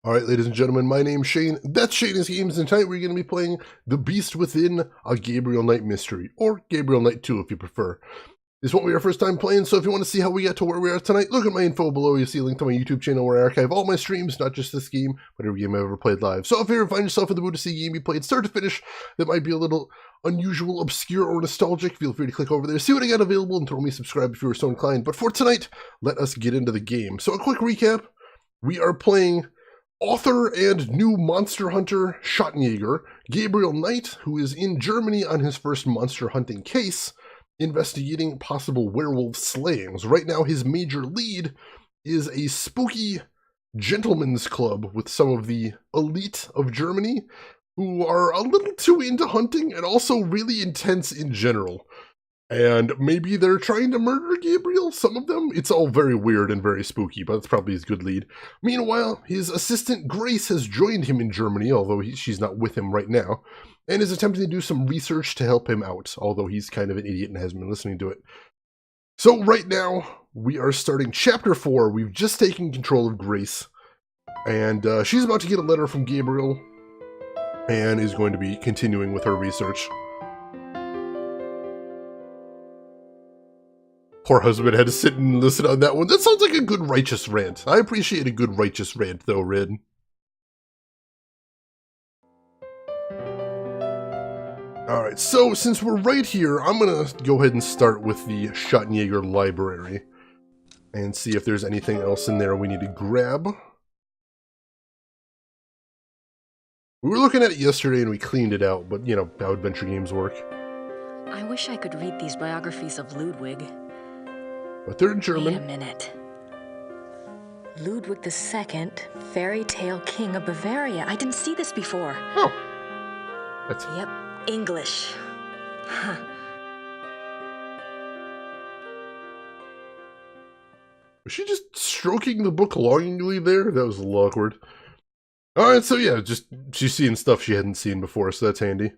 Alright, ladies and gentlemen, my name's Shane, that's Shane's Games, and tonight we're going to be playing The Beast Within, a Gabriel Knight mystery, or Gabriel Knight 2 if you prefer. This won't be our first time playing, so if you want to see how we got to where we are tonight, look at my info below. You'll see a link to my YouTube channel where I archive all my streams, not just this game, but every game I've ever played live. So if you ever find yourself in the mood to see a game you played start to finish that might be a little unusual, obscure, or nostalgic, feel free to click over there, see what I got available, and throw me a subscribe if you were so inclined. But for tonight, let us get into the game. So a quick recap, we are playing author and new monster hunter Schattenjäger, Gabriel Knight, who is in Germany on his first monster hunting case, investigating possible werewolf slayings. Right now, his major lead is a spooky gentleman's club with some of the elite of Germany who are a little too into hunting and also really intense in general. And maybe they're trying to murder Gabriel, some of them. It's all very weird and very spooky, but that's probably his good lead. Meanwhile, his assistant Grace has joined him in Germany, although she's not with him right now, and is attempting to do some research to help him out, although he's kind of an idiot and hasn't been listening to it. So right now, we are starting Chapter 4. We've just taken control of Grace, and she's about to get a letter from Gabriel, and is going to be continuing with her research. Poor husband had to sit and listen on that one. That sounds like a good righteous rant. I appreciate a good righteous rant, though, Red. Alright, so since we're right here, I'm gonna go ahead and start with the Schattenjäger library and see if there's anything else in there we need to grab. We were looking at it yesterday and we cleaned it out, but you know how adventure games work. I wish I could read these biographies of Ludwig. But they're in German. Wait a minute. Ludwig II, fairy tale king of Bavaria. I didn't see this before. Oh. That's... Yep, English. Huh. Was she just stroking the book longingly there? That was a little awkward. Alright, so yeah, just she's seeing stuff she hadn't seen before, so that's handy.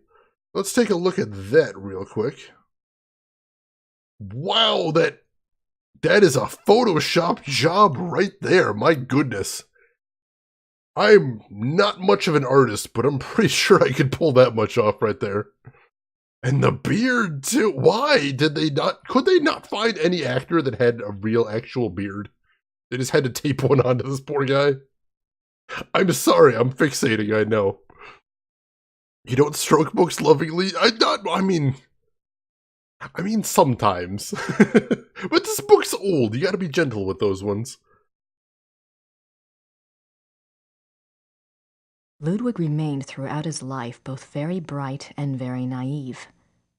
Let's take a look at that real quick. Wow, that is a Photoshop job right there, my goodness. I'm not much of an artist, but I'm pretty sure I could pull that much off right there. And the beard, too. Why did they not, could they not find any actor that had a real actual beard? They just had to tape one onto this poor guy. I'm sorry, I'm fixating, I know. You don't stroke books lovingly? I mean, sometimes. But this book's old. You gotta be gentle with those ones. Ludwig remained throughout his life both very bright and very naive.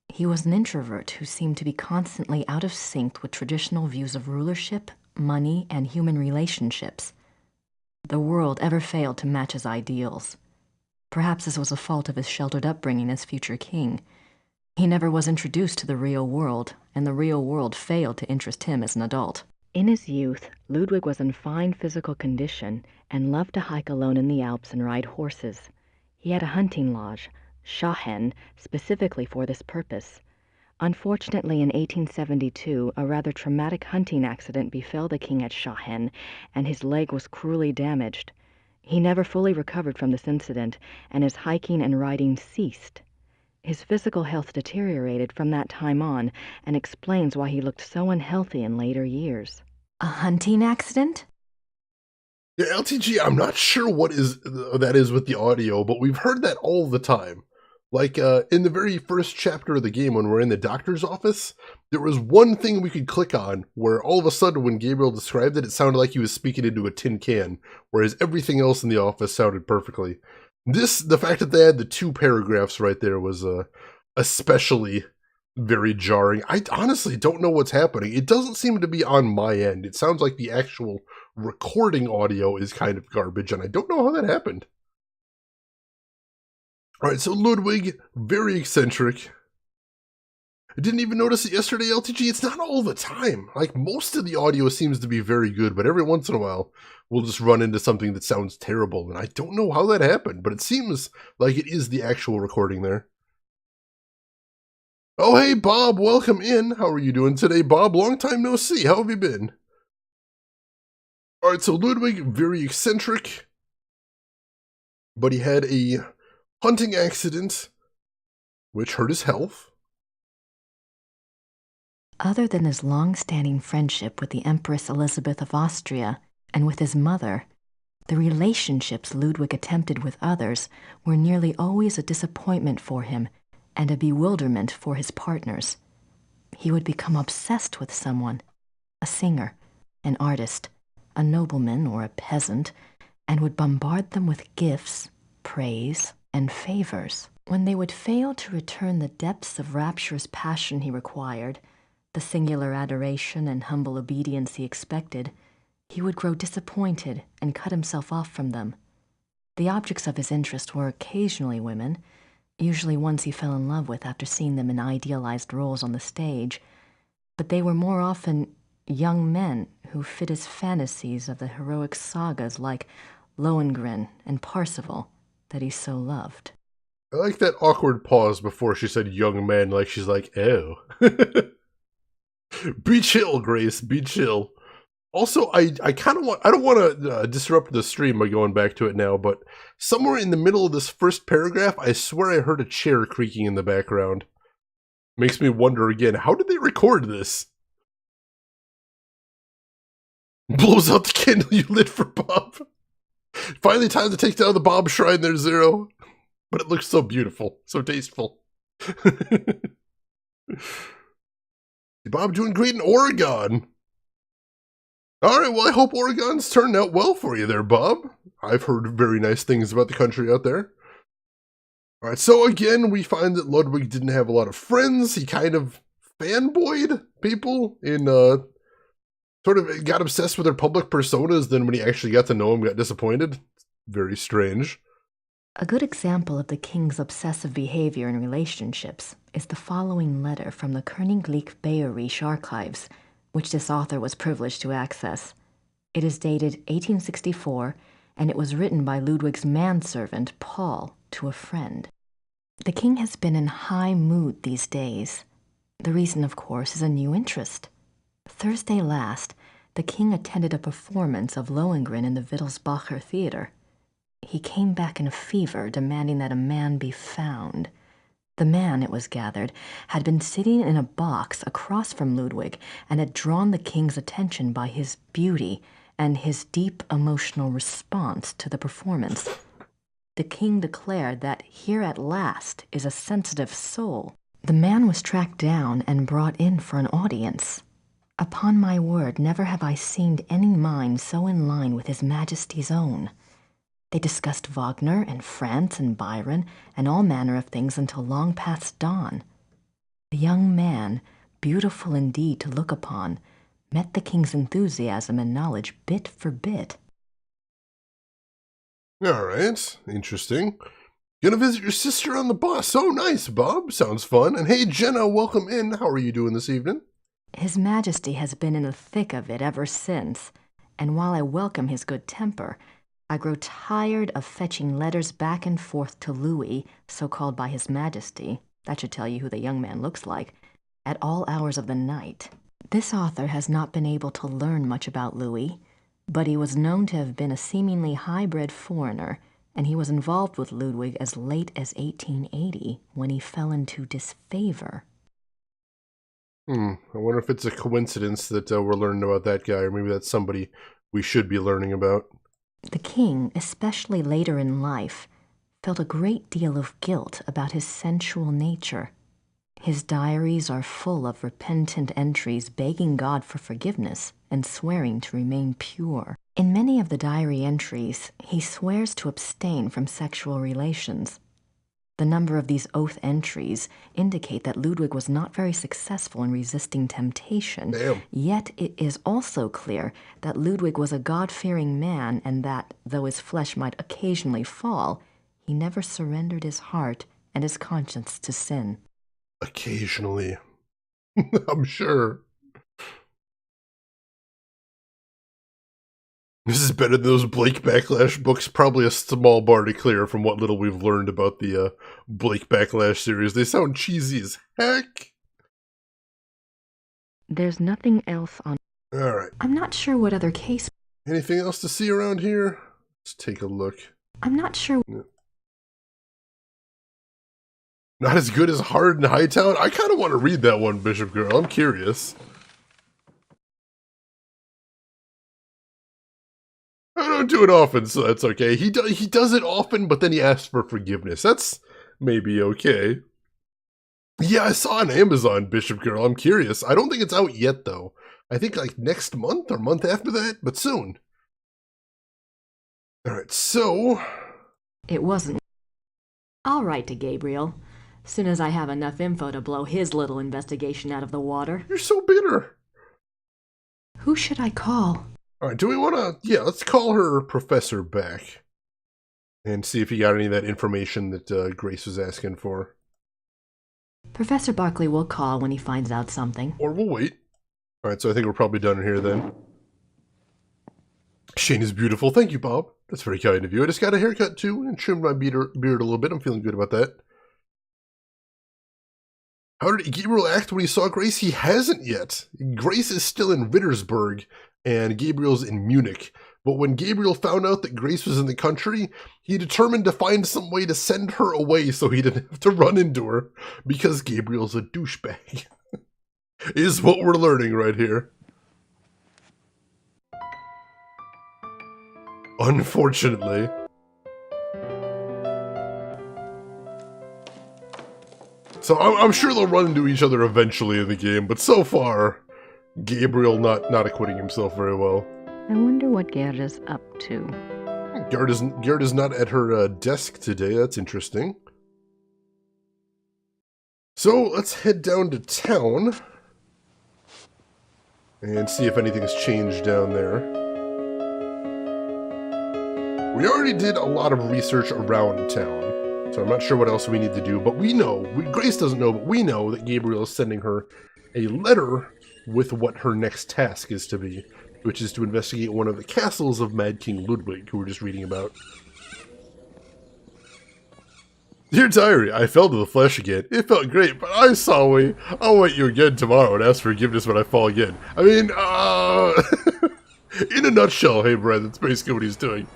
He was an introvert who seemed to be constantly out of sync with traditional views of rulership, money, and human relationships. The world ever failed to match his ideals. Perhaps this was a fault of his sheltered upbringing as future king. He never was introduced to the real world, and the real world failed to interest him as an adult. In his youth, Ludwig was in fine physical condition and loved to hike alone in the Alps and ride horses. He had a hunting lodge, Schahen, specifically for this purpose. Unfortunately, in 1872, a rather traumatic hunting accident befell the king at Schahen, and his leg was cruelly damaged. He never fully recovered from this incident, and his hiking and riding ceased. His physical health deteriorated from that time on, and explains why he looked so unhealthy in later years. A hunting accident? Yeah, LTG, I'm not sure what that is with the audio, but we've heard that all the time. Like, in the very first chapter of the game, when we're in the doctor's office, there was one thing we could click on, where all of a sudden, when Gabriel described it, it sounded like he was speaking into a tin can, whereas everything else in the office sounded perfectly. The fact that they had the two paragraphs right there was especially very jarring. I honestly don't know what's happening. It doesn't seem to be on my end. It sounds like the actual recording audio is kind of garbage, and I don't know how that happened. Alright, so Ludwig, very eccentric. I didn't even notice it yesterday, LTG. It's not all the time. Like, most of the audio seems to be very good, but every once in a while, we'll just run into something that sounds terrible, and I don't know how that happened, but it seems like it is the actual recording there. Oh, hey, Bob, welcome in. How are you doing today, Bob? Long time no see. How have you been? Alright, so Ludwig, very eccentric. but he had a hunting accident which hurt his health. Other than his long-standing friendship with the Empress Elizabeth of Austria and with his mother, the relationships Ludwig attempted with others were nearly always a disappointment for him and a bewilderment for his partners. He would become obsessed with someone, a singer, an artist, a nobleman or a peasant, and would bombard them with gifts, praise, and favors. When they would fail to return the depths of rapturous passion he required, the singular adoration and humble obedience he expected, he would grow disappointed and cut himself off from them. The objects of his interest were occasionally women, usually ones he fell in love with after seeing them in idealized roles on the stage, but they were more often young men who fit his fantasies of the heroic sagas like Lohengrin and Parsifal that he so loved. I like that awkward pause before she said young men, like she's like, oh. Be chill, Grace, be chill. Also, I kind of want, I don't want to disrupt the stream by going back to it now, but somewhere in the middle of this first paragraph, I swear I heard a chair creaking in the background. Makes me wonder again, how did they record this? Blows out the candle you lit for Bob. Finally time to take down the Bob shrine there, Zero. But it looks so beautiful, so tasteful. Bob doing great in Oregon. Alright, well I hope Oregon's turned out well for you there, Bob. I've heard very nice things about the country out there. Alright, so again, we find that Ludwig didn't have a lot of friends. He kind of fanboyed people in, sort of got obsessed with their public personas, then when he actually got to know them, got disappointed. Very strange. A good example of the king's obsessive behavior in relationships is the following letter from the Königlich Bayerische archives, which this author was privileged to access. It is dated 1864, and it was written by Ludwig's manservant, Paul, to a friend. The king has been in high mood these days. The reason, of course, is a new interest. Thursday last, the king attended a performance of Lohengrin in the Wittelsbacher Theater. He came back in a fever, demanding that a man be found. The man, it was gathered, had been sitting in a box across from Ludwig and had drawn the king's attention by his beauty and his deep emotional response to the performance. The king declared that here at last is a sensitive soul. The man was tracked down and brought in for an audience. Upon my word, never have I seen any mind so in line with His Majesty's own. They discussed Wagner and France and Byron and all manner of things until long past dawn. The young man, beautiful indeed to look upon, met the king's enthusiasm and knowledge bit for bit. Alright, interesting. Gonna visit your sister on the bus. Oh, nice, Bob. Sounds fun. And hey, Jenna, welcome in. How are you doing this evening? His Majesty has been in the thick of it ever since, and while I welcome his good temper, I grow tired of fetching letters back and forth to Louis, so called by His Majesty, that should tell you who the young man looks like, at all hours of the night. This author has not been able to learn much about Louis, but he was known to have been a seemingly high-bred foreigner, and he was involved with Ludwig as late as 1880, when he fell into disfavor. I wonder if it's a coincidence that we're learning about that guy, or maybe that's somebody we should be learning about. The king, especially later in life, felt a great deal of guilt about his sensual nature. His diaries are full of repentant entries begging God for forgiveness and swearing to remain pure. In many of the diary entries, he swears to abstain from sexual relations. The number of these oath entries indicate that Ludwig was not very successful in resisting temptation. Damn. Yet it is also clear that Ludwig was a God-fearing man and that, though his flesh might occasionally fall, he never surrendered his heart and his conscience to sin. Occasionally. I'm sure. This is better than those Blake Backlash books. Probably a small bar to clear from what little we've learned about the Blake Backlash series. They sound cheesy as heck. There's nothing else on... Alright. I'm not sure what other case... Anything else to see around here? Let's take a look. I'm not sure... Not as good as Hard in Hightown? I kind of want to read that one, Bishop Girl. I'm curious. I don't do it often, so that's okay. He does it often, but then he asks for forgiveness. That's maybe okay. Yeah, I saw on Amazon, Bishop Girl. I'm curious. I don't think it's out yet, though. I think like next month or month after that, but soon. Alright, so... It wasn't. I'll write to Gabriel. Soon as I have enough info to blow his little investigation out of the water. You're so bitter. Who should I call? Alright, do we want to... Yeah, let's call her Professor back. And see if he got any of that information that Grace was asking for. Professor Barkley will call when he finds out something. Or we'll wait. Alright, so I think we're probably done here then. Shane is beautiful. Thank you, Bob. That's very kind of you. I just got a haircut too and trimmed my beard a little bit. I'm feeling good about that. How did Gabriel act when he saw Grace? He hasn't yet. Grace is still in Rittersburg and Gabriel's in Munich. But when Gabriel found out that Grace was in the country, he determined to find some way to send her away so he didn't have to run into her, because Gabriel's a douchebag. Is what we're learning right here. Unfortunately. So I'm sure they'll run into each other eventually in the game, but so far, Gabriel not acquitting himself very well. I wonder what Gerda's up to. Gerda's not at her desk today. That's interesting. So let's head down to town and see if anything's changed down there. We already did a lot of research around town, so I'm not sure what else we need to do, but we know, Grace doesn't know, but we know that Gabriel is sending her a letter with what her next task is to be, which is to investigate one of the castles of Mad King Ludwig, who we're just reading about. Dear Diary, I fell to the flesh again. It felt great, but I'm sorry. I'll wait you again tomorrow and ask forgiveness when I fall again. I mean, in a nutshell, hey Brad, that's basically what he's doing.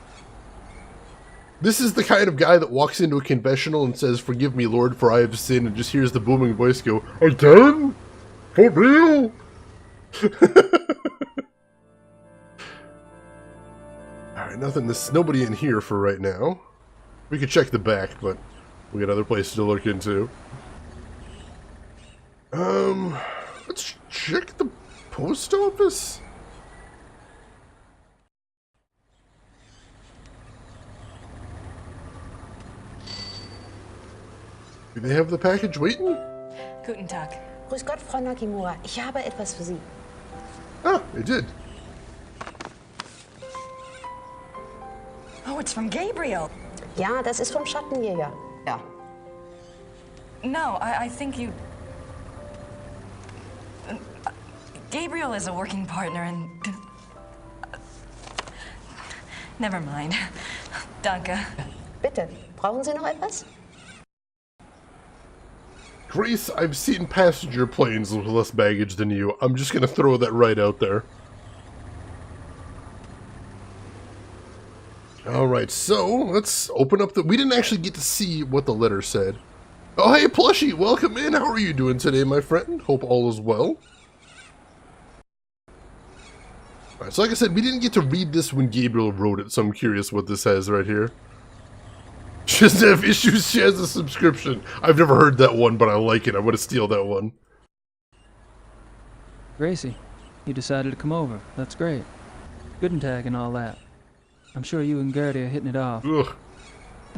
This is the kind of guy that walks into a confessional and says, "Forgive me, Lord, for I have sinned," and just hears the booming voice go, "Again? For real?" Alright, nobody in here for right now. We could check the back, but we got other places to look into. Let's check the post office. Do they have the package waiting? Guten Tag. Grüß Gott, Frau Nakimura. Ich habe etwas für Sie. Ah, they did. Oh, it's from Gabriel. Ja, das ist vom Schattenjäger. Ja. No, I think you... Gabriel is a working partner and... Never mind. Danke. Bitte, brauchen Sie noch etwas? Grace, I've seen passenger planes with less baggage than you. I'm just gonna throw that right out there. Alright, so let's open up the... We didn't actually get to see what the letter said. Oh, hey, Plushie, welcome in. How are you doing today, my friend? Hope all is well. Alright, so like I said, we didn't get to read this when Gabriel wrote it, so I'm curious what this has right here. She doesn't have issues, she has a subscription. I've never heard that one, but I like it. I want to steal that one. Gracie, you decided to come over. That's great. Guten Tag and all that. I'm sure you and Gertie are hitting it off. Ugh.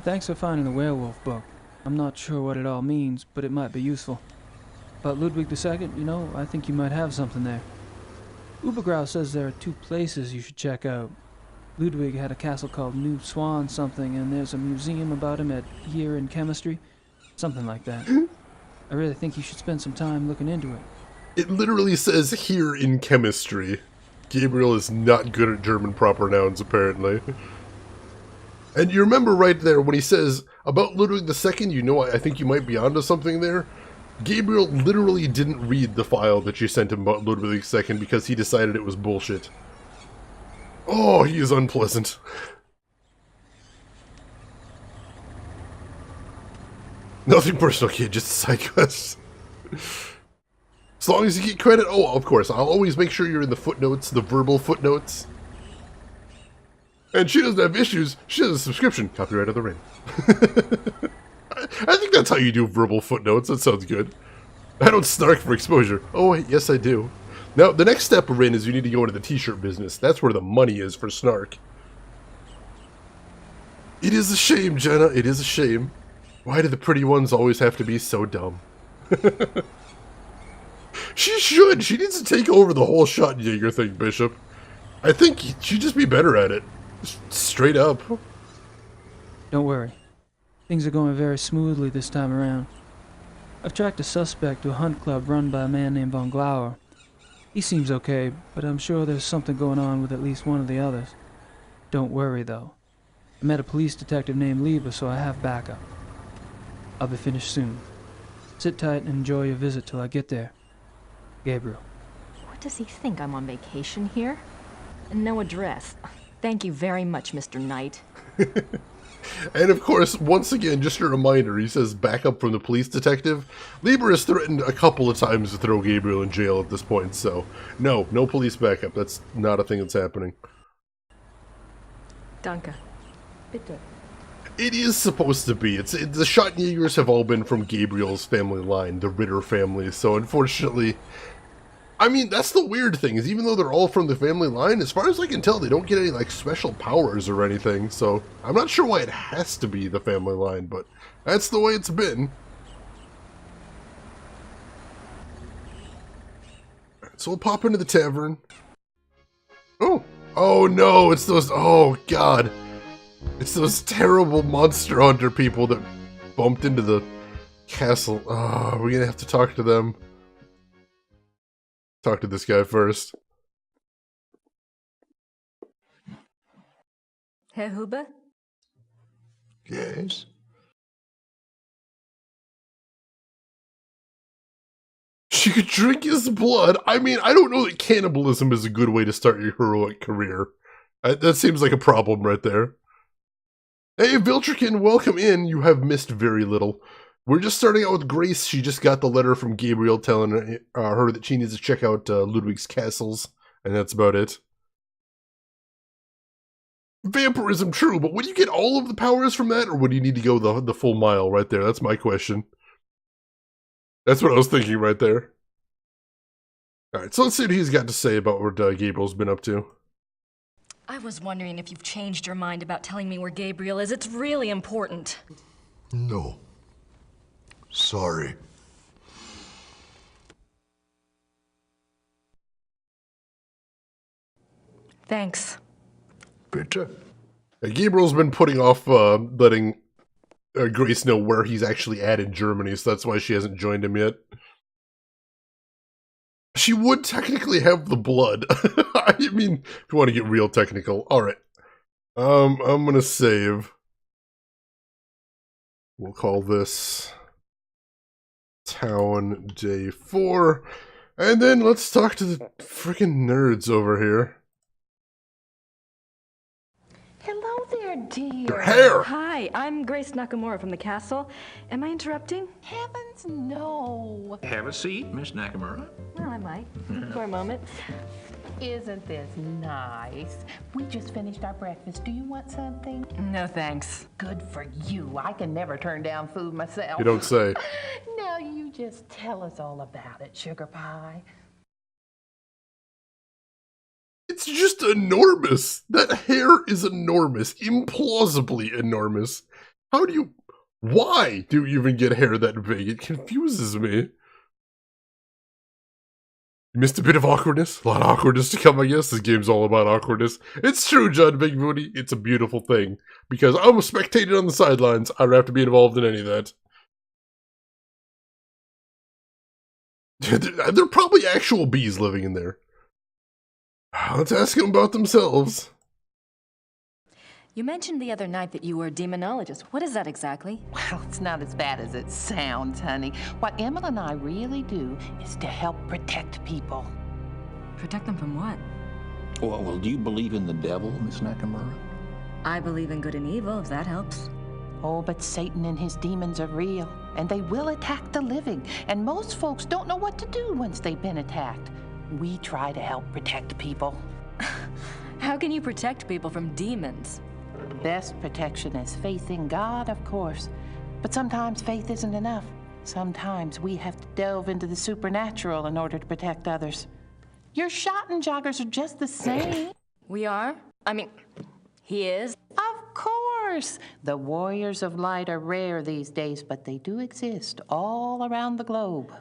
Thanks for finding the werewolf book. I'm not sure what it all means, but it might be useful. About Ludwig II, you know, I think you might have something there. Ubergrau says there are 2 places you should check out. Ludwig had a castle called New Swan something, and there's a museum about him at Year in Chemistry. Something like that. I really think you should spend some time looking into it. It literally says here in chemistry. Gabriel is not good at German proper nouns, apparently. And you remember right there when he says, about Ludwig II, you know, I think you might be onto something there. Gabriel literally didn't read the file that she sent him about Ludwig II because he decided it was bullshit. Oh, he is unpleasant. Nothing personal, kid, just a side quest. As long as you get credit. Oh, of course, I'll always make sure you're in the footnotes, the verbal footnotes. And she doesn't have issues. She has a subscription. Copyright of the Ring. I think that's how you do verbal footnotes. That sounds good. I don't snark for exposure. Oh, wait, yes, I do. Now, the next step, Rin, is you need to go into the t-shirt business. That's where the money is for snark. It is a shame, Jenna. It is a shame. Why do the pretty ones always have to be so dumb? She should. She needs to take over the whole Schottenjäger thing, Bishop. I think she'd just be better at it. Straight up. Don't worry. Things are going very smoothly this time around. I've tracked a suspect to a hunt club run by a man named Von Glauer. He seems okay, but I'm sure there's something going on with at least one of the others. Don't worry, though. I met a police detective named Lieber, so I have backup. I'll be finished soon. Sit tight and enjoy your visit till I get there. Gabriel. What does he think? I'm on vacation here? And no address. Thank you very much, Mr. Knight. And of course, once again, just a reminder, he says backup from the police detective. Lieber has threatened a couple of times to throw Gabriel in jail at this point, so no police backup. That's not a thing that's happening. Danke. Bitte. It is supposed to be. The Schottenjägers have all been from Gabriel's family line, the Ritter family, so unfortunately... I mean, that's the weird thing, is even though they're all from the family line, as far as I can tell, they don't get any, like, special powers or anything, so I'm not sure why it has to be the family line, but that's the way it's been. So we'll pop into the tavern. Oh no, it's those, oh god. It's those terrible monster hunter people that bumped into the castle. Oh, we're gonna have to talk to them. Talk to this guy first. Herr Huber? Yes? She could drink his blood. I mean, I don't know that cannibalism is a good way to start your heroic career. That seems like a problem right there. Hey, Viltrikin, welcome in. You have missed very little. We're just starting out with Grace. She just got the letter from Gabriel telling her that she needs to check out Ludwig's castles, and that's about it. Vampirism, true, but would you get all of the powers from that, or would you need to go the full mile right there? That's my question. That's what I was thinking right there. Alright, so let's see what he's got to say about what Gabriel's been up to. I was wondering if you've changed your mind about telling me where Gabriel is. It's really important. No. Sorry. Thanks. Bitte? Gabriel's been putting off letting Grace know where he's actually at in Germany, so that's why she hasn't joined him yet. She would technically have the blood. I mean, if you want to get real technical. Alright. I'm gonna save. We'll call this Town Day 4. And then let's talk to the freaking nerds over here. Hello there, dear. Your hair! Hi, I'm Grace Nakamura from the castle. Am I interrupting? Heavens, no. Have a seat, Miss Nakamura. Well, I might. For a moment. Isn't this nice? We just finished our breakfast. Do you want something? No thanks. Good for you. I can never turn down food myself. You don't say. Now you just tell us all about it, Sugar Pie. It's just enormous. That hair is enormous. Implausibly enormous. How do you... Why do you even get hair that big? It confuses me. You missed a bit of awkwardness? A lot of awkwardness to come, I guess. This game's all about awkwardness. It's true, John Big Booty. It's a beautiful thing. Because I'm a spectator on the sidelines. I don't have to be involved in any of that. There are probably actual bees living in there. Let's ask them about themselves. You mentioned the other night that you were a demonologist. What is that exactly? Well, it's not as bad as it sounds, honey. What Emma and I really do is to help protect people. Protect them from what? Well, do you believe in the devil, Miss Nakamura? I believe in good and evil, if that helps. Oh, but Satan and his demons are real, and they will attack the living, and most folks don't know what to do once they've been attacked. We try to help protect people. How can you protect people from demons? Best protection is faith in God, of course. But sometimes faith isn't enough. Sometimes we have to delve into the supernatural in order to protect others. Your Schottenjoggers are just the same. We are? I mean, he is? Of course. The warriors of light are rare these days, but they do exist all around the globe.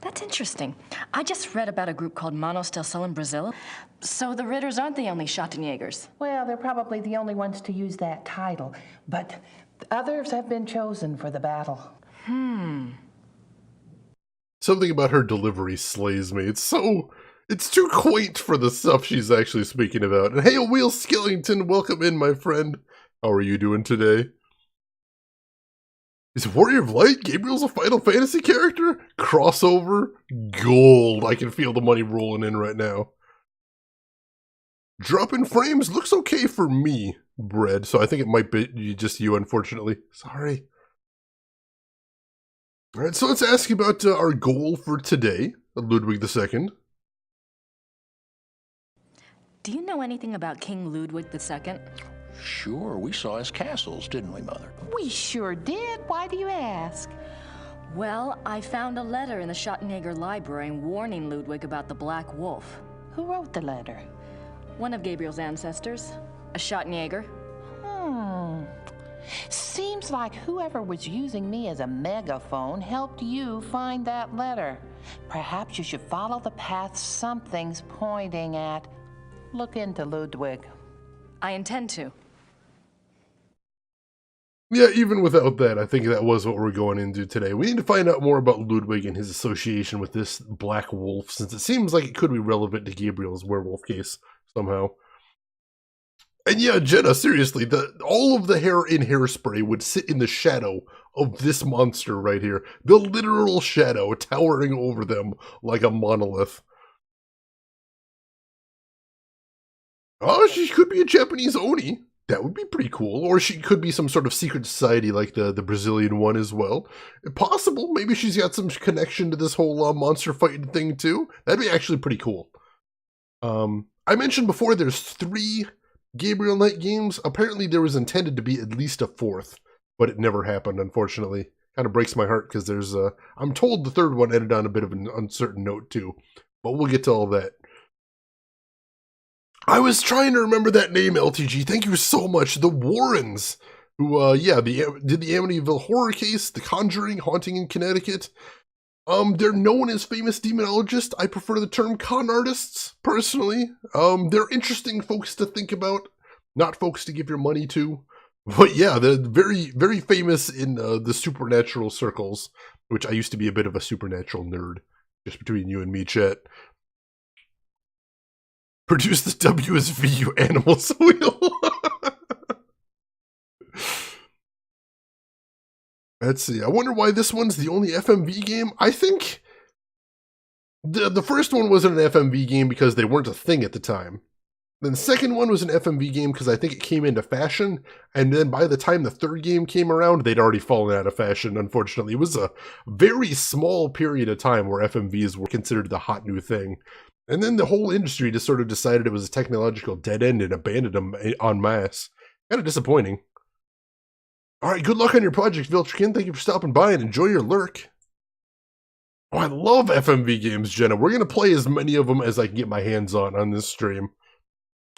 That's interesting. I just read about a group called Manos del Sol in Brazil. So the Ritters aren't the only Schottenjägers. Well, they're probably the only ones to use that title, but others have been chosen for the battle. Something about her delivery slays me. It's too quaint for the stuff she's actually speaking about. And hey, Will Skillington, welcome in, my friend. How are you doing today? Is Warrior of Light Gabriel's a Final Fantasy character? Crossover? Gold. I can feel the money rolling in right now. Drop in frames looks okay for me, Bread, so I think it might be just you, unfortunately. Sorry. Alright, so let's ask you about our goal for today, Ludwig II. Do you know anything about King Ludwig II? Sure, we saw his castles, didn't we, Mother? We sure did. Why do you ask? Well, I found a letter in the Schottenjäger library warning Ludwig about the Black Wolf. Who wrote the letter? One of Gabriel's ancestors, a Schottenjäger. Seems like whoever was using me as a megaphone helped you find that letter. Perhaps you should follow the path something's pointing at. Look into Ludwig. I intend to. Yeah, even without that, I think that was what we're going into today. We need to find out more about Ludwig and his association with this Black Wolf, since it seems like it could be relevant to Gabriel's werewolf case somehow. And yeah, Jenna, seriously, all of the hair in Hairspray would sit in the shadow of this monster right here. The literal shadow towering over them like a monolith. Oh, she could be a Japanese Oni. That would be pretty cool. Or she could be some sort of secret society like the Brazilian one as well. Possible. Maybe she's got some connection to this whole monster fighting thing too. That'd be actually pretty cool. I mentioned before there's 3 Gabriel Knight games. Apparently there was intended to be at least a 4th, but it never happened, unfortunately. Kind of breaks my heart because there's I'm told the 3rd one ended on a bit of an uncertain note too. But we'll get to all that. I was trying to remember that name, LTG. Thank you so much. The Warrens, who, did the Amityville horror case, The Conjuring, Haunting in Connecticut. They're known as famous demonologists. I prefer the term con artists, personally. They're interesting folks to think about, not folks to give your money to. But yeah, they're very, very famous in the supernatural circles, which I used to be a bit of a supernatural nerd, just between you and me, chat. Produce the WSVU Animals Wheel. Let's see. I wonder why this one's the only FMV game. I think the first one wasn't an FMV game because they weren't a thing at the time. Then the second one was an FMV game because I think it came into fashion. And then by the time the 3rd game came around, they'd already fallen out of fashion, unfortunately. It was a very small period of time where FMVs were considered the hot new thing. And then the whole industry just sort of decided it was a technological dead end and abandoned them en masse. Kind of disappointing. Alright, good luck on your project, Viltrikin. Thank you for stopping by and enjoy your lurk. Oh, I love FMV games, Jenna. We're going to play as many of them as I can get my hands on this stream.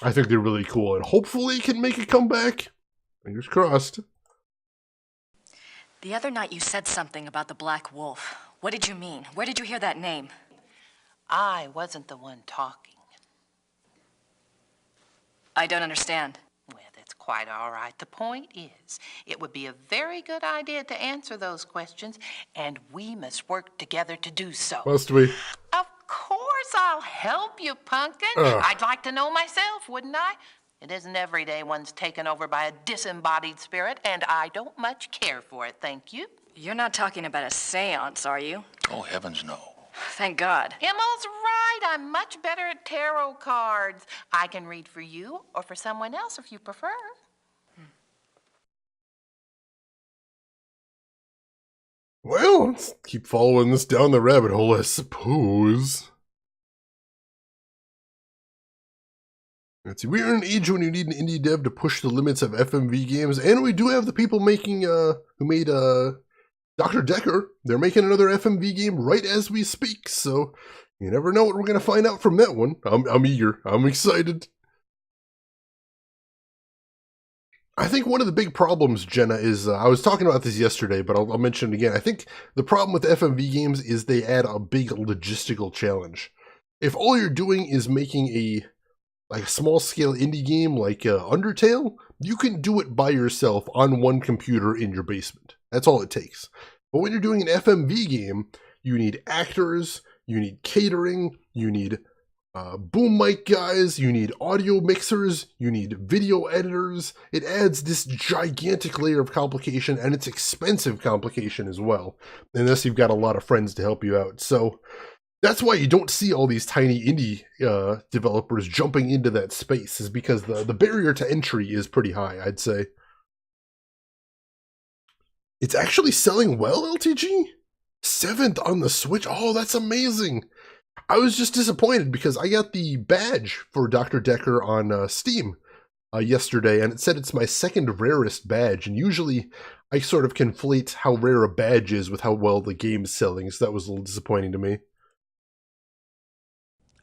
I think they're really cool, and hopefully can make a comeback. Fingers crossed. The other night you said something about the Black Wolf. What did you mean? Where did you hear that name? I wasn't the one talking. I don't understand. Well, that's quite all right. The point is, it would be a very good idea to answer those questions, and we must work together to do so. Must we? Of course I'll help you, Pumpkin. I'd like to know myself, wouldn't I? It isn't every day one's taken over by a disembodied spirit, and I don't much care for it, thank you. You're not talking about a seance, are you? Oh, heavens no. Thank God. Himmel's right. I'm much better at tarot cards. I can read for you or for someone else if you prefer. know. Let's keep following this down the rabbit hole, I suppose. Let's see. We are in an age when you need an indie dev to push the limits of FMV games, and we do have the people making, who made, Dr. Decker. They're making another FMV game right as we speak, so you never know what we're going to find out from that one. I'm eager. I'm excited. I think one of the big problems, Jenna, is, I was talking about this yesterday, but I'll mention it again. I think the problem with FMV games is they add a big logistical challenge. If all you're doing is making a small-scale indie game like Undertale, you can do it by yourself on one computer in your basement. That's all it takes. But when you're doing an FMV game, you need actors, you need catering, you need boom mic guys, you need audio mixers, you need video editors. It adds this gigantic layer of complication, and it's expensive complication as well, unless you've got a lot of friends to help you out. So that's why you don't see all these tiny indie developers jumping into that space, is because the barrier to entry is pretty high, I'd say. It's actually selling well, LTG? 7th on the Switch? Oh, that's amazing! I was just disappointed because I got the badge for Dr. Decker on Steam yesterday, and it said it's my second rarest badge, and usually I sort of conflate how rare a badge is with how well the game's selling, so that was a little disappointing to me.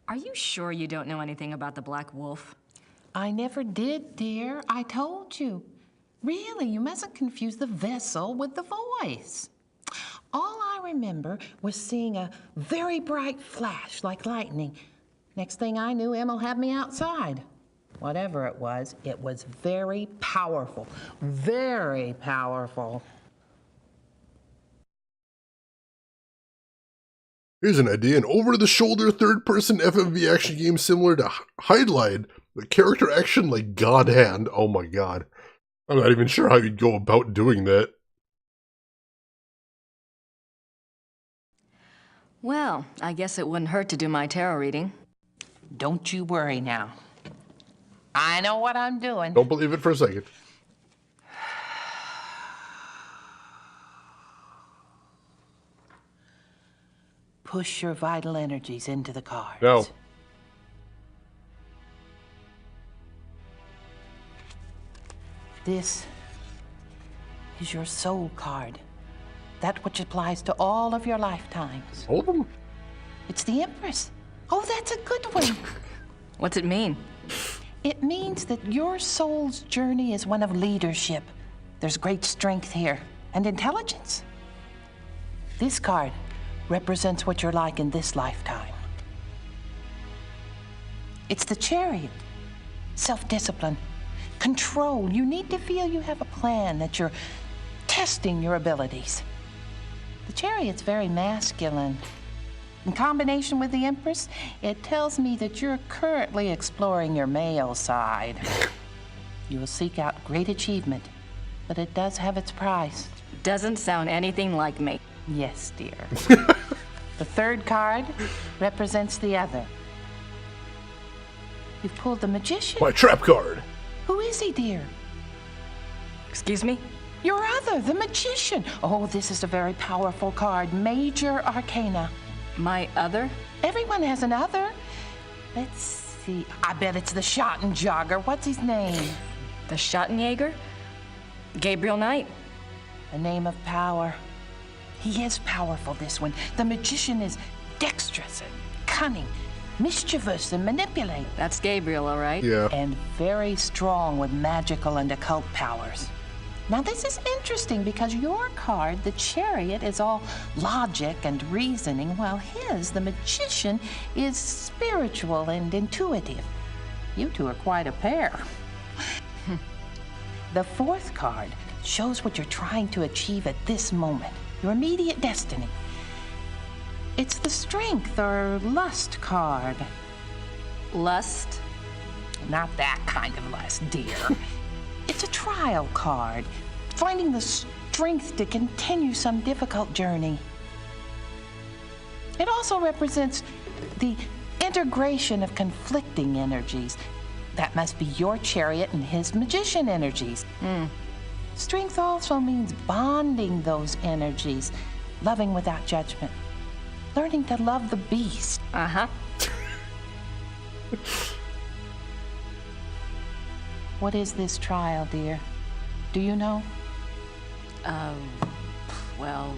Are you sure you don't know anything about the Black Wolf? I never did, dear. I told you. Really, you mustn't confuse the vessel with the voice. All I remember was seeing a very bright flash like lightning. Next thing I knew, Emil had me outside. Whatever it was very powerful. Very powerful. Here's an idea, an over-the-shoulder third-person FMV action game similar to Hydlide, but character action like God Hand. Oh my god. I'm not even sure how you'd go about doing that. Well, I guess it wouldn't hurt to do my tarot reading. Don't you worry now. I know what I'm doing. Don't believe it for a second. Push your vital energies into the cards. No. This is your soul card. That which applies to all of your lifetimes. All of them? It's the Empress. Oh, that's a good one. What's it mean? It means that your soul's journey is one of leadership. There's great strength here and intelligence. This card represents what you're like in this lifetime. It's the Chariot. Self-discipline, control. You need to feel you have a plan, that you're testing your abilities. The Chariot's very masculine. In combination with the Empress, it tells me that you're currently exploring your male side. You will seek out great achievement, but it does have its price. Doesn't sound anything like me. Yes, dear. The third card represents the other. You've pulled the Magician. My trap card. Who is he, dear? Excuse me? Your other, the Magician. Oh, this is a very powerful card. Major Arcana. My other? Everyone has an other. Let's see. I bet it's the Schottenjäger. What's his name? The Schottenjäger? Gabriel Knight. A name of power. He is powerful, this one. The Magician is dexterous and cunning, mischievous and manipulate. That's Gabriel, all right? Yeah. And very strong with magical and occult powers. Now, this is interesting because your card, the Chariot, is all logic and reasoning, while his, the Magician, is spiritual and intuitive. You two are quite a pair. The fourth card shows what you're trying to achieve at this moment, your immediate destiny. It's the Strength or Lust card. Lust? Not that kind of lust, dear. It's a trial card, finding the strength to continue some difficult journey. It also represents the integration of conflicting energies. That must be your Chariot and his Magician energies. Strength also means bonding those energies, loving without judgment, learning to love the beast. Uh-huh. What is this trial, dear? Do you know? Well,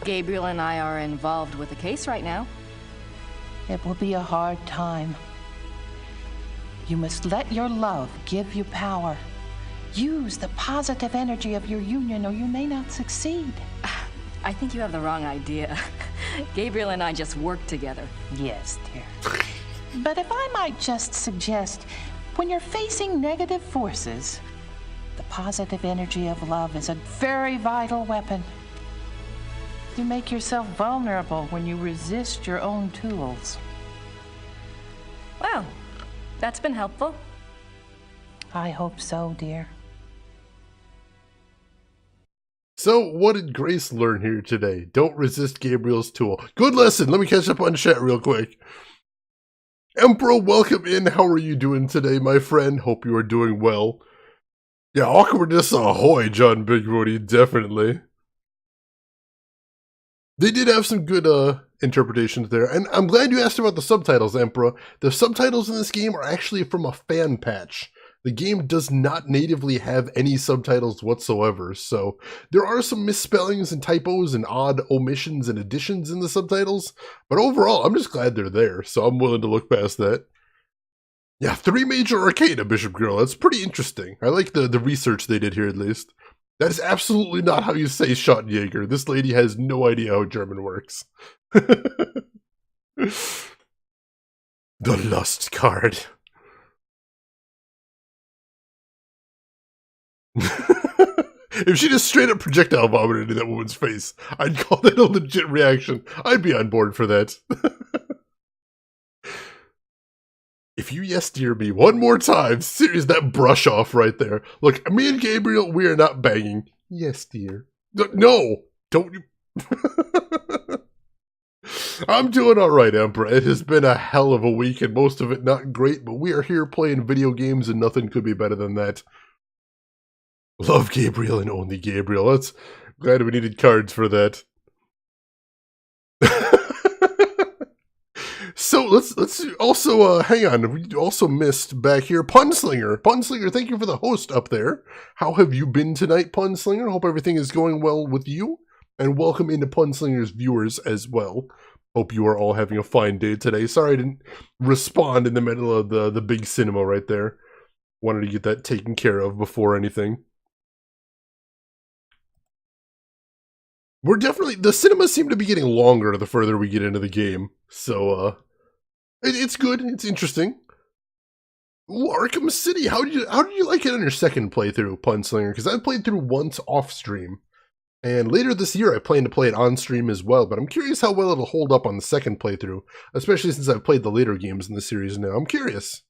Gabriel and I are involved with the case right now. It will be a hard time. You must let your love give you power. Use the positive energy of your union or you may not succeed. I think you have the wrong idea. Gabriel and I just work together. Yes, dear. But if I might just suggest, when you're facing negative forces, the positive energy of love is a very vital weapon. You make yourself vulnerable when you resist your own tools. Well, that's been helpful. I hope so, dear. So, what did Grace learn here today? Don't resist Gabriel's tool. Good lesson. Let me catch up on chat real quick. Emperor, welcome in. How are you doing today, my friend? Hope you are doing well. Yeah, awkwardness ahoy, John Bigwoody, definitely. They did have some good interpretations there, and I'm glad you asked about the subtitles, Emperor. The subtitles in this game are actually from a fan patch. The game does not natively have any subtitles whatsoever, so there are some misspellings and typos and odd omissions and additions in the subtitles, but overall, I'm just glad they're there, so I'm willing to look past that. Yeah, 3 major arcana, Bishop Girl. That's pretty interesting. I like the research they did here, at least. That is absolutely not how you say Schottenjäger. This lady has no idea how German works. The Lust card. If she just straight up projectile vomited into that woman's face, I'd call that a legit reaction. I'd be on board for that. If you yes dear me one more time, serious, that brush off right there. Look, me and Gabriel, we are not banging. Yes dear. No! Don't you... I'm doing alright, Emperor. It has been a hell of a week and most of it not great, but we are here playing video games and nothing could be better than that. Love Gabriel and only Gabriel. That's glad we needed cards for that. So let's also hang on. We also missed back here Punslinger. Punslinger, thank you for the host up there. How have you been tonight, Punslinger? Hope everything is going well with you. And welcome into Punslinger's viewers as well. Hope you are all having a fine day today. Sorry I didn't respond in the middle of the big cinema right there. Wanted to get that taken care of before anything. We're definitely, the cinemas seem to be getting longer the further we get into the game. So, it's good. It's interesting. Ooh, Arkham City. How did you like it on your second playthrough, Punslinger? Because I played through once off stream, and later this year I plan to play it on stream as well. But I'm curious how well it'll hold up on the second playthrough, especially since I've played the later games in the series now. I'm curious.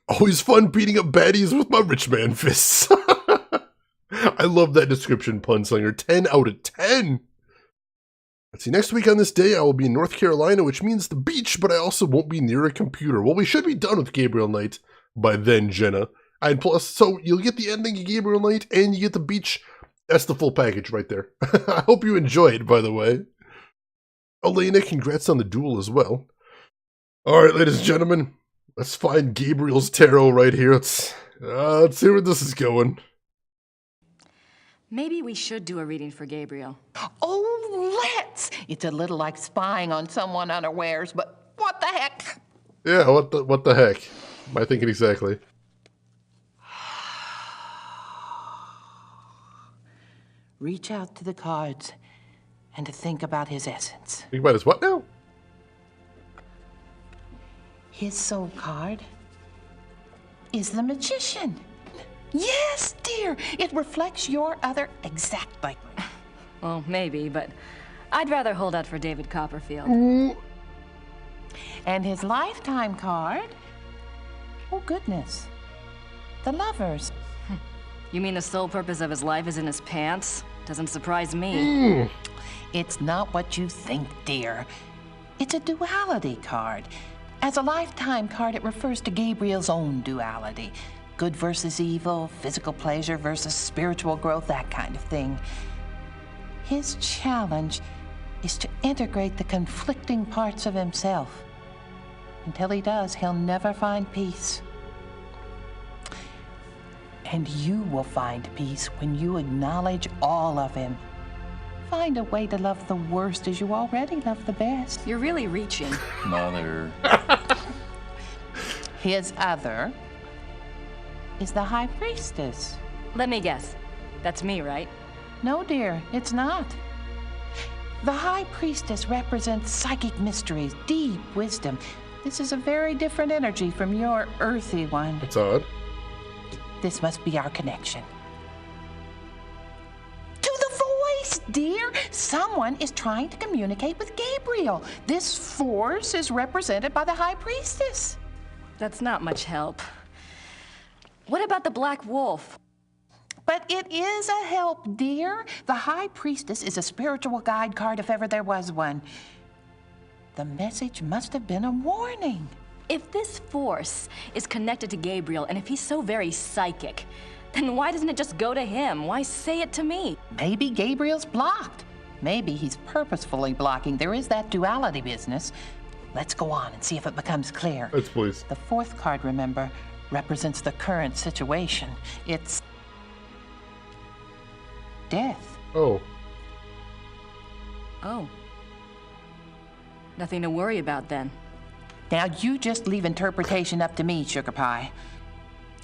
Always fun beating up baddies with my rich man fists. I love that description, Punslinger. 10 out of 10. Let's see, next week on this day, I will be in North Carolina, which means the beach, but I also won't be near a computer. Well, we should be done with Gabriel Knight by then, Jenna. And plus, so you'll get the ending of Gabriel Knight, and you get the beach. That's the full package right there. I hope you enjoy it, by the way. Elena, congrats on the duel as well. All right, ladies and gentlemen, let's find Gabriel's tarot right here. Let's see where this is going. Maybe we should do a reading for Gabriel. Oh, let's! It's a little like spying on someone unawares, but what the heck? Yeah, what the heck? Am I thinking exactly? Reach out to the cards and to think about his essence. Think about his what now? His soul card is the Magician. Yes, dear. It reflects your other exactly. Well, maybe, but I'd rather hold out for David Copperfield. Ooh. And his lifetime card? Oh, goodness. The Lovers. You mean the sole purpose of his life is in his pants? Doesn't surprise me. It's not what you think, dear. It's a duality card. As a lifetime card, it refers to Gabriel's own duality. good versus evil, physical pleasure versus spiritual growth, that kind of thing. His challenge is to integrate the conflicting parts of himself. Until he does, he'll never find peace. And you will find peace when you acknowledge all of him. Find a way to love the worst as you already love the best. You're really reaching. Mother. His other is the High Priestess. Let me guess. That's me, right? No, dear, it's not. The High Priestess represents psychic mysteries, deep wisdom. This is a very different energy from your earthy one. That's odd. This must be our connection. To the voice, dear! Someone is trying to communicate with Gabriel. This force is represented by the High Priestess. That's not much help. What about the Black Wolf? But it is a help, dear. The High Priestess is a spiritual guide card if ever there was one. The message must have been a warning. If this force is connected to Gabriel, and if he's so very psychic, then why doesn't it just go to him? Why say it to me? Maybe Gabriel's blocked. Maybe he's purposefully blocking. There is that duality business. Let's go on and see if it becomes clear. Let's please. The fourth card, remember, represents the current situation. It's death. Oh. Oh. Nothing to worry about then. Now you just leave interpretation up to me, Sugar Pie.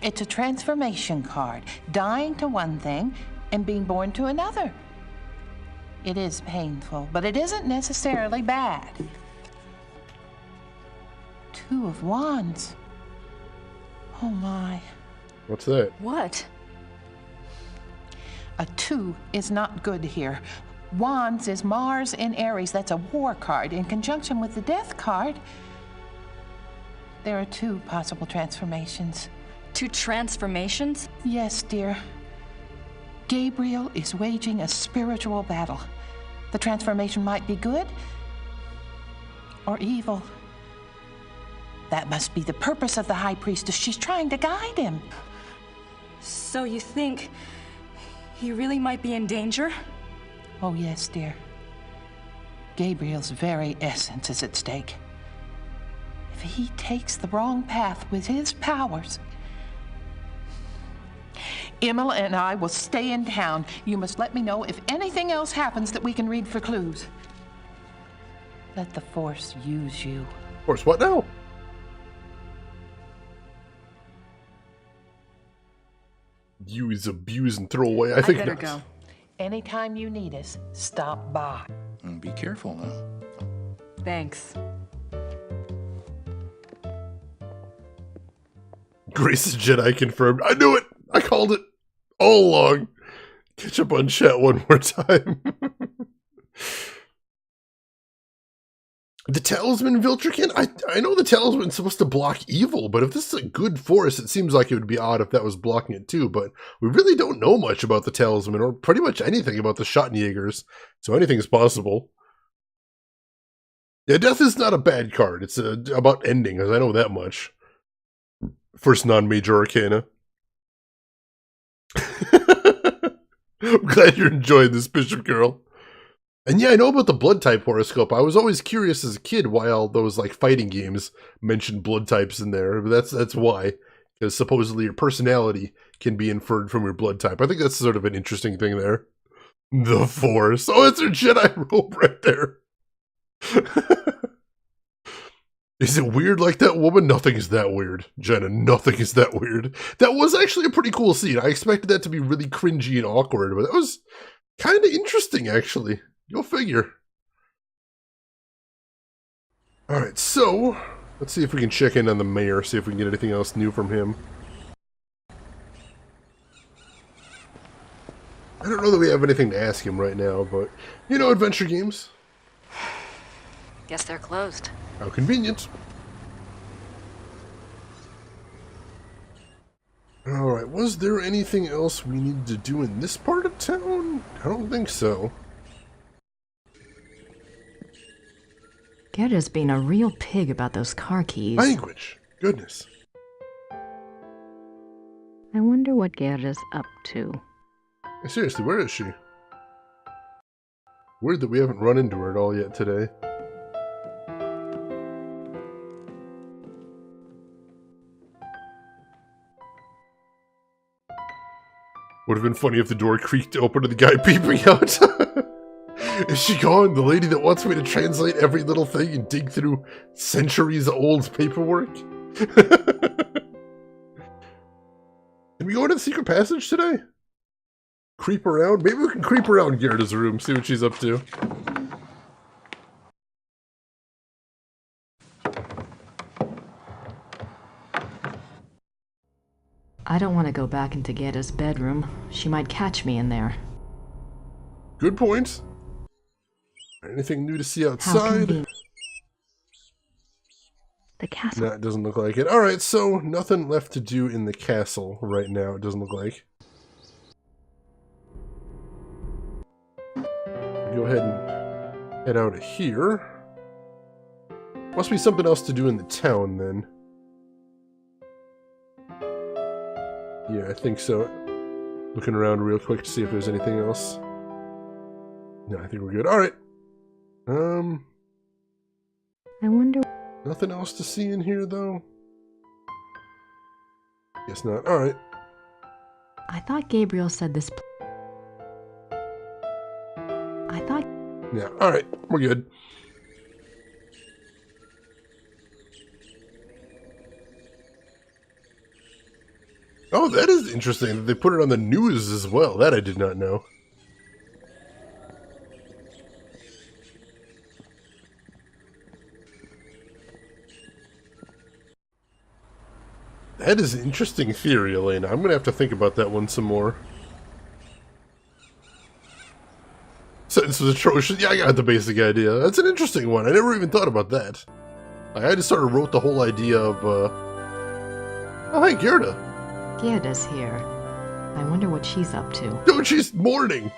It's a transformation card, dying to one thing and being born to another. It is painful, but it isn't necessarily bad. Two of Wands. Oh my. What's that? What? A 2 is not good here. Wands is Mars in Aries. That's a war card. In conjunction with the death card, there are 2 possible transformations. 2 transformations? Yes, dear. Gabriel is waging a spiritual battle. The transformation might be good or evil. That must be the purpose of the High Priestess. She's trying to guide him. So you think he really might be in danger? Oh, yes, dear. Gabriel's very essence is at stake. If he takes the wrong path with his powers, Emma and I will stay in town. You must let me know if anything else happens that we can read for clues. Let the Force use you. Force what now? Use, abuse, and throw away. I think better not. go. Anytime you need us, stop by. And be careful now. Thanks. Grace is Jedi confirmed. I knew it! I called it all along. Catch up on chat one more time. The Talisman Viltrukin? I know the Talisman's supposed to block evil, but if this is a good force, it seems like it would be odd if that was blocking it too, but we really don't know much about the Talisman, or pretty much anything about the Schottenjägers, so anything's possible. Yeah, Death is not a bad card. It's about ending, as I know that much. First non-major arcana. I'm glad you're enjoying this, Bishop Girl. And yeah, I know about the blood type horoscope. I was always curious as a kid why all those like fighting games mentioned blood types in there. But that's why, because supposedly your personality can be inferred from your blood type. I think that's sort of an interesting thing there. The Force. Oh, it's her Jedi robe right there. Is it weird like that, woman? Nothing is that weird, Jenna. Nothing is that weird. That was actually a pretty cool scene. I expected that to be really cringy and awkward, but that was kind of interesting, actually. Go figure. Alright, so let's see if we can check in on the mayor, see if we can get anything else new from him. I don't know that we have anything to ask him right now, but, you know, adventure games. Guess they're closed. How convenient. Alright, was there anything else we needed to do in this part of town? I don't think so. Gerda's being a real pig about those car keys. Language. Goodness. I wonder what Gerda's up to. Seriously, where is she? Weird that we haven't run into her at all yet today. Would have been funny if the door creaked open to the guy peeping out. Is she gone? The lady that wants me to translate every little thing and dig through centuries-old paperwork? Can we go into the secret passage today? Creep around? Maybe we can creep around Gerda's room, see what she's up to. I don't want to go back into Gerda's bedroom. She might catch me in there. Good point. Anything new to see How outside? convenient. The castle. No, it doesn't look like it. Alright, so nothing left to do in the castle right now, it doesn't look like. Go ahead and head out of here. Must be something else to do in the town then. Yeah, I think so. Looking around real quick to see if there's anything else. No, I think we're good. Alright. I wonder. Nothing else to see in here though? Guess not. Alright. I thought Gabriel said this. I thought. Yeah, alright. We're good. Oh, that is interesting that they put it on the news as well. That I did not know. That is an interesting theory, Elena. I'm going to have to think about that one some more. Sentence was atrocious. Yeah, I got the basic idea. That's an interesting one. I never even thought about that. I just sort of wrote the whole idea of, Oh, hey, Gerda. Gerda's here. I wonder what she's up to. No, she's mourning.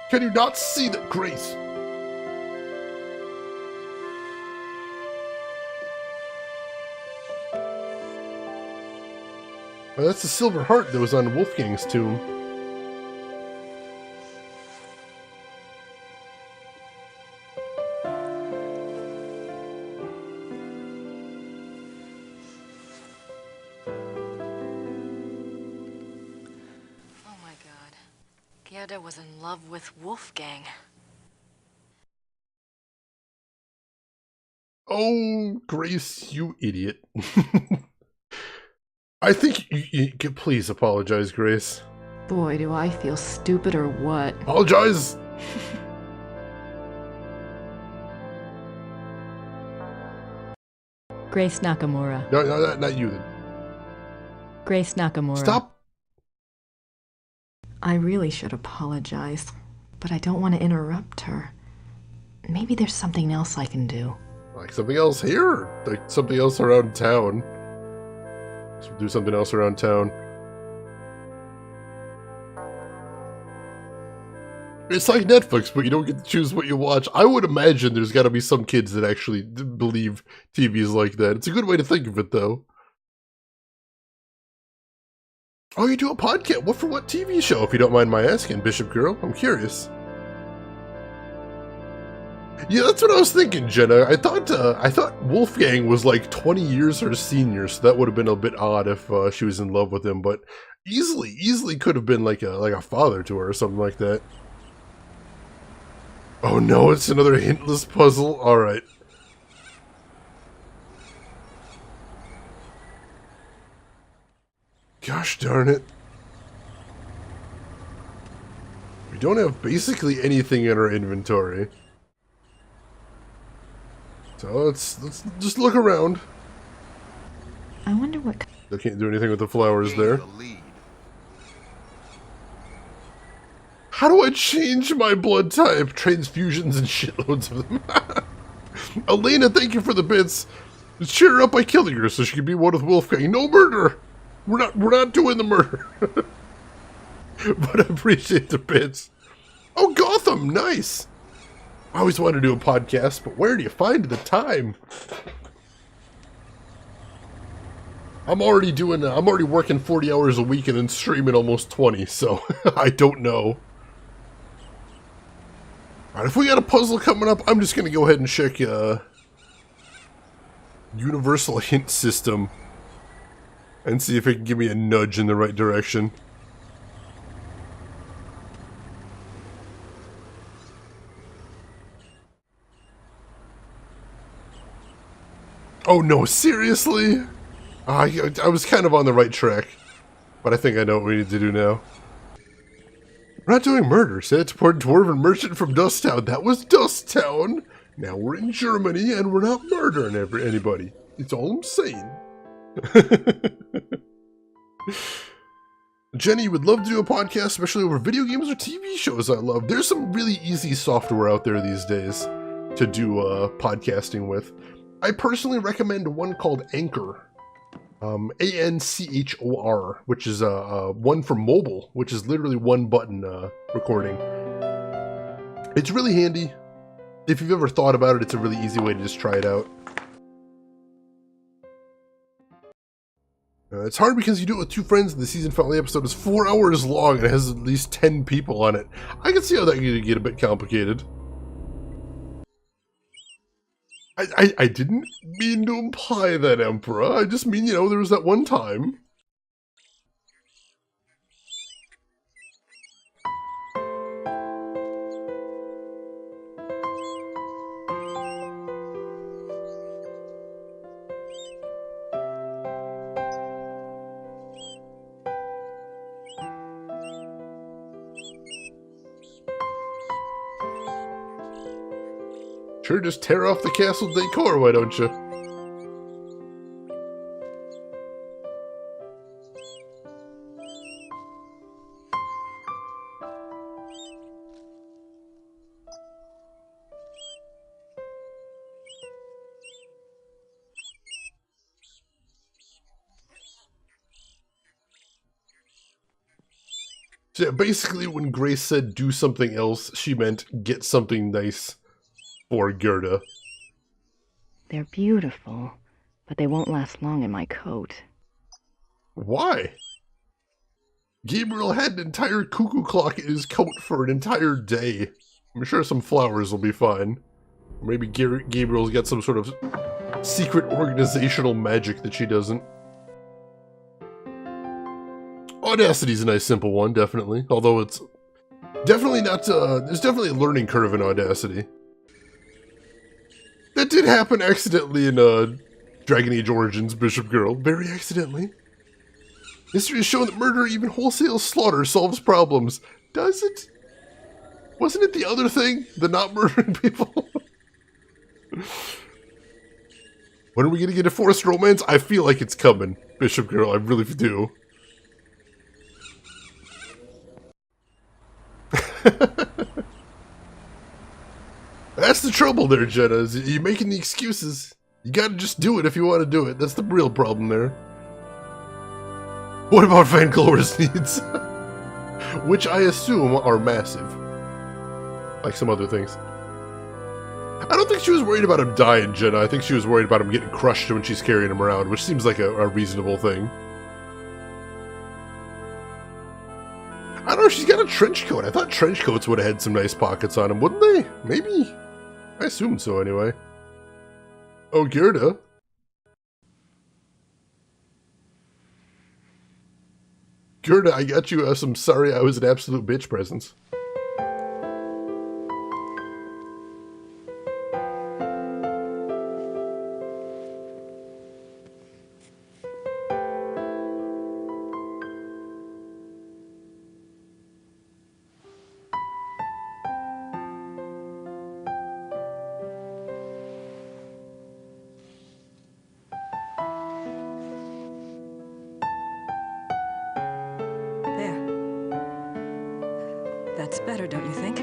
Can you not see that, Grace? Oh, that's the silver heart that was on Wolfgang's tomb. Oh my god. Gerda was in love with Wolfgang. Oh, Grace, you idiot. I think you please apologize, Grace. Boy, do I feel stupid or what. Apologize! Grace Nakamura. No, not you then. Grace Nakamura. Stop! I really should apologize, but I don't want to interrupt her. Maybe there's something else I can do. Like something else here? Or like something else around town? Let's do something else around town. It's like Netflix, but you don't get to choose what you watch. I would imagine there's got to be some kids that actually believe TV is like that. It's a good way to think of it, though. Oh, you do a podcast? What for what TV show, if you don't mind my asking, Bishop Girl? I'm curious. Yeah, that's what I was thinking, Jenna. I thought Wolfgang was like 20 years her senior, so that would have been a bit odd if she was in love with him. But easily could have been like a father to her or something like that. Oh no, it's another hintless puzzle. All right. Gosh darn it. We don't have basically anything in our inventory. So let's just look around. I wonder what... They can't do anything with the flowers there. How do I change my blood type? Transfusions and shitloads of them. Elena, thank you for the bits. Just cheer her up by killing her so she can be one with Wolfgang. No murder! We're not doing the murder. But I appreciate the bits. Oh, Gotham, nice! I always wanted to do a podcast, but where do you find the time? I'm already working 40 hours a week and then streaming almost 20, so I don't know. Alright, if we got a puzzle coming up, I'm just gonna go ahead and check, Universal Hint System and see if it can give me a nudge in the right direction. Oh no, seriously? I was kind of on the right track, but I think I know what we need to do now. We're not doing murder. Say it's poor dwarven merchant from Dusttown. That was Dusttown. Now we're in Germany and we're not murdering anybody. It's all I'm saying. Jenny would love to do a podcast, especially over video games or TV shows I love. There's some really easy software out there these days to do podcasting with. I personally recommend one called Anchor. ANCHOR, which is one for mobile, which is literally one button recording. It's really handy. If you've ever thought about it, it's a really easy way to just try it out. It's hard because you do it with two friends, and the season finale episode is 4 hours long and it has at least 10 people on it. I can see how that could get a bit complicated. I didn't mean to imply that, Emperor. I just mean, you know, there was that one time. Sure, just tear off the castle decor, why don't you? So yeah, basically when Grace said do something else, she meant get something nice for Gerda. They're beautiful, but they won't last long in my coat. Why? Gabriel had an entire cuckoo clock in his coat for an entire day. I'm sure some flowers will be fine. Maybe Gabriel's got some sort of secret organizational magic that she doesn't. Audacity's a nice simple one, definitely. Although it's definitely not, there's definitely a learning curve in Audacity. That did happen accidentally in Dragon Age Origins, Bishop Girl. Very accidentally. History has shown that murder, even wholesale slaughter, solves problems. Does it? Wasn't it the other thing? The not murdering people? When are we going to get a forced romance? I feel like it's coming, Bishop Girl. I really do. That's the trouble there, Jenna, is you're making the excuses. You gotta just do it if you want to do it. That's the real problem there. What about Van Clora's needs? Which I assume are massive. Like some other things. I don't think she was worried about him dying, Jenna. I think she was worried about him getting crushed when she's carrying him around, which seems like a reasonable thing. I don't know, she's got a trench coat. I thought trench coats would have had some nice pockets on them, wouldn't they? Maybe. I assume so, anyway. Oh, Gerda. Gerda, I got you some sorry I was an absolute bitch presents. That's better, don't you think?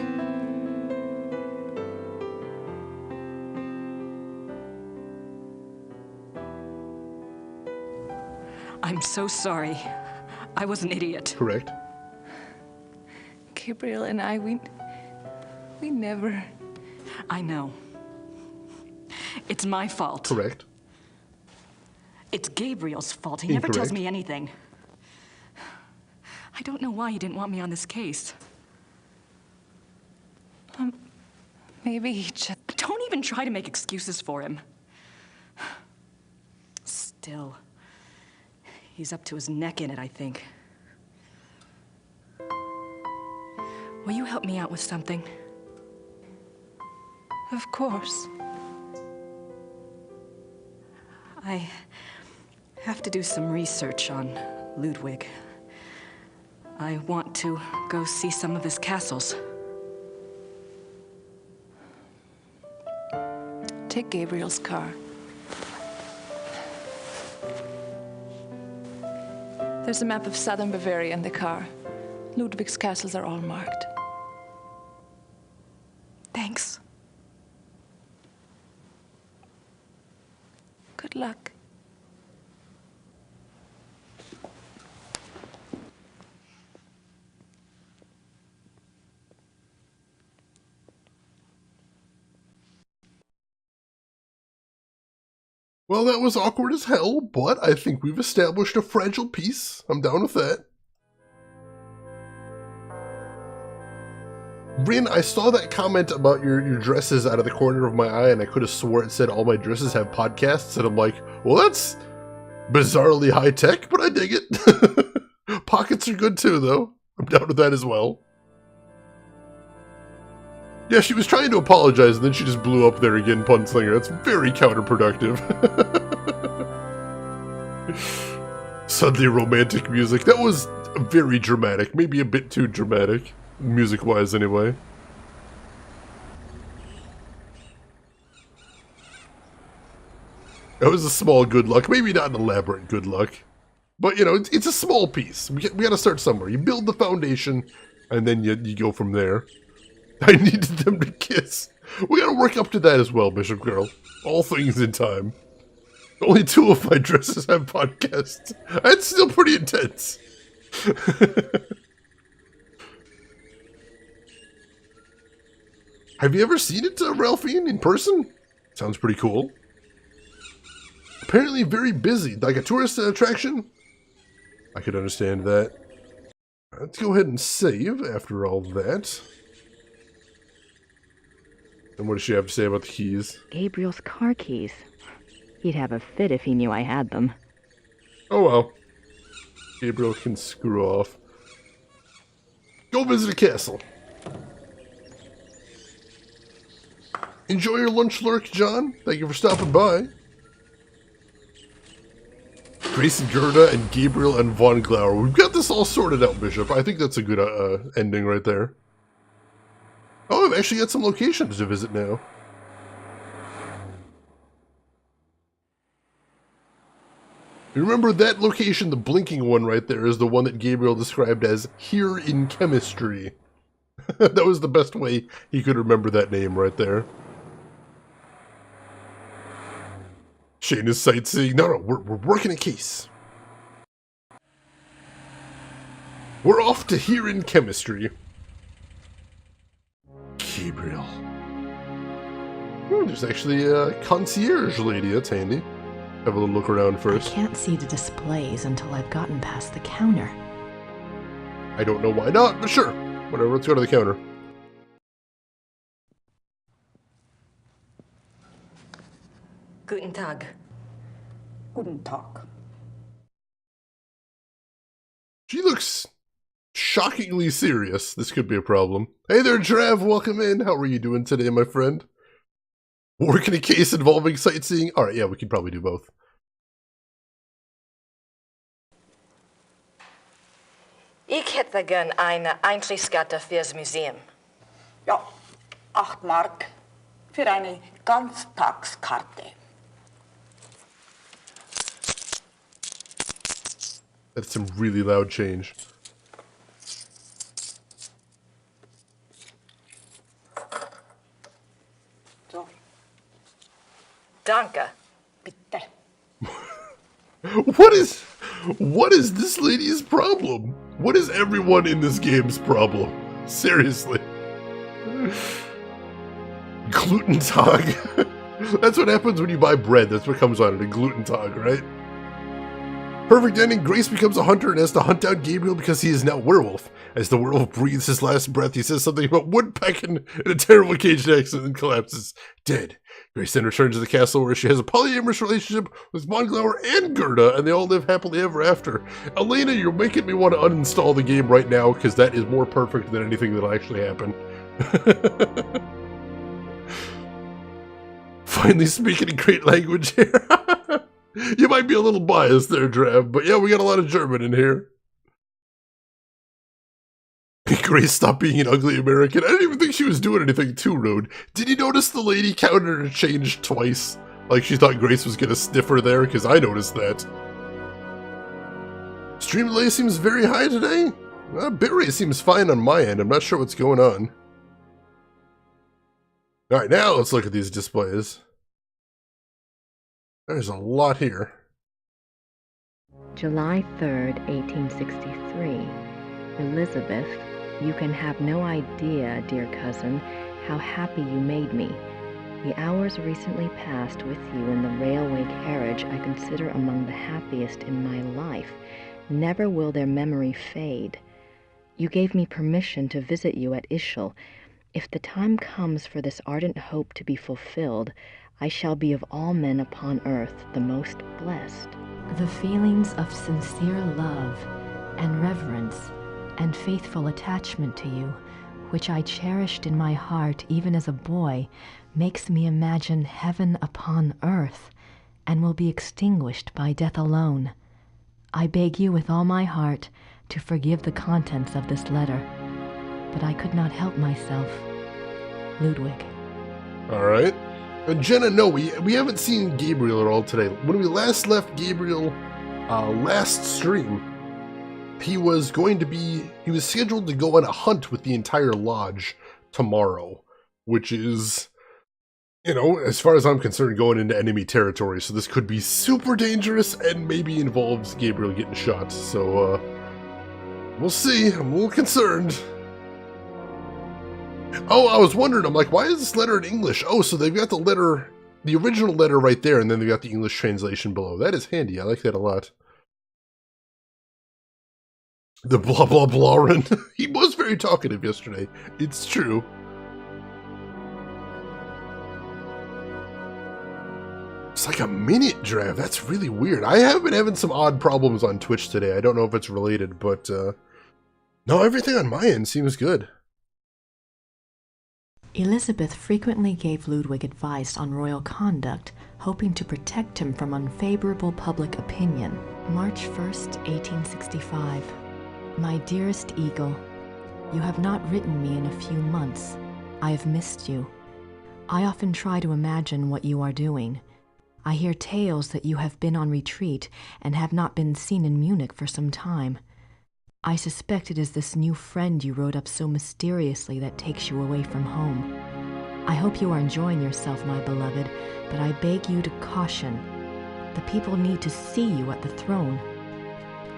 I'm so sorry. I was an idiot. Correct. Gabriel and I, we never... I know. It's my fault. Correct. It's Gabriel's fault. He never tells Incorrect. me anything. I don't know why he didn't want me on this case. Maybe he just... Don't even try to make excuses for him. Still, he's up to his neck in it, I think. Will you help me out with something? Of course. I have to do some research on Ludwig. I want to go see some of his castles. Take Gabriel's car. There's a map of southern Bavaria in the car. Ludwig's castles are all marked. Thanks. Good luck. Well, that was awkward as hell, but I think we've established a fragile peace. I'm down with that. Rin, I saw that comment about your dresses out of the corner of my eye, and I could have swore it said all my dresses have podcasts, and I'm like, well, that's bizarrely high-tech, but I dig it. Pockets are good too, though. I'm down with that as well. Yeah, she was trying to apologize, and then she just blew up there again, Punslinger. That's very counterproductive. Suddenly romantic music. That was very dramatic. Maybe a bit too dramatic. Music-wise, anyway. That was a small good luck. Maybe not an elaborate good luck. But, you know, it's a small piece. We gotta start somewhere. You build the foundation, and then you go from there. I needed them to kiss. We gotta work up to that as well, Bishop Girl. All things in time. Only 2 of my dresses have podcasts. That's still pretty intense. Have you ever seen it, Ralphie, in person? Sounds pretty cool. Apparently very busy. Like a tourist attraction? I could understand that. Let's go ahead and save after all that. And what does she have to say about the keys? Gabriel's car keys. He'd have a fit if he knew I had them. Oh well. Gabriel can screw off. Go visit a castle. Enjoy your lunch lurk, John. Thank you for stopping by. Grace and Gerda and Gabriel and Von Glauer. We've got this all sorted out, Bishop. I think that's a good ending right there. Oh, I've actually got some locations to visit now. You remember that location, the blinking one right there, is the one that Gabriel described as here in chemistry. That was the best way he could remember that name right there. Shane is sightseeing. No, we're working a case. We're off to here in chemistry. Gabriel. There's actually a concierge lady. That's handy. Have a little look around first. I can't see the displays until I've gotten past the counter. I don't know why not, but sure. Whatever, let's go to the counter. Guten Tag. Guten Tag. She looks shockingly serious. This could be a problem. Hey there, Trav. Welcome in. How are you doing today, my friend? Working a case involving sightseeing? Alright, yeah, we can probably do both. Ich hätte gern eine Eintrittskarte fürs Museum. Ja, 8 Mark für eine Ganztagskarte. That's some really loud change. So, Danke. bitte. What is this lady's problem? What is everyone in this game's problem? Seriously. Gluten Tag. That's what happens when you buy bread. That's what comes on it, a gluten tag, right? Perfect ending. Grace becomes a hunter and has to hunt down Gabriel because he is now werewolf. As the werewolf breathes his last breath, he says something about woodpecking in a terrible caged accident and collapses, dead. Grace then returns to the castle where she has a polyamorous relationship with Monglauer and Gerda, and they all live happily ever after. Elena, you're making me want to uninstall the game right now because that is more perfect than anything that'll actually happen. Finally speaking a great language here. You might be a little biased there, Drav, but yeah, we got a lot of German in here. Grace stopped being an ugly American. I didn't even think she was doing anything too rude. Did you notice the lady counted her change twice? Like she thought Grace was gonna sniff her there, because I noticed that. Stream delay seems very high today. Bitrate seems fine on my end. I'm not sure what's going on. Alright, now let's look at these displays. There's a lot here. July 3rd, 1863. Elizabeth, you can have no idea, dear cousin, how happy you made me. The hours recently passed with you in the railway carriage I consider among the happiest in my life. Never will their memory fade. You gave me permission to visit you at Ischl. If the time comes for this ardent hope to be fulfilled, I shall be of all men upon earth the most blessed. The feelings of sincere love and reverence and faithful attachment to you, which I cherished in my heart even as a boy, makes me imagine heaven upon earth, and will be extinguished by death alone. I beg you with all my heart to forgive the contents of this letter, but I could not help myself. Ludwig. Alright. And Jenna, no, we haven't seen Gabriel at all today. When we last left Gabriel last stream, he was scheduled to go on a hunt with the entire lodge tomorrow, which is, you know, as far as I'm concerned, going into enemy territory. So this could be super dangerous and maybe involves Gabriel getting shot. So, we'll see. I'm a little concerned. Oh, I was wondering, I'm like, why is this letter in English? Oh, so they've got the letter, the original letter right there, and then they've got the English translation below. That is handy. I like that a lot. The blah blah blah. He was very talkative yesterday. It's true. It's like a minute draft. That's really weird. I have been having some odd problems on Twitch today. I don't know if it's related, but no, everything on my end seems good. Elizabeth frequently gave Ludwig advice on royal conduct, hoping to protect him from unfavorable public opinion. March 1st, 1865. My dearest Eagle, you have not written me in a few months. I have missed you. I often try to imagine what you are doing. I hear tales that you have been on retreat and have not been seen in Munich for some time. I suspect it is this new friend you wrote up so mysteriously that takes you away from home. I hope you are enjoying yourself, my beloved, but I beg you to caution. The people need to see you at the throne.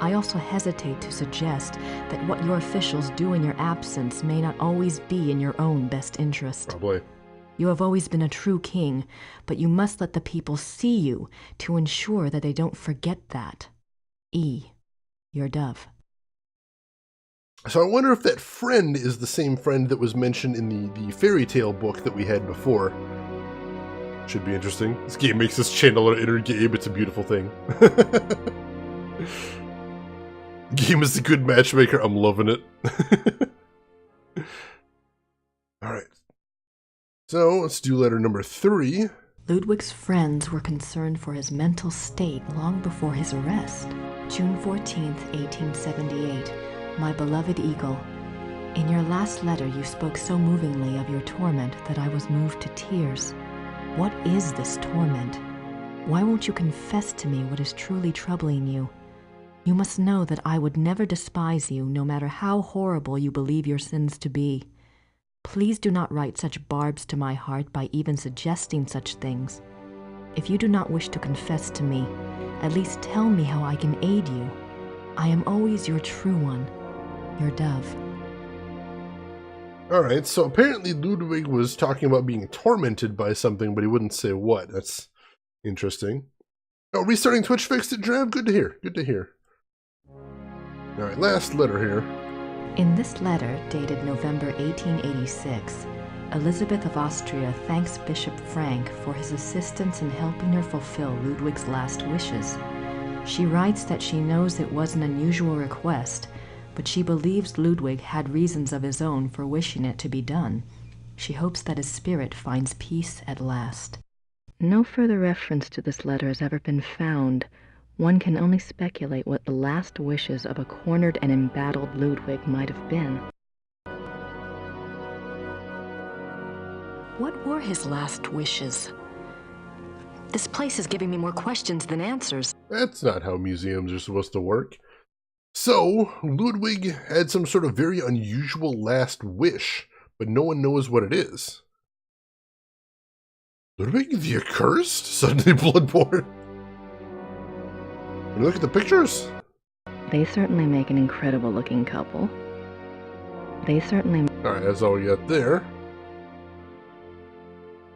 I also hesitate to suggest that what your officials do in your absence may not always be in your own best interest. Probably. You have always been a true king, but you must let the people see you to ensure that they don't forget that. E. Your dove. So I wonder if that friend is the same friend that was mentioned in the fairy tale book that we had before. Should be interesting. This game makes us channel our inner Gabe. It's a beautiful thing. Game is a good matchmaker. I'm loving it. Alright. So let's do letter number 3. Ludwig's friends were concerned for his mental state long before his arrest. June 14th, 1878. My beloved Eagle, in your last letter you spoke so movingly of your torment that I was moved to tears. What is this torment? Why won't you confess to me what is truly troubling you? You must know that I would never despise you, no matter how horrible you believe your sins to be. Please do not write such barbs to my heart by even suggesting such things. If you do not wish to confess to me, at least tell me how I can aid you. I am always your true one. Your dove. Alright, so apparently Ludwig was talking about being tormented by something, but he wouldn't say what. That's interesting. Oh, restarting Twitch fixed it, Drav? Good to hear. Good to hear. Alright, last letter here. In this letter, dated November 1886, Elizabeth of Austria thanks Bishop Frank for his assistance in helping her fulfill Ludwig's last wishes. She writes that she knows it was an unusual request, but she believes Ludwig had reasons of his own for wishing it to be done. She hopes that his spirit finds peace at last. No further reference to this letter has ever been found. One can only speculate what the last wishes of a cornered and embattled Ludwig might have been. What were his last wishes? This place is giving me more questions than answers. That's not how museums are supposed to work. So, Ludwig had some sort of very unusual last wish, but no one knows what it is. Ludwig the Accursed? Suddenly bloodborne. When you look at the pictures? They certainly make an incredible looking couple. Alright, that's all we got there.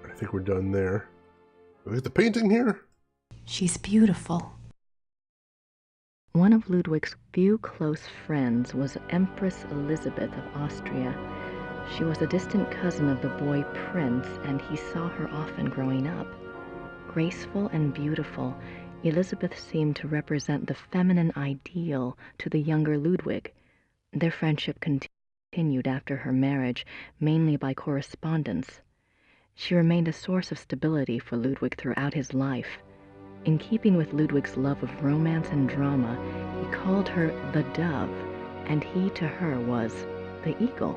I think we're done there. Look at the painting here. She's beautiful. One of Ludwig's few close friends was Empress Elizabeth of Austria. She was a distant cousin of the boy Prince, and he saw her often growing up. Graceful and beautiful, Elizabeth seemed to represent the feminine ideal to the younger Ludwig. Their friendship continued after her marriage, mainly by correspondence. She remained a source of stability for Ludwig throughout his life. In keeping with Ludwig's love of romance and drama, he called her the Dove, and he to her was the Eagle.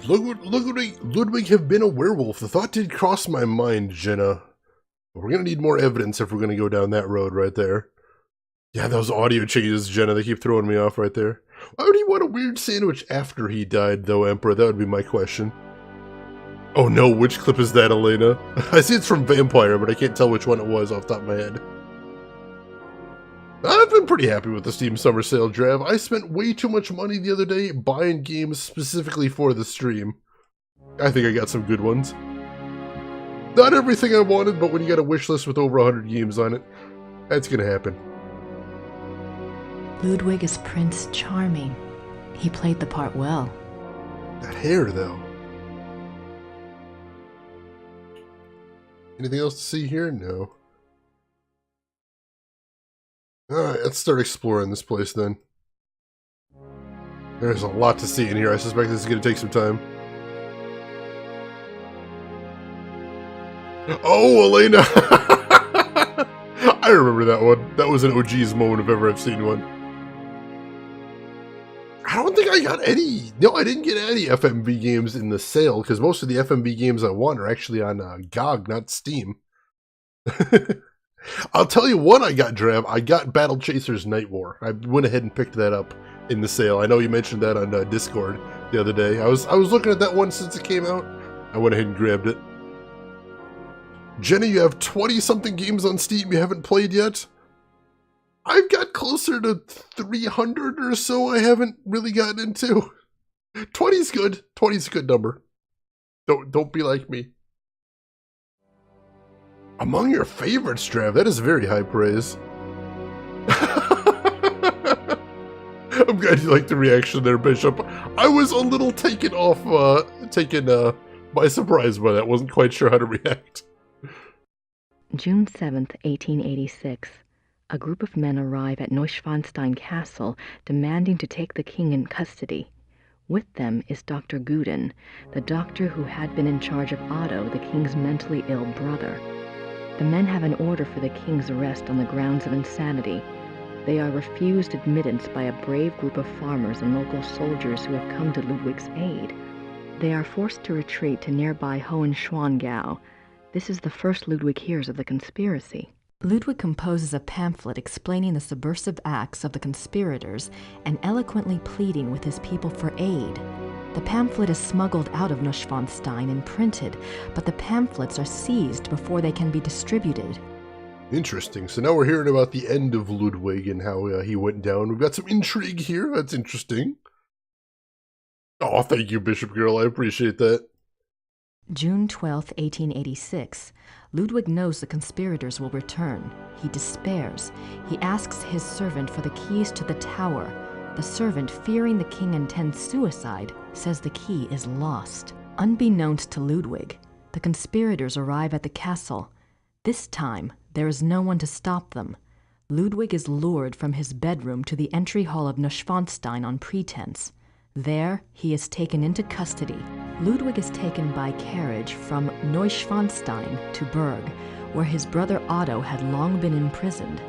Ludwig have been a werewolf. The thought did cross my mind, Jenna. But we're going to need more evidence if we're going to go down that road right there. Yeah, those audio changes, Jenna, they keep throwing me off right there. Why would he want a weird sandwich after he died, though, Emperor? That would be my question. Oh no, which clip is that, Elena? I see it's from Vampire, but I can't tell which one it was off the top of my head. I've been pretty happy with the Steam Summer Sale, Drav. I spent way too much money the other day buying games specifically for the stream. I think I got some good ones. Not everything I wanted, but when you got a wish list with over 100 games on it, that's gonna happen. Ludwig is Prince Charming. He played the part well. That hair, though. Anything else to see here? No. Alright, let's start exploring this place then. There's a lot to see in here. I suspect this is going to take some time. Oh, Elena! I remember that one. That was an OG's moment if ever I've seen one. I don't think I got any. No, I didn't get any FMV games in the sale, because most of the FMV games I want are actually on GOG, not Steam. I'll tell you what I got, Drav. I got Battle Chasers Night War. I went ahead and picked that up in the sale. I know you mentioned that on Discord the other day. I was looking at that one since it came out. I went ahead and grabbed it. Jenny, you have 20-something games on Steam you haven't played yet? I've got closer to 300 or so I haven't really gotten into. 20's good. 20's a good number. Don't be like me. Among your favorites, Trav. That is very high praise. I'm glad you liked the reaction there, Bishop. I was a little taken by surprise by that. Wasn't quite sure how to react. June 7th, 1886. A group of men arrive at Neuschwanstein Castle demanding to take the king in custody. With them is Dr. Guden, the doctor who had been in charge of Otto, the king's mentally ill brother. The men have an order for the king's arrest on the grounds of insanity. They are refused admittance by a brave group of farmers and local soldiers who have come to Ludwig's aid. They are forced to retreat to nearby Hohenschwangau. This is the first Ludwig hears of the conspiracy. Ludwig composes a pamphlet explaining the subversive acts of the conspirators and eloquently pleading with his people for aid. The pamphlet is smuggled out of Neuschwanstein and printed, but the pamphlets are seized before they can be distributed. Interesting. So now we're hearing about the end of Ludwig and how he went down. We've got some intrigue here. That's interesting. Oh, thank you, Bishop Girl. I appreciate that. June 12, 1886. Ludwig knows the conspirators will return. He despairs. He asks his servant for the keys to the tower. The servant, fearing the king intends suicide, says the key is lost. Unbeknownst to Ludwig, the conspirators arrive at the castle. This time, there is no one to stop them. Ludwig is lured from his bedroom to the entry hall of Neuschwanstein on pretense. There, he is taken into custody. Ludwig is taken by carriage from Neuschwanstein to Berg, where his brother Otto had long been imprisoned.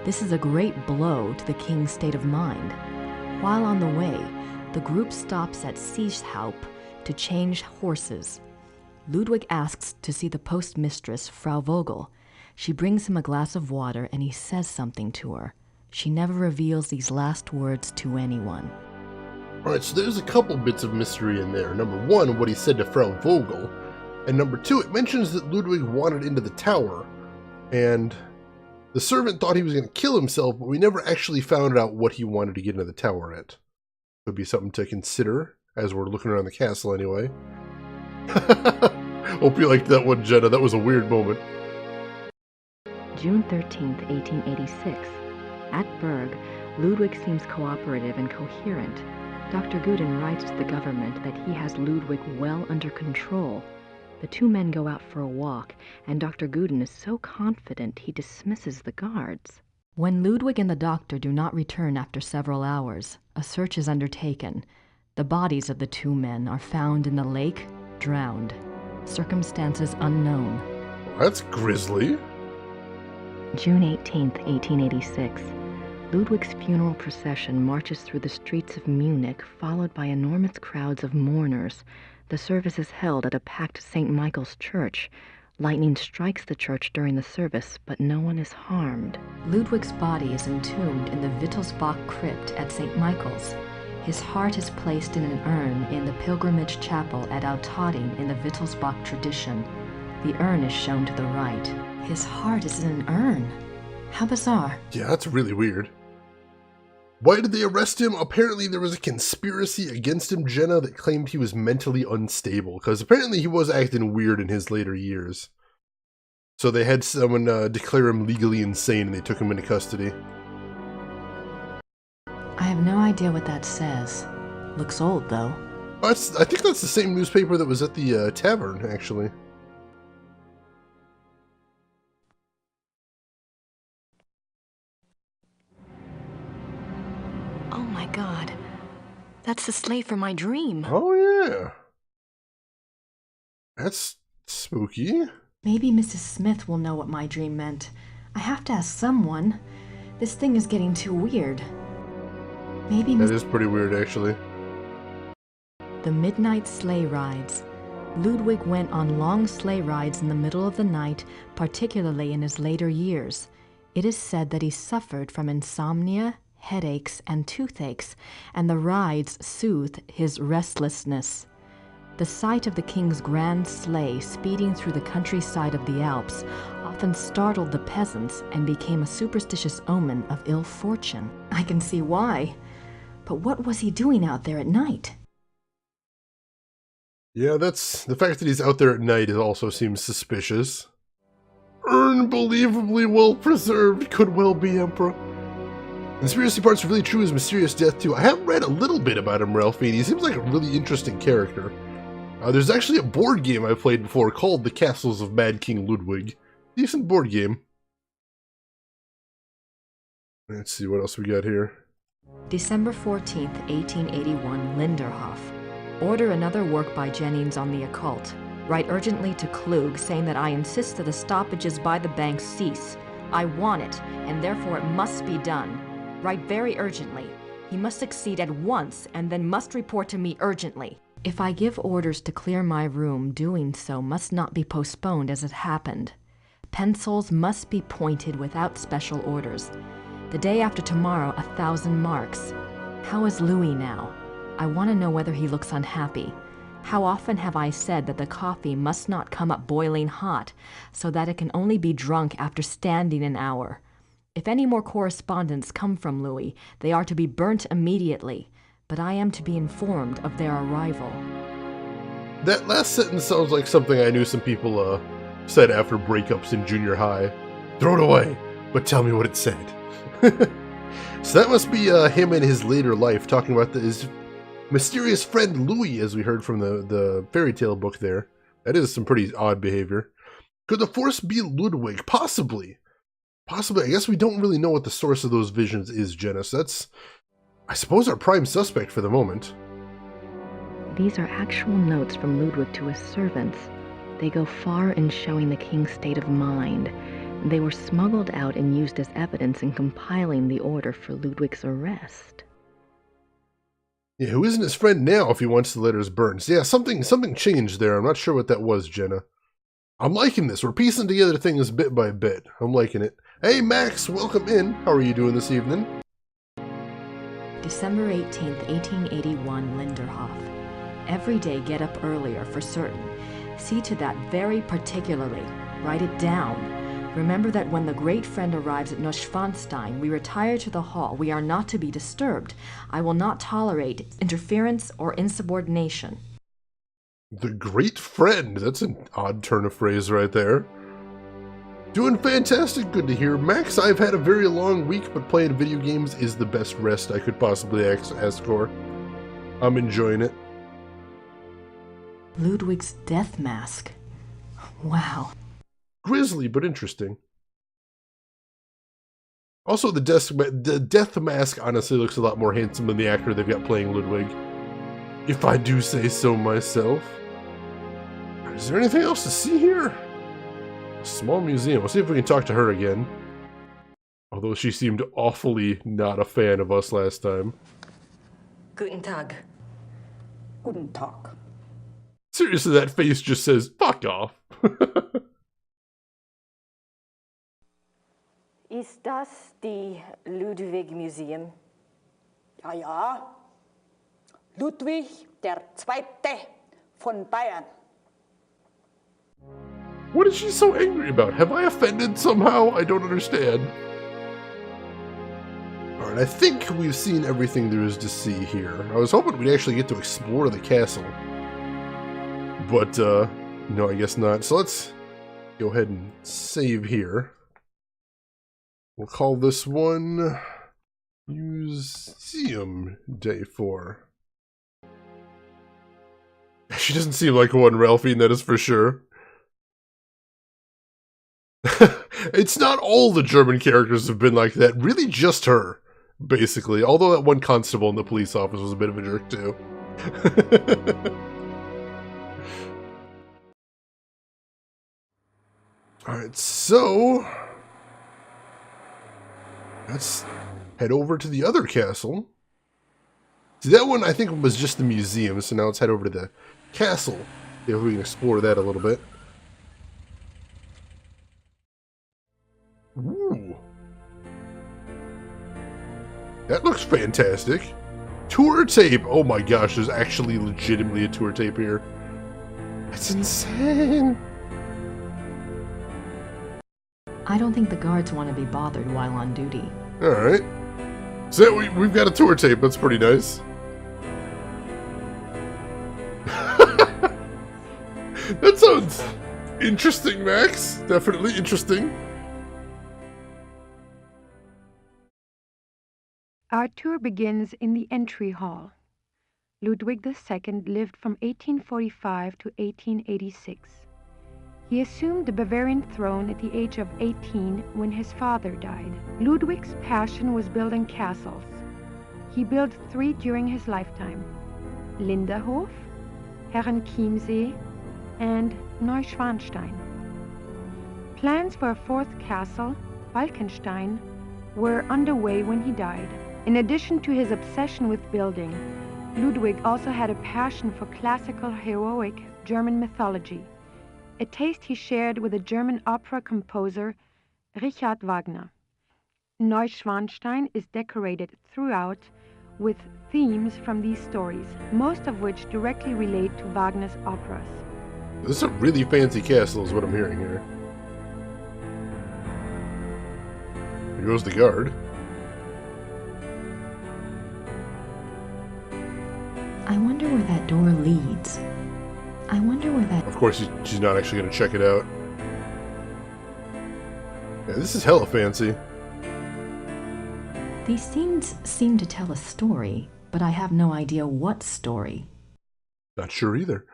This is a great blow to the king's state of mind. While on the way, the group stops at Seeshaupt to change horses. Ludwig asks to see the postmistress, Frau Vogel. She brings him a glass of water and he says something to her. She never reveals these last words to anyone. Alright, so there's a couple bits of mystery in there. Number one, what he said to Frau Vogel. And number two, it mentions that Ludwig wandered into the tower. And the servant thought he was going to kill himself, but we never actually found out what he wanted to get into the tower at. Could be something to consider, as we're looking around the castle anyway. Hope you liked that one, Jenna. That was a weird moment. June 13, 1886. At Berg, Ludwig seems cooperative and coherent. Dr. Guden writes to the government that he has Ludwig well under control. The two men go out for a walk, and Dr. Guden is so confident he dismisses the guards. When Ludwig and the doctor do not return after several hours, a search is undertaken. The bodies of the two men are found in the lake, drowned. Circumstances unknown. That's grisly. June 18, 1886. Ludwig's funeral procession marches through the streets of Munich, followed by enormous crowds of mourners. The service is held at a packed St. Michael's church. Lightning strikes the church during the service, but no one is harmed. Ludwig's body is entombed in the Wittelsbach crypt at St. Michael's. His heart is placed in an urn in the pilgrimage chapel at Altötting in the Wittelsbach tradition. The urn is shown to the right. His heart is in an urn. How bizarre. Yeah, that's really weird. Why did they arrest him? Apparently there was a conspiracy against him, Jenna, that claimed he was mentally unstable, because apparently he was acting weird in his later years. So they had someone declare him legally insane and they took him into custody. I have no idea what that says. Looks old, though. I think that's the same newspaper that was at the tavern, actually. Oh my god. That's the slave from my dream. Oh yeah. That's spooky. Maybe Mrs. Smith will know what my dream meant. I have to ask someone. This thing is getting too weird. Maybe That is pretty weird, actually. The midnight sleigh rides. Ludwig went on long sleigh rides in the middle of the night, particularly in his later years. It is said that he suffered from insomnia, headaches, and toothaches, and the rides soothed his restlessness. The sight of the king's grand sleigh speeding through the countryside of the Alps often startled the peasants and became a superstitious omen of ill fortune. I can see why. But what was he doing out there at night? Yeah, that's... the fact that he's out there at night also seems suspicious. Unbelievably well preserved, could well be, Emperor. Conspiracy part's really true, his mysterious death too. I have read a little bit about him, Ralphie, and he seems like a really interesting character. There's actually a board game I've played before called The Castles of Mad King Ludwig. Decent board game. Let's see what else we got here. December 14th, 1881, Linderhof. Order another work by Jennings on the occult. Write urgently to Klug saying that I insist that the stoppages by the bank cease. I want it, and therefore it must be done. Write very urgently. He must succeed at once, and then must report to me urgently. If I give orders to clear my room, doing so must not be postponed as it happened. Pencils must be pointed without special orders. The day after tomorrow, 1,000 marks. How is Louis now? I want to know whether he looks unhappy. How often have I said that the coffee must not come up boiling hot, so that it can only be drunk after standing an hour? If any more correspondence come from Louis, they are to be burnt immediately, but I am to be informed of their arrival. That last sentence sounds like something I knew some people said after breakups in junior high. Throw it away, but tell me what it said. So that must be him in his later life, talking about his mysterious friend Louis, as we heard from the fairy tale book there. That is some pretty odd behavior. Could the Force be Ludwig? Possibly. Possibly. I guess we don't really know what the source of those visions is, Jenna. So that's, I suppose, our prime suspect for the moment. These are actual notes from Ludwig to his servants. They go far in showing the king's state of mind. They were smuggled out and used as evidence in compiling the order for Ludwig's arrest. Yeah, who isn't his friend now if he wants the letters burned? So yeah, something changed there. I'm not sure what that was, Jenna. I'm liking this. We're piecing together things bit by bit. I'm liking it. Hey, Max, welcome in. How are you doing this evening? December 18th, 1881, Linderhof. Every day get up earlier for certain. See to that very particularly. Write it down. Remember that when the great friend arrives at Neuschwanstein, we retire to the hall. We are not to be disturbed. I will not tolerate interference or insubordination. The great friend. That's an odd turn of phrase right there. Doing fantastic. Good to hear. Max, I've had a very long week, but playing video games is the best rest I could possibly ask for. I'm enjoying it. Ludwig's death mask. Wow. Grisly, but interesting. Also, the death mask honestly looks a lot more handsome than the actor they've got playing Ludwig. If I do say so myself. Is there anything else to see here? A small museum. We'll see if we can talk to her again. Although she seemed awfully not a fan of us last time. Guten Tag. Guten Tag. Seriously, that face just says, fuck off. Ist das die Ludwig Museum? Ja, ja. Ludwig der Zweite von Bayern. What is she so angry about? Have I offended somehow? I don't understand. Alright, I think we've seen everything there is to see here. I was hoping we'd actually get to explore the castle. But, no, I guess not. So let's go ahead and save here. We'll call this one Museum Day 4. She doesn't seem like one, Ralphie, and that is for sure. It's not all the German characters have been like that. Really just her, basically. Although that one constable in the police office was a bit of a jerk, too. Alright, so let's head over to the other castle. See, that one I think was just the museum, so now let's head over to the castle. See if we can explore that a little bit. Ooh. That looks fantastic. Tour tape! Oh my gosh, there's actually legitimately a tour tape here. That's insane! I don't think the guards want to be bothered while on duty. Alright. So we've got a tour tape, that's pretty nice. That sounds interesting, Max. Definitely interesting. Our tour begins in the entry hall. Ludwig II lived from 1845 to 1886. He assumed the Bavarian throne at the age of 18 when his father died. Ludwig's passion was building castles. He built 3 during his lifetime: Linderhof, Herrenchiemsee, and Neuschwanstein. Plans for a 4th castle, Falkenstein, were underway when he died. In addition to his obsession with building, Ludwig also had a passion for classical heroic German mythology, a taste he shared with the German opera composer Richard Wagner. Neuschwanstein is decorated throughout with themes from these stories, most of which directly relate to Wagner's operas. This is a really fancy castle is what I'm hearing here. Here goes the guard. I wonder where that door leads. I wonder where that... Of course, she's not actually going to check it out. Yeah, this is hella fancy. These scenes seem to tell a story, but I have no idea what story. Not sure either.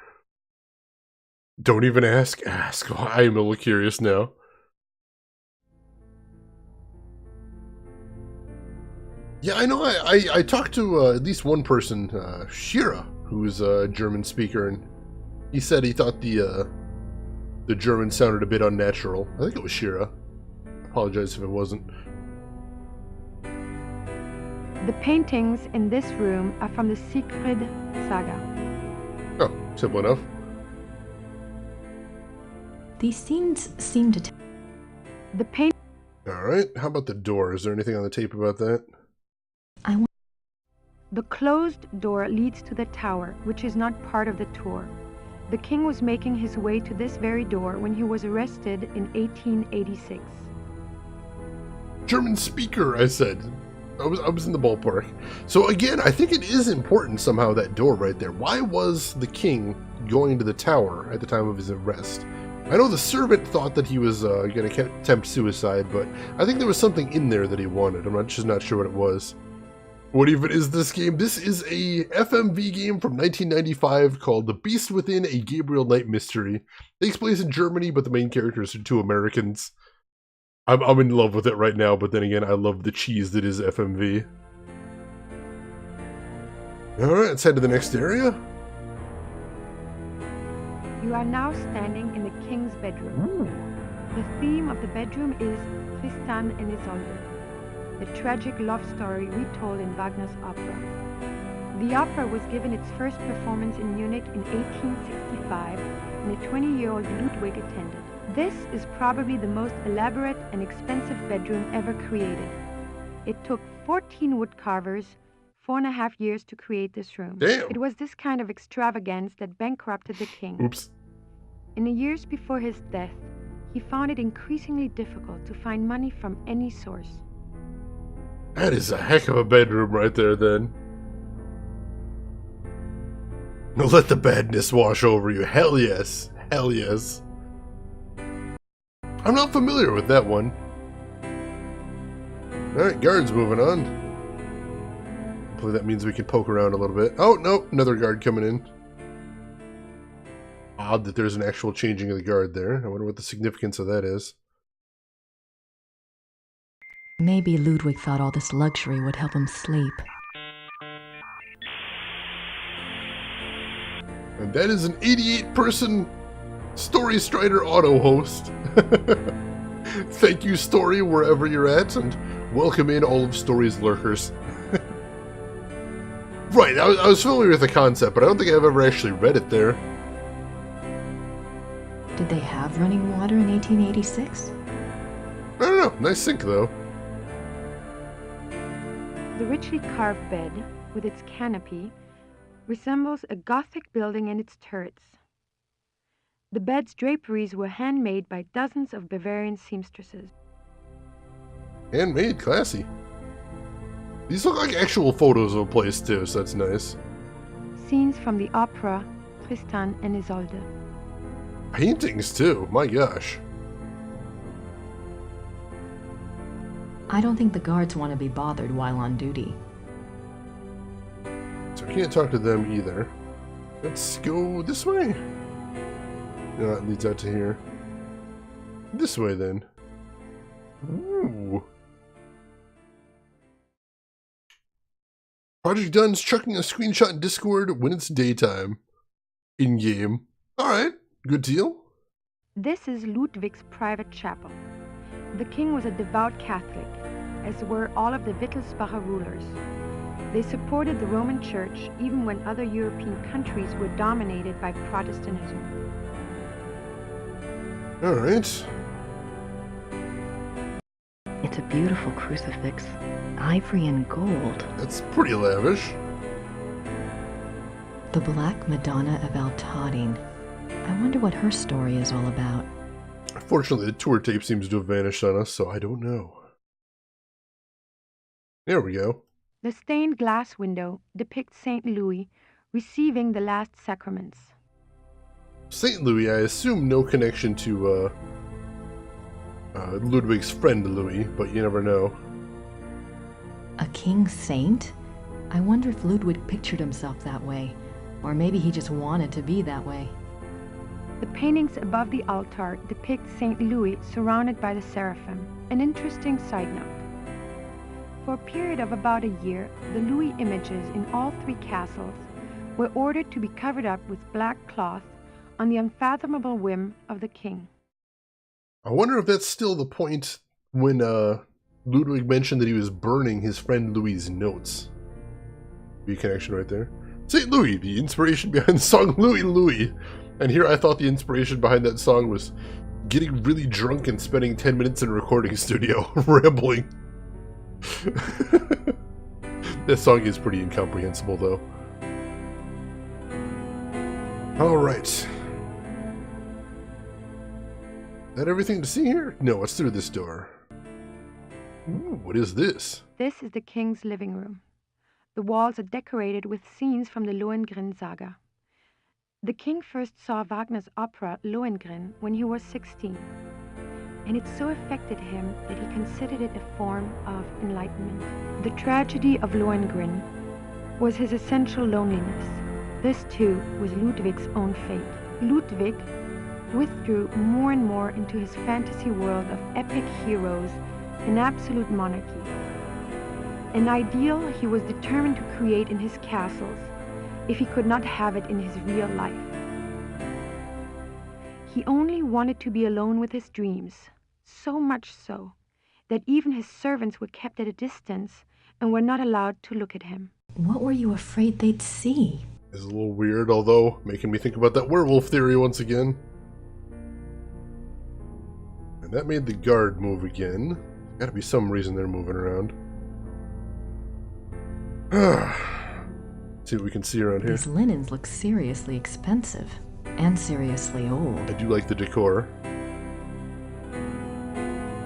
Don't even ask. Ask. I am a little curious now. Yeah, I know. I talked to at least one person, Shira, who's a German speaker, and he said he thought the German sounded a bit unnatural. I think it was Shira. Apologize if it wasn't. The paintings in this room are from the Siegfried saga. Oh, simple enough. These scenes seem to... The paint... Alright, how about the door? Is there anything on the tape about that? The closed door leads to the tower, which is not part of the tour. The king was making his way to this very door when he was arrested in 1886. German speaker, I said. I was in the ballpark. So again, I think it is important somehow, that door right there. Why was the king going to the tower at the time of his arrest? I know the servant thought that he was going to attempt suicide, but I think there was something in there that he wanted. I'm just not sure what it was. What even is this game? This is a FMV game from 1995 called The Beast Within, a Gabriel Knight Mystery. It takes place in Germany, but the main characters are two Americans. I'm in love with it right now, but then again, I love the cheese that is FMV. Alright, let's head to the next area. You are now standing in the king's bedroom. The theme of the bedroom is Tristan and Isolde, the tragic love story retold in Wagner's opera. The opera was given its first performance in Munich in 1865, and a 20-year-old Ludwig attended. This is probably the most elaborate and expensive bedroom ever created. It took 14 woodcarvers 4.5 years to create this room. Damn. It was this kind of extravagance that bankrupted the king. Oops. In the years before his death, he found it increasingly difficult to find money from any source. That is a heck of a bedroom right there, then. No, let the badness wash over you. Hell yes. Hell yes. I'm not familiar with that one. Alright, guards moving on. Hopefully that means we can poke around a little bit. Oh, no, another guard coming in. Odd that there's an actual changing of the guard there. I wonder what the significance of that is. Maybe Ludwig thought all this luxury would help him sleep. And that is an 88-person Story Strider auto host. Thank you, Story, wherever you're at, and welcome in all of Story's lurkers. Right, I was familiar with the concept, but I don't think I've ever actually read it there. Did they have running water in 1886? I don't know. Nice sink, though. The richly carved bed, with its canopy, resembles a Gothic building and its turrets. The bed's draperies were handmade by dozens of Bavarian seamstresses. Handmade, classy. These look like actual photos of a place, too, so that's nice. Scenes from the opera Tristan and Isolde. Paintings, too. My gosh. I don't think the guards want to be bothered while on duty. So I can't talk to them either. Let's go this way. No, it leads out to here. This way, then. Ooh. Project Done's chucking a screenshot in Discord when it's daytime. In-game. Alright, good deal. This is Ludwig's private chapel. The king was a devout Catholic, as were all of the Wittelsbacher rulers. They supported the Roman Church even when other European countries were dominated by Protestantism. Alright. It's a beautiful crucifix. Ivory and gold. That's pretty lavish. The Black Madonna of Altadine. I wonder what her story is all about. Unfortunately, the tour tape seems to have vanished on us, so I don't know. There we go. The stained glass window depicts St. Louis receiving the last sacraments. St. Louis, I assume no connection to Ludwig's friend Louis, but you never know. A king saint? I wonder if Ludwig pictured himself that way. Or maybe he just wanted to be that way. The paintings above the altar depict St. Louis surrounded by the seraphim. An interesting side note. For a period of about a year, the Louis images in all three castles were ordered to be covered up with black cloth on the unfathomable whim of the king. I wonder if that's still the point when Ludwig mentioned that he was burning his friend Louis's notes. Be a connection right there. St. Louis, the inspiration behind the song Louis Louis. And here I thought the inspiration behind that song was getting really drunk and spending 10 minutes in a recording studio, rambling. That song is pretty incomprehensible, though. Alright. That everything to see here? No, it's through this door. Ooh, what is this? This is the king's living room. The walls are decorated with scenes from the Lohengrin saga. The king first saw Wagner's opera Lohengrin when he was 16, and it so affected him that he considered it a form of enlightenment. The tragedy of Lohengrin was his essential loneliness. This, too, was Ludwig's own fate. Ludwig withdrew more and more into his fantasy world of epic heroes and absolute monarchy, an ideal he was determined to create in his castles if he could not have it in his real life. He only wanted to be alone with his dreams, so much so that even his servants were kept at a distance and were not allowed to look at him. What were you afraid they'd see? It's a little weird, although making me think about that werewolf theory once again. And that made the guard move again. Gotta be some reason they're moving around. See what we can see around here. These linens look seriously expensive and seriously old. I do like the decor.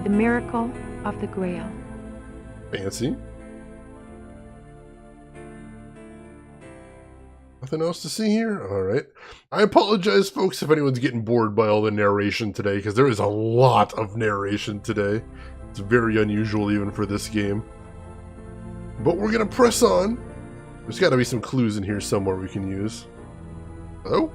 The miracle of the Grail. Fancy. Nothing else to see here? Alright. I apologize, folks, if anyone's getting bored by all the narration today, because there is a lot of narration today. It's very unusual even for this game. But we're going to press on. There's got to be some clues in here somewhere we can use. Oh?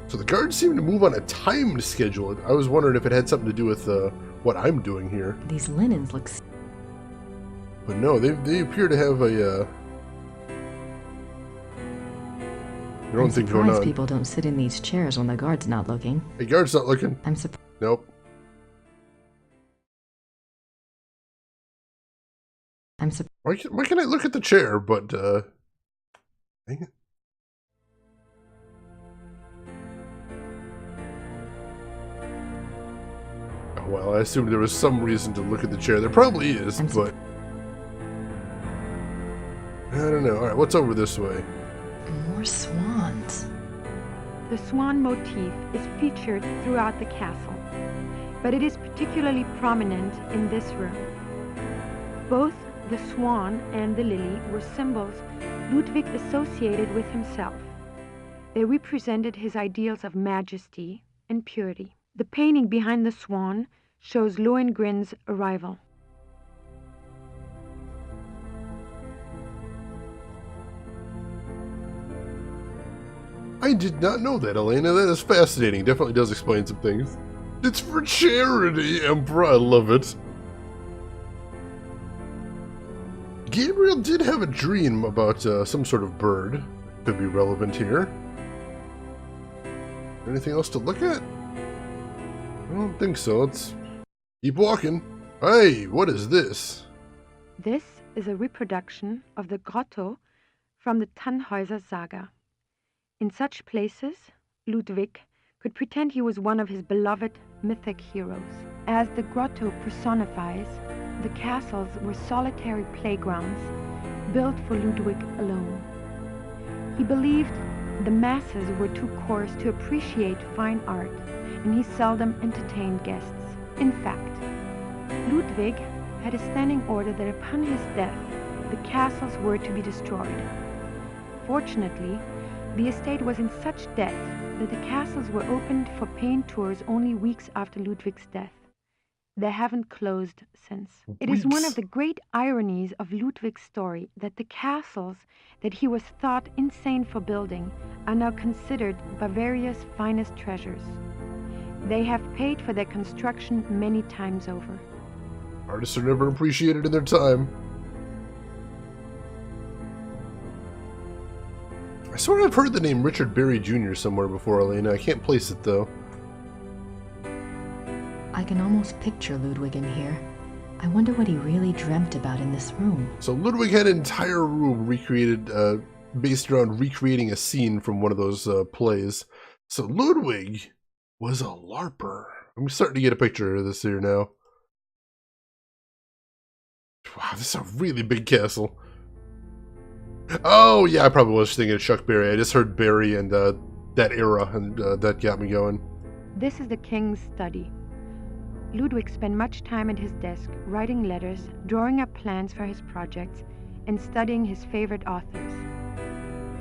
So the guards seem to move on a timed schedule. I was wondering if it had something to do with what I'm doing here. These linens look... But no, they appear to have a... their own thing going on. People don't sit in these chairs when the guard's not looking. Hey, guard's not looking. I'm surprised. Nope. Why can I look at the chair, but, dang it. Oh, well, I assumed there was some reason to look at the chair. There probably is, but... I don't know. Alright, what's over this way? More swans. The swan motif is featured throughout the castle, but it is particularly prominent in this room. Both the swan and the lily were symbols Ludwig associated with himself. They represented his ideals of majesty and purity. The painting behind the swan shows Lohengrin's arrival. I did not know that, Elena. That is fascinating. Definitely does explain some things. It's for charity, Emperor. I love it. Gabriel did have a dream about some sort of bird. Could be relevant here. Anything else to look at? I don't think so. Let's keep walking. Hey, what is this? This is a reproduction of the grotto from the Tannhäuser saga. In such places, Ludwig could pretend he was one of his beloved mythic heroes. As the grotto personifies, the castles were solitary playgrounds built for Ludwig alone. He believed the masses were too coarse to appreciate fine art, and he seldom entertained guests. In fact, Ludwig had a standing order that upon his death, the castles were to be destroyed. Fortunately, The estate was in such debt that the castles were opened for paying tours only weeks after Ludwig's death. They haven't closed since. It is one of the great ironies of Ludwig's story that the castles that he was thought insane for building are now considered Bavaria's finest treasures. They have paid for their construction many times over. Artists are never appreciated in their time. I sort of heard the name Richard Berry Jr. somewhere before, Elena. I can't place it, though. I can almost picture Ludwig in here. I wonder what he really dreamt about in this room. So Ludwig had an entire room recreated, based around recreating a scene from one of those plays. So Ludwig was a LARPer. I'm starting to get a picture of this here now. Wow, this is a really big castle. Oh, yeah, I probably was thinking of Chuck Berry. I just heard Berry and that era, and that got me going. This is the king's study. Ludwig spent much time at his desk, writing letters, drawing up plans for his projects, and studying his favorite authors.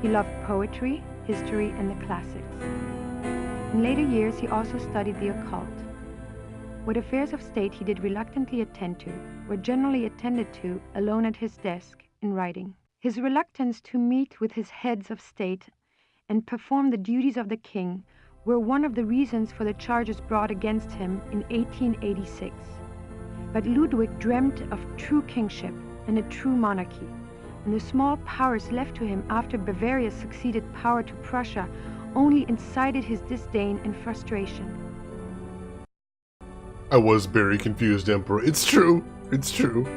He loved poetry, history, and the classics. In later years, he also studied the occult. What affairs of state he did reluctantly attend to were generally attended to alone at his desk in writing. His reluctance to meet with his heads of state and perform the duties of the king were one of the reasons for the charges brought against him in 1886. But Ludwig dreamt of true kingship and a true monarchy, and the small powers left to him after Bavaria succeeded power to Prussia only incited his disdain and frustration. I was very confused, Emperor. It's true. It's true.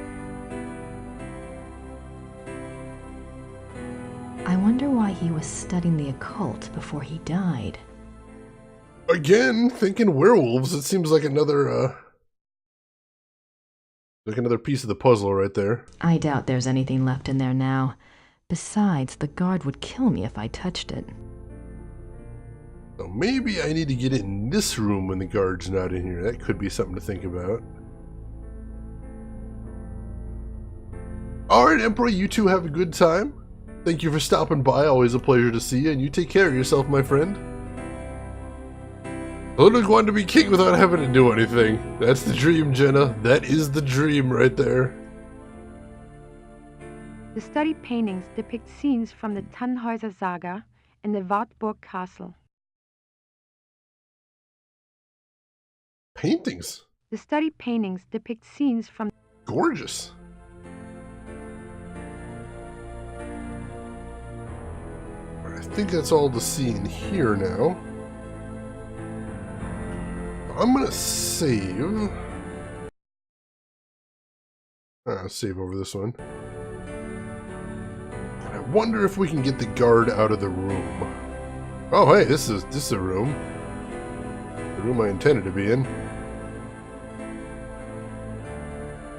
I wonder why he was studying the occult before he died. Again, thinking werewolves, it seems like another piece of the puzzle right there. I doubt there's anything left in there now. Besides, the guard would kill me if I touched it. So maybe I need to get it in this room when the guard's not in here. That could be something to think about. Alright, Emperor, you two have a good time. Thank you for stopping by. Always a pleasure to see you, and you take care of yourself, my friend. Ludwig wanted to be king without having to do anything. That's the dream, Jenna. That is the dream right there. The study paintings depict scenes from the Tannhäuser Saga and the Wartburg Castle. Paintings? The study paintings depict scenes from... Gorgeous. I think that's all the scene here now. I'm gonna save. Save over this one. I wonder if we can get the guard out of the room. Oh, hey, this is a room. The room I intended to be in.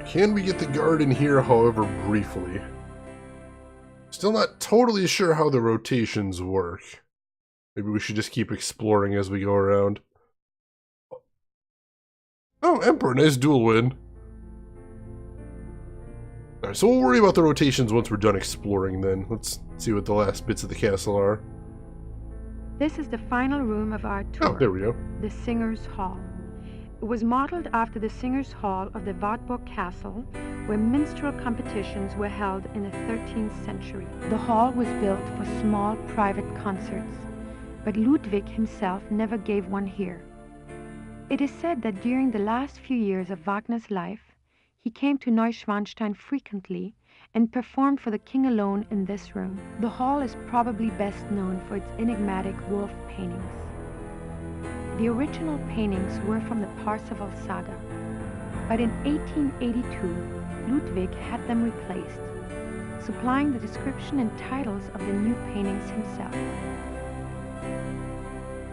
Can we get the guard in here, however, briefly? Still not totally sure how the rotations work. Maybe we should just keep exploring as we go around. Oh, Emperor, nice duel win. Alright, so we'll worry about the rotations once we're done exploring then. Let's see what the last bits of the castle are. This is the final room of our tour. Oh, there we go. The Singers' Hall. It was modeled after the Singers' Hall of the Wartburg Castle, where minstrel competitions were held in the 13th century. The hall was built for small private concerts, but Ludwig himself never gave one here. It is said that during the last few years of Wagner's life, he came to Neuschwanstein frequently and performed for the king alone in this room. The hall is probably best known for its enigmatic wolf paintings. The original paintings were from the Parsifal saga, but in 1882, Ludwig had them replaced, supplying the description and titles of the new paintings himself.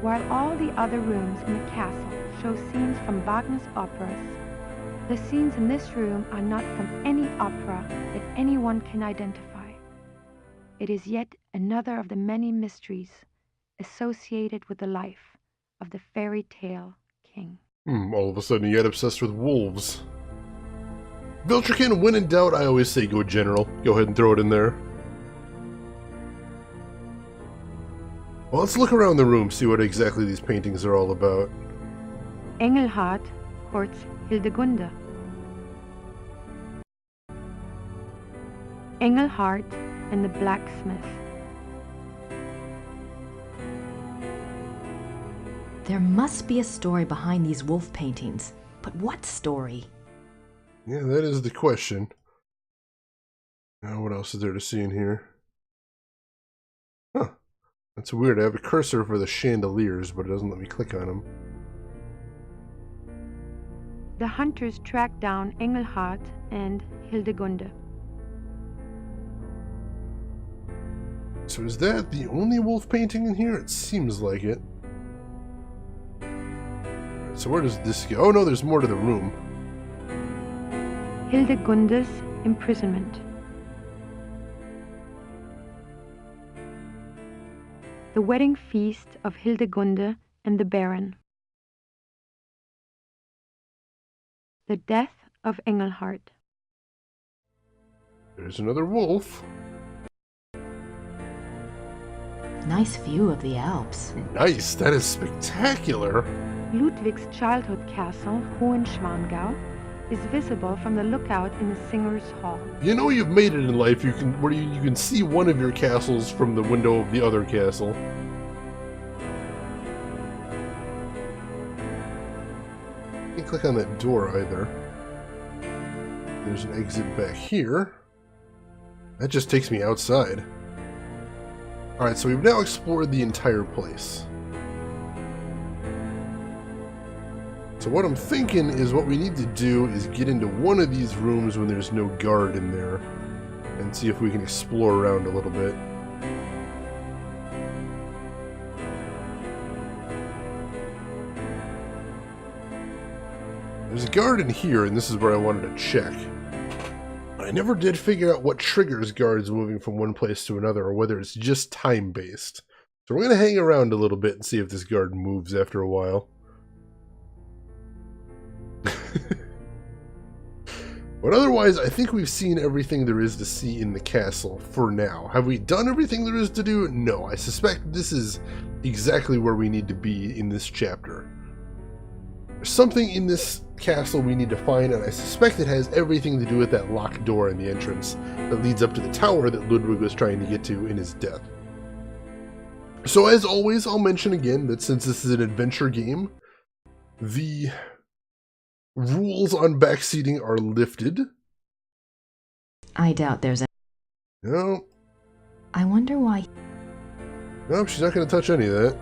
While all the other rooms in the castle show scenes from Wagner's operas, the scenes in this room are not from any opera that anyone can identify. It is yet another of the many mysteries associated with the life of the fairy tale king. All of a sudden you get obsessed with wolves. Viltrekin, when in doubt, I always say go general. Go ahead and throw it in there. Well, let's look around the room, see what exactly these paintings are all about. Engelhard courts Hildegunde. Engelhard and the blacksmith. There must be a story behind these wolf paintings. But what story? Yeah, that is the question. Now, what else is there to see in here? Huh. That's weird. I have a cursor for the chandeliers, but it doesn't let me click on them. The hunters track down Engelhard and Hildegunde. So is that the only wolf painting in here? It seems like it. So where does this go? Oh no, there's more to the room. Hildegunde's imprisonment. The wedding feast of Hildegunde and the Baron. The death of Engelhard. There's another wolf. Nice view of the Alps. Nice, that is spectacular. Ludwig's childhood castle, Hohenschwangau, is visible from the lookout in the Singers' Hall. You know you've made it in life where you can see one of your castles from the window of the other castle. Can't click on that door either. There's an exit back here. That just takes me outside. Alright, so we've now explored the entire place. So what I'm thinking is what we need to do is get into one of these rooms when there's no guard in there and see if we can explore around a little bit. There's a guard in here, and this is where I wanted to check. I never did figure out what triggers guards moving from one place to another, or whether it's just time-based. So we're going to hang around a little bit and see if this guard moves after a while. But otherwise, I think we've seen everything there is to see in the castle for now. Have we done everything there is to do? No, I suspect this is exactly where we need to be in this chapter. There's something in this castle we need to find, and I suspect it has everything to do with that locked door in the entrance that leads up to the tower that Ludwig was trying to get to in his death. So as always, I'll mention again that since this is an adventure game, the rules on backseating are lifted. I doubt there's a... No. I wonder why... Nope, she's not going to touch any of that.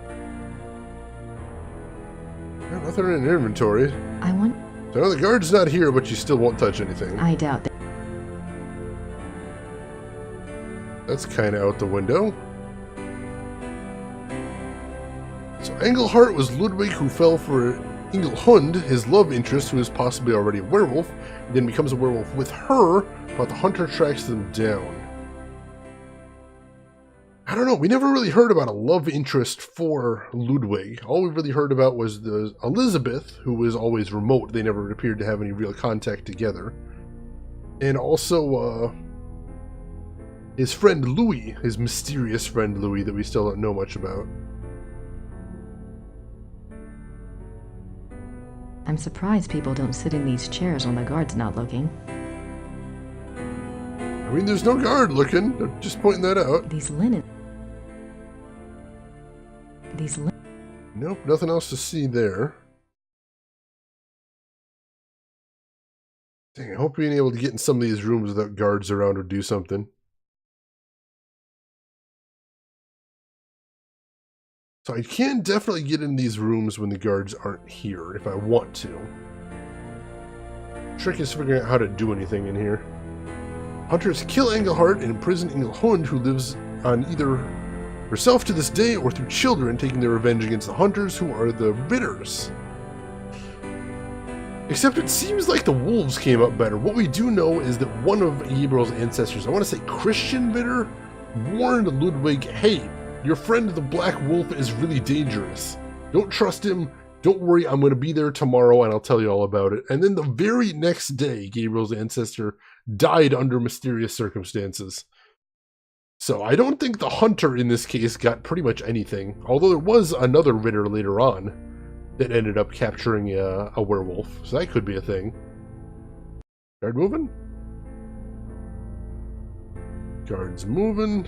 No, nothing in her inventory. I want... So the guard's not here, but she still won't touch anything. I doubt that... That's kind of out the window. So Engelhard was Ludwig, who fell for Engelhund, his love interest, who is possibly already a werewolf, and then becomes a werewolf with her, but the hunter tracks them down. I don't know, we never really heard about a love interest for Ludwig. All we really heard about was the Elizabeth, who was always remote. They never appeared to have any real contact together. And also, his friend Louis, his mysterious friend Louis that we still don't know much about. I'm surprised people don't sit in these chairs when the guard's not looking. I mean, there's no guard looking. I'm just pointing that out. These linen... Nope, nothing else to see there. Dang, I hope being able to get in some of these rooms without guards around or do something. So I can definitely get in these rooms when the guards aren't here, if I want to. Trick is figuring out how to do anything in here. Hunters kill Engelhard and imprison Engelhund, who lives on either herself to this day or through children, taking their revenge against the hunters, who are the Ritters. Except it seems like the wolves came up better. What we do know is that one of Gabriel's ancestors, I want to say Christian Ritter, warned Ludwig, hey, your friend the Black Wolf is really dangerous. Don't trust him. Don't worry, I'm going to be there tomorrow and I'll tell you all about it. And then the very next day, Gabriel's ancestor died under mysterious circumstances. So I don't think the hunter in this case got pretty much anything, although there was another Ritter later on that ended up capturing a werewolf, so that could be a thing. Guard moving? Guard's moving.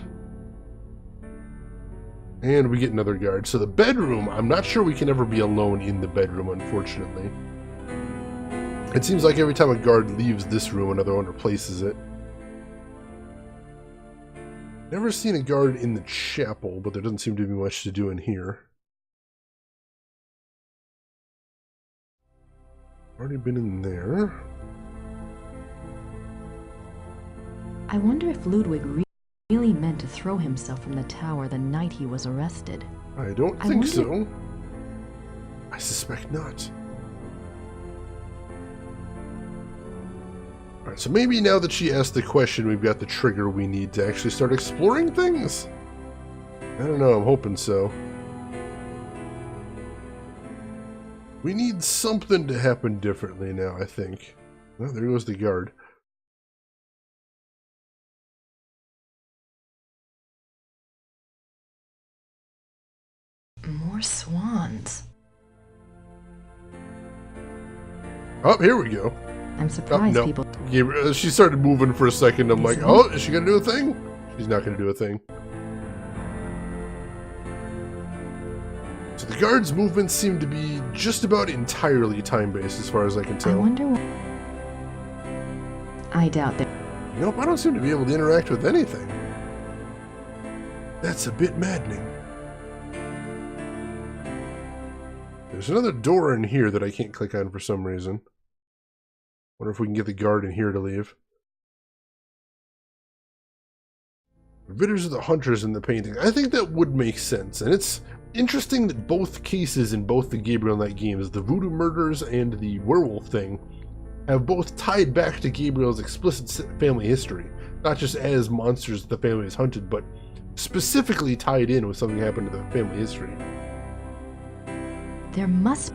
And we get another guard. So the bedroom, I'm not sure we can ever be alone in the bedroom, unfortunately. It seems like every time a guard leaves this room, another one replaces it. Never seen a guard in the chapel, but there doesn't seem to be much to do in here. Already been in there. I wonder if Ludwig really meant to throw himself from the tower the night he was arrested. I don't think so. I suspect not. Alright, so maybe now that she asked the question, we've got the trigger we need to actually start exploring things? I don't know, I'm hoping so. We need something to happen differently now, I think. Oh, there goes the guard. More swans. Oh, here we go. I'm surprised people... Gabriel, she started moving for a second. I'm like, oh, is she going to do a thing? She's not going to do a thing. So the guard's movements seem to be just about entirely time-based as far as I can tell. I wonder what... I doubt that... Nope, I don't seem to be able to interact with anything. That's a bit maddening. There's another door in here that I can't click on for some reason. Wonder if we can get the guard in here to leave. The Ritters are the hunters in the painting. I think that would make sense. And it's interesting that both cases in both the Gabriel Knight games, the voodoo murders and the werewolf thing, have both tied back to Gabriel's explicit family history. Not just as monsters that the family has hunted, but specifically tied in with something that happened to the family history. There must...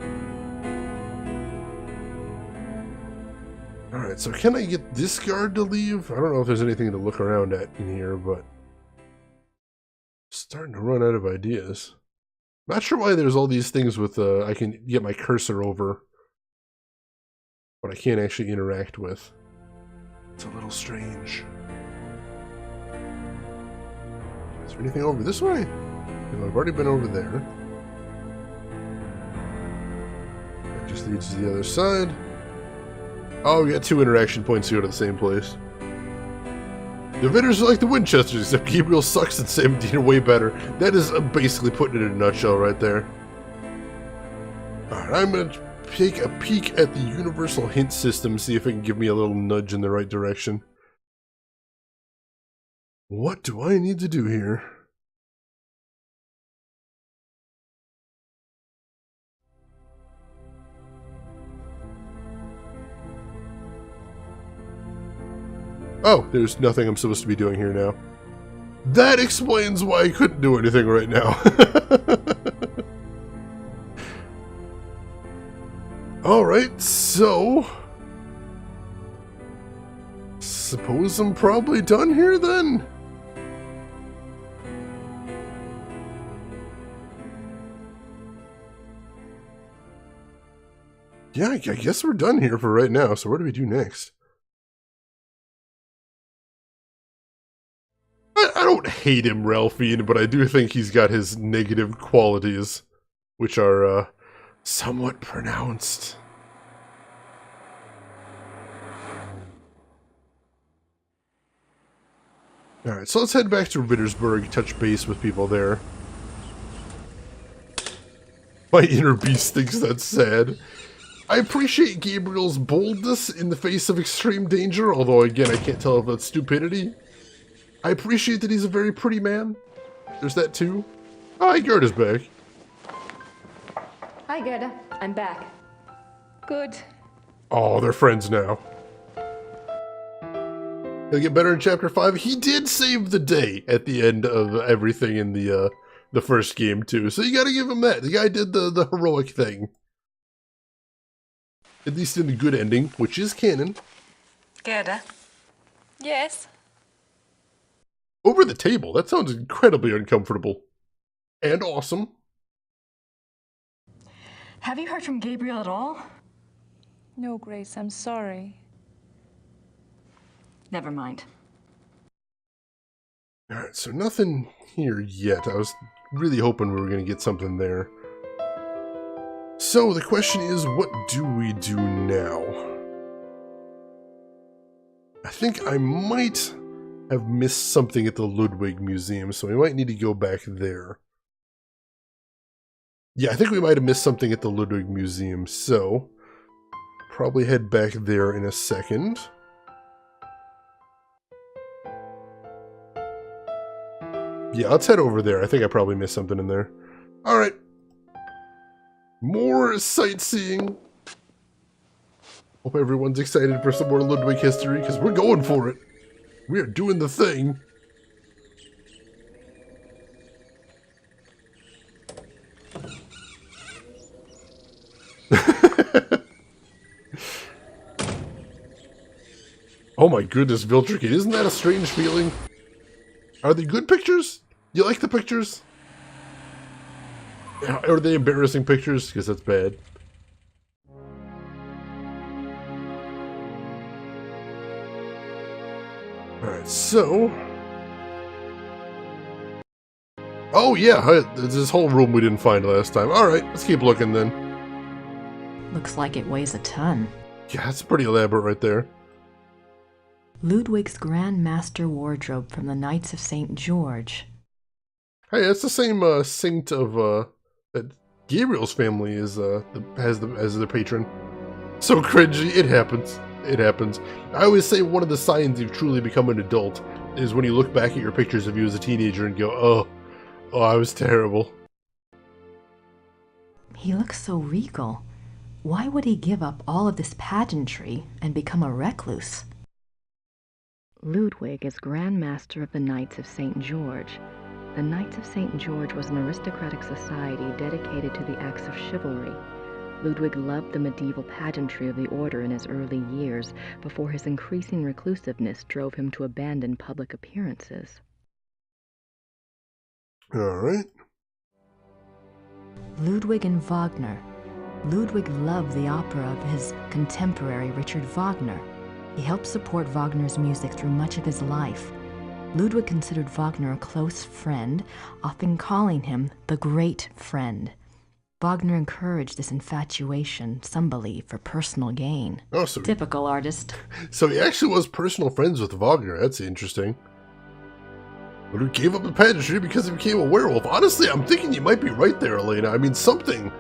Alright, so can I get this guard to leave? I don't know if there's anything to look around at in here, but... starting to run out of ideas. Not sure why there's all these things with, I can get my cursor over, but I can't actually interact with. It's a little strange. Is there anything over this way? No, I've already been over there. That just leads to the other side. Oh, we got 2 interaction points to go to the same place. The Ritters are like the Winchesters, except Gabriel sucks and 17 are way better. That is basically putting it in a nutshell right there. Alright, I'm going to take a peek at the universal hint system, see if it can give me a little nudge in the right direction. What do I need to do here? Oh, there's nothing I'm supposed to be doing here now. That explains why I couldn't do anything right now. Alright, so... suppose I'm probably done here then? Yeah, I guess we're done here for right now, so what do we do next? I don't hate him, Ralphine, but I do think he's got his negative qualities, which are somewhat pronounced. Alright, so let's head back to Rittersburg, touch base with people there. My inner beast thinks that's sad. I appreciate Gabriel's boldness in the face of extreme danger, although again I can't tell if that's stupidity. I appreciate that he's a very pretty man. There's that too. Oh, hi, Gerda's back. Hi, Gerda. I'm back. Good. Oh, they're friends now. He'll get better in Chapter 5. He did save the day at the end of everything in the first game too, so you gotta give him that. The guy did the heroic thing. At least in the good ending, which is canon. Gerda? Yes? Over the table? That sounds incredibly uncomfortable. And awesome. Have you heard from Gabriel at all? No, Grace, I'm sorry. Never mind. Alright, so nothing here yet. I was really hoping we were going to get something there. So the question is, what do we do now? I think I might have missed something at the Ludwig Museum, so we might need to go back there. Yeah, I think we might have missed something at the Ludwig Museum, so probably head back there in a second. Yeah, let's head over there. I think I probably missed something in there. Alright. More sightseeing. Hope everyone's excited for some more Ludwig history, because we're going for it. We are doing the thing. Oh my goodness, Viltric, isn't that a strange feeling? Are they good pictures? You like the pictures? Are they embarrassing pictures? Because that's bad. Alright, so... Oh yeah, there's this whole room we didn't find last time. Alright, let's keep looking then. Looks like it weighs a ton. Yeah, it's pretty elaborate right there. Ludwig's Grand Master Wardrobe from the Knights of St. George. Hey, that's the same saint of that Gabriel's family is has their patron. So cringy, it happens. It happens. I always say one of the signs you've truly become an adult is when you look back at your pictures of you as a teenager and go, oh, I was terrible. He looks so regal. Why would he give up all of this pageantry and become a recluse? Ludwig is Grand Master of the Knights of St. George. The Knights of St. George was an aristocratic society dedicated to the acts of chivalry. Ludwig loved the medieval pageantry of the order in his early years, before his increasing reclusiveness drove him to abandon public appearances. Alright. Ludwig and Wagner. Ludwig loved the opera of his contemporary Richard Wagner. He helped support Wagner's music through much of his life. Ludwig considered Wagner a close friend, often calling him the Great Friend. Wagner encouraged this infatuation, some believe, for personal gain. Oh, so typical artist. So he actually was personal friends with Wagner. That's interesting. But he gave up the pageantry because he became a werewolf. Honestly, I'm thinking you might be right there, Elena. I mean, something.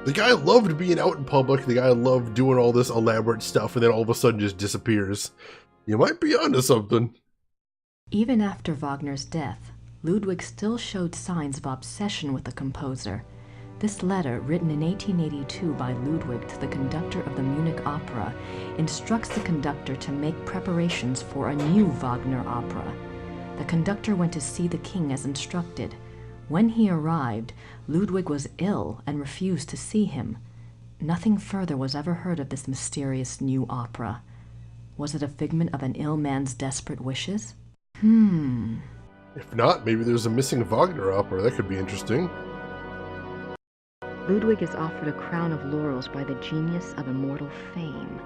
The guy loved being out in public. The guy loved doing all this elaborate stuff, and then all of a sudden just disappears. You might be onto something. Even after Wagner's death, Ludwig still showed signs of obsession with the composer. This letter, written in 1882 by Ludwig to the conductor of the Munich Opera, instructs the conductor to make preparations for a new Wagner opera. The conductor went to see the king as instructed. When he arrived, Ludwig was ill and refused to see him. Nothing further was ever heard of this mysterious new opera. Was it a figment of an ill man's desperate wishes? If not, maybe there's a missing Wagner opera. That could be interesting. Ludwig is offered a crown of laurels by the genius of immortal fame.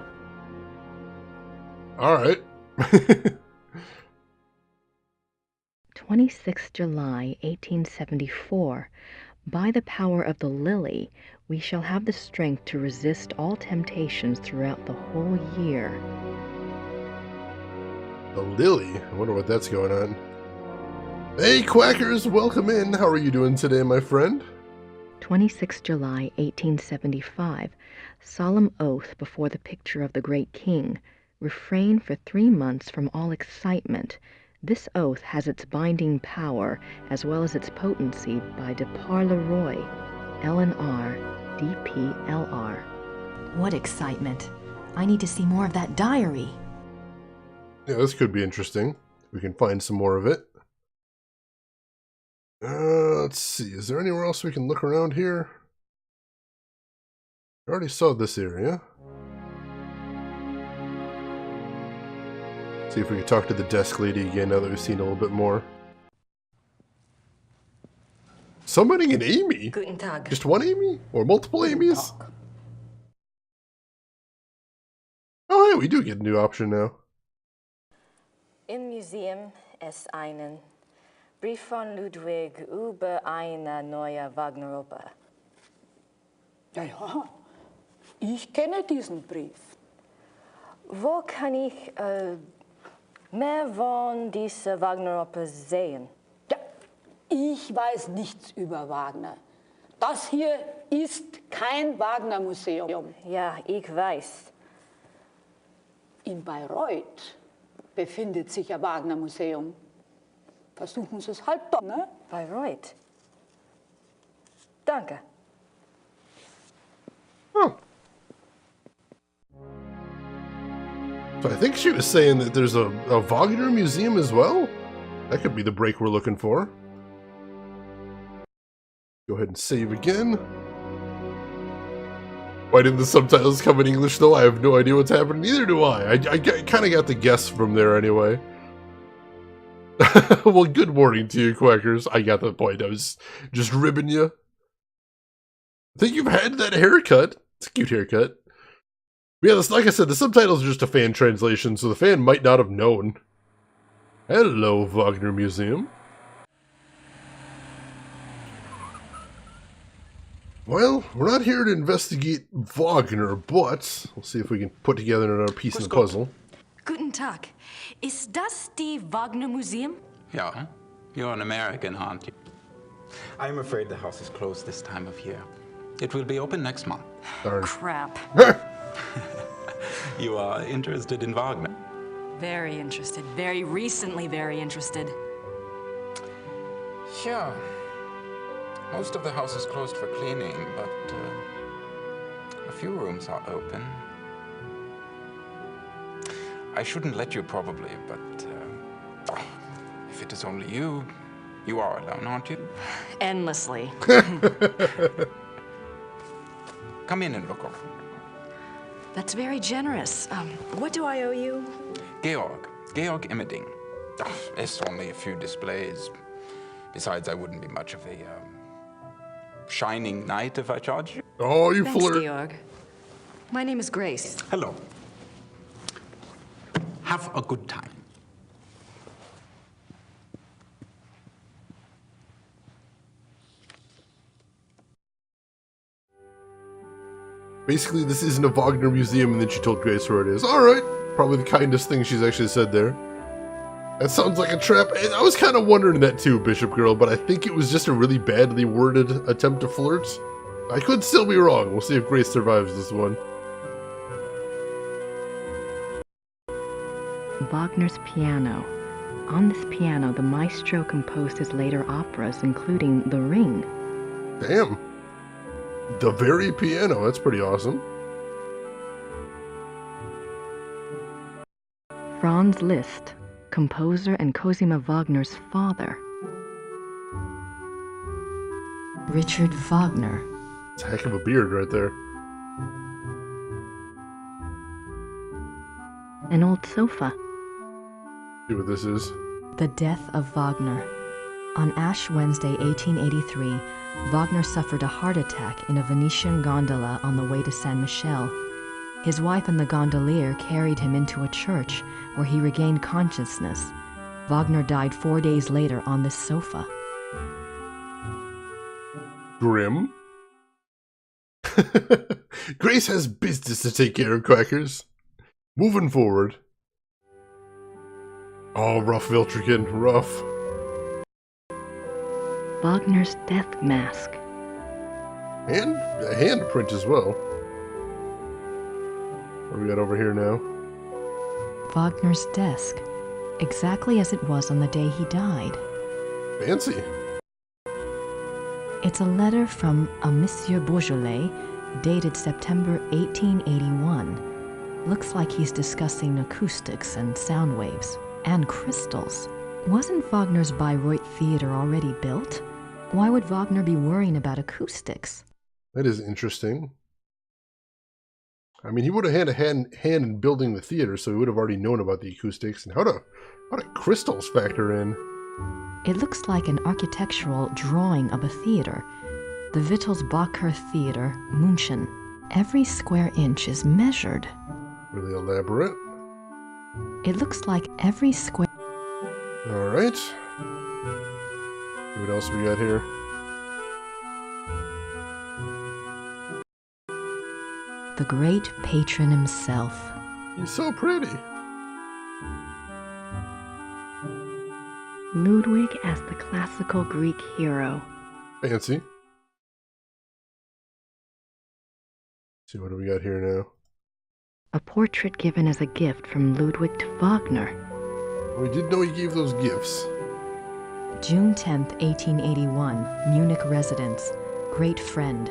Alright. 26 July, 1874. By the power of the lily, we shall have the strength to resist all temptations throughout the whole year. The lily? I wonder what that's going on. Hey, Quackers! Welcome in! How are you doing today, my friend? 26 July, 1875. Solemn oath before the picture of the great king. Refrain for 3 months from all excitement. This oath has its binding power, as well as its potency, by de par le Roy, LNR, DPLR. What excitement! I need to see more of that diary. Yeah, this could be interesting. We can find some more of it. Let's see. Is there anywhere else we can look around here? I already saw this area. See if we can talk to the desk lady again now that we've seen a little bit more. Summoning an Amy? Guten Tag. Just one Amy? Or multiple Amy's? Oh, yeah, we do get a new option now. Im Museum es einen Brief von Ludwig über eine neue Wagner-Oper. Ja, ja, ich kenne diesen Brief. Wo kann ich mehr von dieser Wagner-Oper sehen? Ja, ich weiß nichts über Wagner. Das hier ist kein Wagner-Museum. Ja, ich weiß. In Bayreuth befindet sich ein Wagner-Museum. Versuchen Sie es halt doch, ne? Bayreuth. Danke. Oh. So I think she was saying that there's a Wagner museum as well? That could be the break we're looking for. Go ahead and save again. Why didn't the subtitles come in English though? I have no idea what's happening. Neither do I. I kind of got the guess from there anyway. Well, good morning to you, Quackers. I got the point. I was just ribbing you. I think you've had that haircut. It's a cute haircut. But yeah, like I said, the subtitles are just a fan translation, so the fan might not have known. Hello, Wagner Museum. Well, we're not here to investigate Wagner, but we'll see if we can put together another piece in the puzzle. Guten Tag. Ist das die Wagner Museum? Yeah, you're an American, aren't you? I'm afraid the house is closed this time of year. It will be open next month. Crap. You are interested in Wagner? Very interested. Very recently very interested. Sure. Most of the house is closed for cleaning, but a few rooms are open. I shouldn't let you probably, but if it is only you, you are alone, aren't you? Endlessly. Come in and look over. That's very generous. What do I owe you? Georg Immerding. It's only a few displays. Besides, I wouldn't be much of a shining knight if I charged you. Oh, you Thanks, flirt. Georg. My name is Grace. Hello. Have a good time. Basically, this isn't a Wagner museum, and then she told Grace where it is. Alright, probably the kindest thing she's actually said there. That sounds like a trap, and I was kind of wondering that too, Bishop Girl, but I think it was just a really badly worded attempt to flirt. I could still be wrong. We'll see if Grace survives this one. Wagner's piano. On this piano, the maestro composed his later operas, including The Ring. Damn. The very piano, that's pretty awesome. Franz Liszt, composer and Cosima Wagner's father. Richard Wagner. It's a heck of a beard right there. An old sofa. See what this is. The death of Wagner. On Ash Wednesday, 1883, Wagner suffered a heart attack in a Venetian gondola on the way to Saint Michel. His wife and the gondolier carried him into a church where he regained consciousness. Wagner died 4 days later on this sofa. Grim. Grace has business to take care of, Quackers. Moving forward. Oh, rough, Viltrikin, rough. Wagner's death mask. And a handprint as well. What do we got over here now? Wagner's desk. Exactly as it was on the day he died. Fancy. It's a letter from a Monsieur Beaujolais, dated September 1881. Looks like he's discussing acoustics and sound waves. And crystals. Wasn't Wagner's Bayreuth Theater already built? Why would Wagner be worrying about acoustics? That is interesting. I mean, he would have had a hand in building the theater, so he would have already known about the acoustics and how do crystals factor in. It looks like an architectural drawing of a theater. The Wittelsbacher Theater, München. Every square inch is measured. Really elaborate. It looks like every square... All right. What else we got here? The great patron himself. He's so pretty. Ludwig as the classical Greek hero. Fancy. See, what do we got here now? A portrait given as a gift from Ludwig to Wagner. We did know he gave those gifts. June 10th, 1881, Munich residence. Great friend.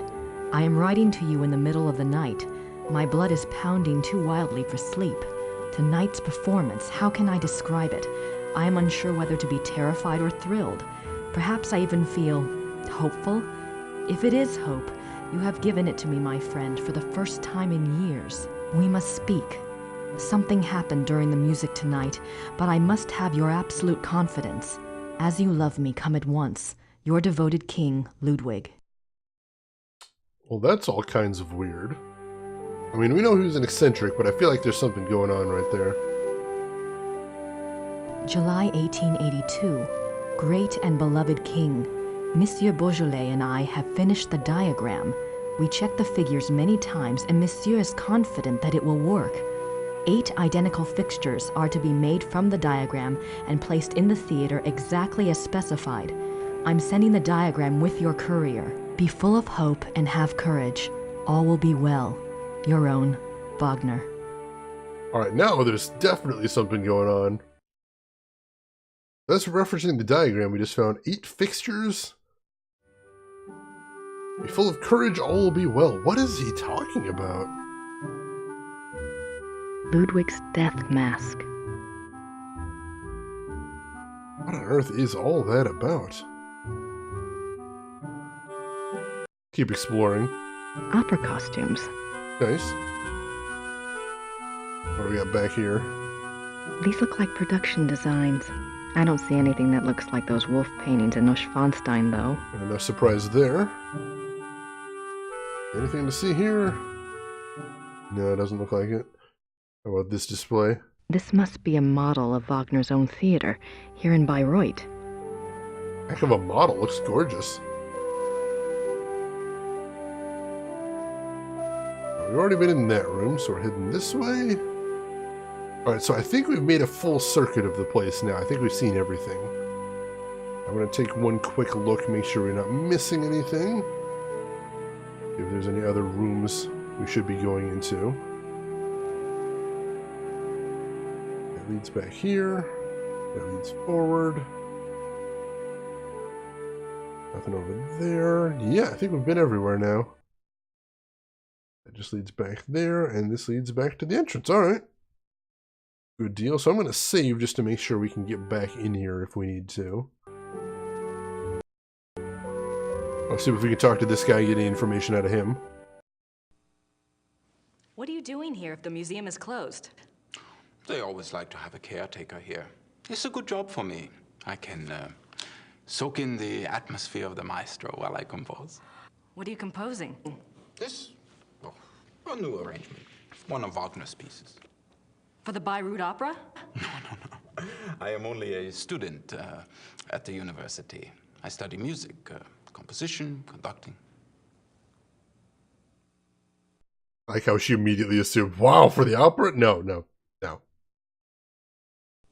I am writing to you in the middle of the night. My blood is pounding too wildly for sleep. Tonight's performance, how can I describe it? I am unsure whether to be terrified or thrilled. Perhaps I even feel hopeful. If it is hope, you have given it to me, my friend, for the first time in years. We must speak. Something happened during the music tonight, but I must have your absolute confidence. As you love me, come at once. Your devoted king, Ludwig. Well, that's all kinds of weird. I mean, we know he was an eccentric, but I feel like there's something going on right there. July 1882. Great and beloved king. Monsieur Beaujolais and I have finished the diagram. We checked the figures many times, and Monsieur is confident that it will work. 8 identical fixtures are to be made from the diagram and placed in the theater exactly as specified. I'm sending the diagram with your courier. Be full of hope and have courage. All will be well. Your own, Wagner. Alright, now there's definitely something going on. That's referencing the diagram we just found. 8 fixtures? Be full of courage, all will be well. What is he talking about? Ludwig's death mask. What on earth is all that about? Keep exploring. Opera costumes. Nice. What do we got back here? These look like production designs. I don't see anything that looks like those wolf paintings in Neuschwanstein, though. No surprise there. Anything to see here? No, it doesn't look like it. How about this display? This must be a model of Wagner's own theater, here in Bayreuth. Heck of a model, looks gorgeous. We've already been in that room, so we're heading this way. Alright, so I think we've made a full circuit of the place now. I think we've seen everything. I'm going to take one quick look, make sure we're not missing anything. If there's any other rooms we should be going into. That leads back here. That leads forward. Nothing over there. Yeah, I think we've been everywhere now. That just leads back there, and this leads back to the entrance. Alright. Good deal. So I'm going to save just to make sure we can get back in here if we need to. I'll see if we can talk to this guy, get any information out of him. What are you doing here if the museum is closed? They always like to have a caretaker here. It's a good job for me. I can soak in the atmosphere of the maestro while I compose. What are you composing? This? Oh, a new arrangement. One of Wagner's pieces. For the Bayreuth Opera? No. I am only a student at the university. I study music, composition, conducting. I like how she immediately assumed, wow, for the opera? No.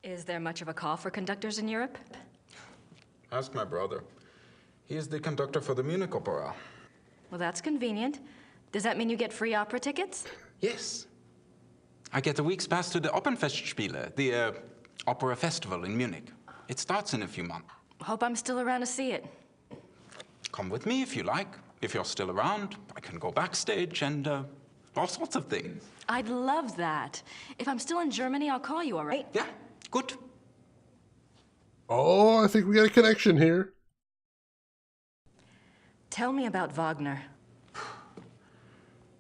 Is there much of a call for conductors in Europe? Ask my brother. He is the conductor for the Munich Opera. Well, that's convenient. Does that mean you get free opera tickets? Yes. I get a week's pass to the Opernfestspiele, the opera festival in Munich. It starts in a few months. Hope I'm still around to see it. Come with me if you like. If you're still around, I can go backstage and all sorts of things. I'd love that. If I'm still in Germany, I'll call you, all right? Yeah, good. Oh, I think we got a connection here. Tell me about Wagner.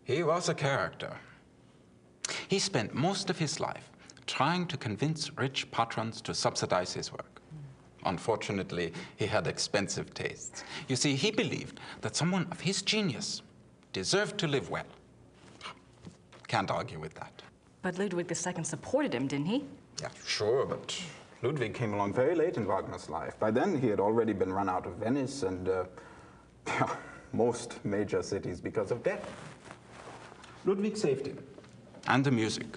He was a character. He spent most of his life trying to convince rich patrons to subsidize his work. Unfortunately, he had expensive tastes. You see, he believed that someone of his genius deserved to live well. Can't argue with that. But Ludwig II supported him, didn't he? Yeah, sure, but Ludwig came along very late in Wagner's life. By then, he had already been run out of Venice and most major cities because of debt. Ludwig saved him. And the music.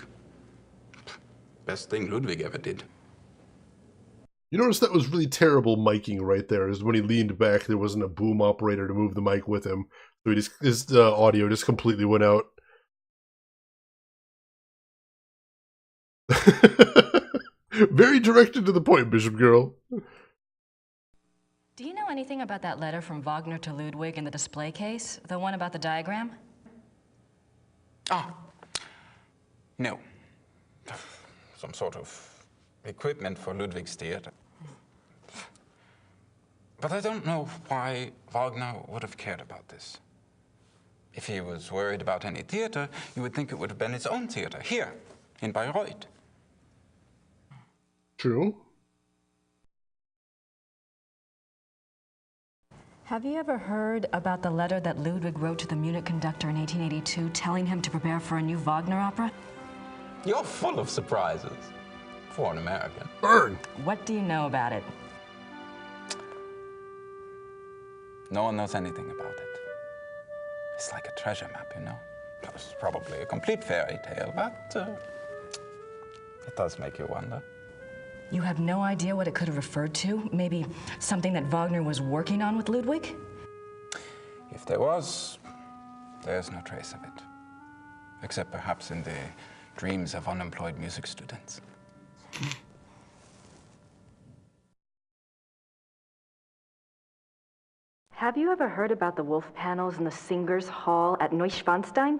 Best thing Ludwig ever did. You notice that was really terrible miking right there, is when he leaned back, there wasn't a boom operator to move the mic with him. So his audio just completely went out. Very directed to the point, Bishop Girl. Do you know anything about that letter from Wagner to Ludwig in the display case? The one about the diagram? Ah, no. Some sort of equipment for Ludwig's theater. But I don't know why Wagner would have cared about this. If he was worried about any theater, you would think it would have been his own theater, here, in Bayreuth. True. Have you ever heard about the letter that Ludwig wrote to the Munich conductor in 1882 telling him to prepare for a new Wagner opera? You're full of surprises for an American. Burn! What do you know about it? No one knows anything about it. It's like a treasure map, you know? It's probably a complete fairy tale, but it does make you wonder. You have no idea what it could have referred to? Maybe something that Wagner was working on with Ludwig? If there was, there's no trace of it. Except perhaps in the dreams of unemployed music students. Have you ever heard about the wolf panels in the Singers' Hall at Neuschwanstein?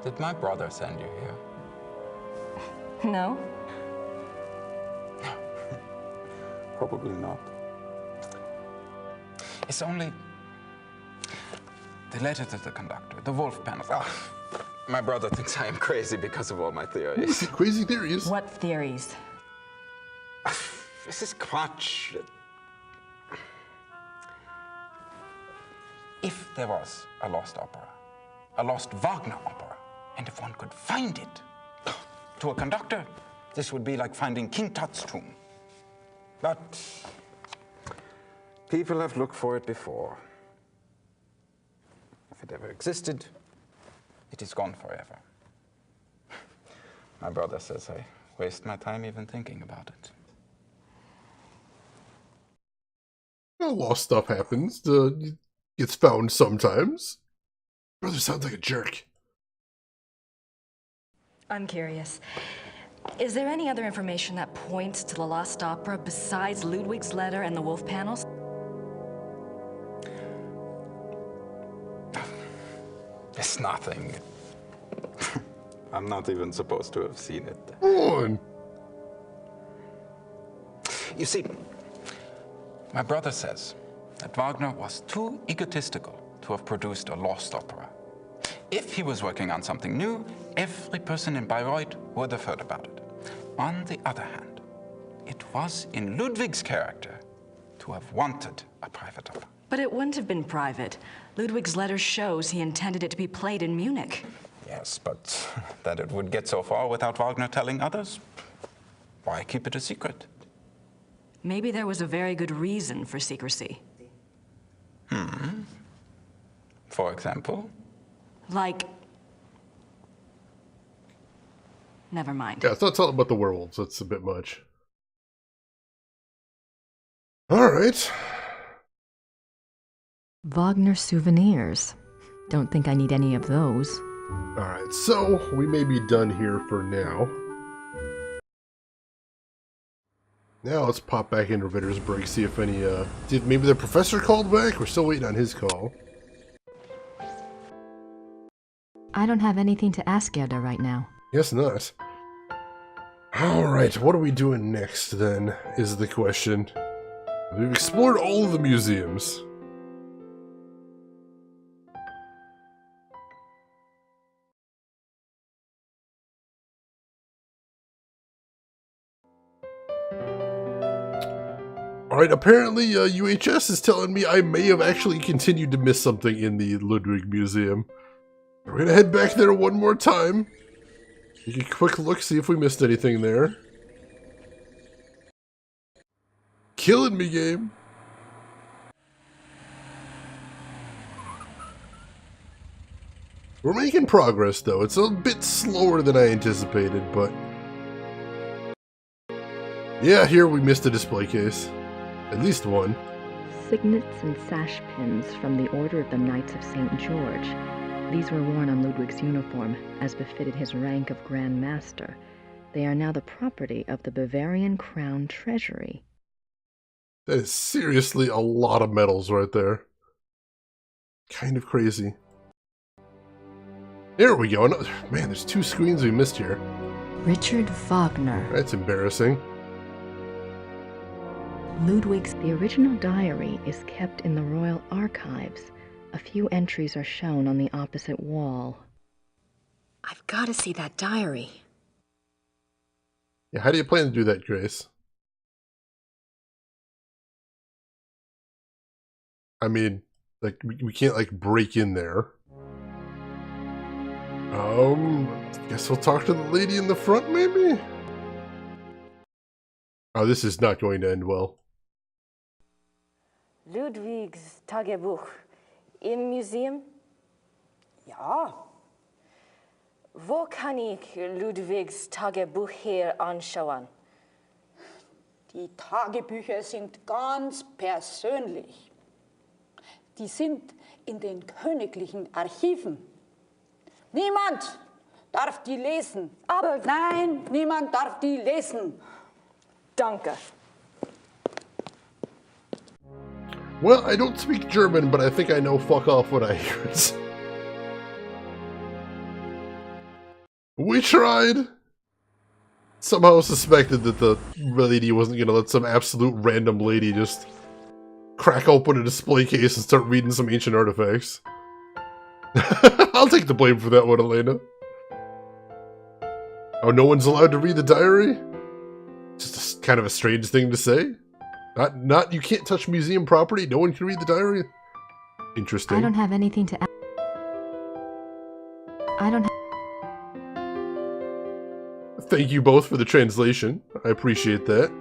Did my brother send you here? No. Probably not. It's only the letter to the conductor, the wolf panels. Oh, my brother thinks I am crazy because of all my theories. Crazy theories? What theories? This is Quatsch. If there was a lost opera, a lost Wagner opera, and if one could find it, to a conductor, this would be like finding King Tut's tomb. But people have looked for it before. If it ever existed, it is gone forever. My brother says I waste my time even thinking about it. Well, lost stuff happens. Gets found sometimes. Brother sounds like a jerk. I'm curious. Is there any other information that points to the lost opera besides Ludwig's letter and the wolf panels? It's nothing. I'm not even supposed to have seen it. Come on. You see, my brother says that Wagner was too egotistical to have produced a lost opera. If he was working on something new, every person in Bayreuth would have heard about it. On the other hand, it was in Ludwig's character to have wanted a private opera. But it wouldn't have been private. Ludwig's letter shows he intended it to be played in Munich. Yes, but that it would get so far without Wagner telling others? Why keep it a secret? Maybe there was a very good reason for secrecy. For example? Like... Never mind. Yeah, it's not talking about the werewolves. That's a bit much. Alright. Wagner souvenirs. Don't think I need any of those. Alright, so we may be done here for now. Now let's pop back into Ritter's break, see if any, did maybe the professor called back? We're still waiting on his call. I don't have anything to ask Gerda right now. Guess not. Alright, what are we doing next then, is the question. We've explored all of the museums. Alright, apparently UHS is telling me I may have actually continued to miss something in the Ludwig Museum. We're gonna head back there one more time. Take a quick look, see if we missed anything there. Killing me, game. We're making progress, though. It's a bit slower than I anticipated, but... yeah, here we missed a display case. At least one. Signets and sash pins from the Order of the Knights of St. George. These were worn on Ludwig's uniform, as befitted his rank of Grand Master. They are now the property of the Bavarian Crown Treasury. That is seriously a lot of medals right there. Kind of crazy. There we go. Man, there's 2 screens we missed here. Richard Wagner. That's embarrassing. The original diary is kept in the Royal Archives. A few entries are shown on the opposite wall. I've got to see that diary. Yeah, how do you plan to do that, Grace? I mean, like, we can't, like, break in there. Guess we'll talk to the lady in the front, maybe? Oh, this is not going to end well. Ludwig's Tagebuch im Museum? Ja. Wo kann ich Ludwigs Tagebuch hier anschauen? Die Tagebücher sind ganz persönlich. Die sind in den königlichen Archiven. Niemand darf die lesen. Aber nein, niemand darf die lesen. Danke. Well, I don't speak German, but I think I know fuck off when I hear it. We tried! Somehow suspected that the lady wasn't gonna let some absolute random lady just crack open a display case and start reading some ancient artifacts. I'll take the blame for that one, Elena. Oh, no one's allowed to read the diary? Just kind of a strange thing to say. Not, you can't touch museum property, no one can read the diary? Interesting. I don't have anything to add. Thank you both for the translation. I appreciate that.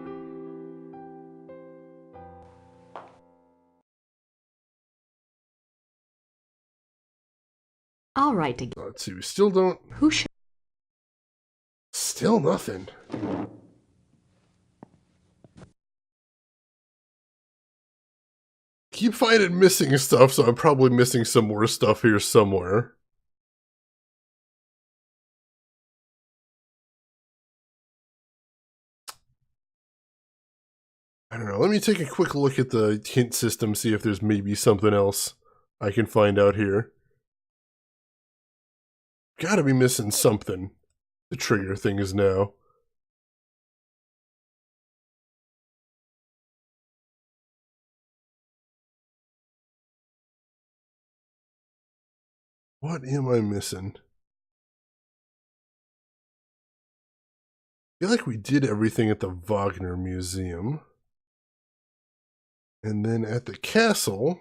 All right. Let's see, we still don't... Who should... Still nothing. Keep finding missing stuff, so I'm probably missing some more stuff here somewhere. I don't know, let me take a quick look at the hint system, see if there's maybe something else I can find out here. Gotta be missing something to trigger things now. What am I missing? I feel like we did everything at the Wagner Museum. And then at the castle,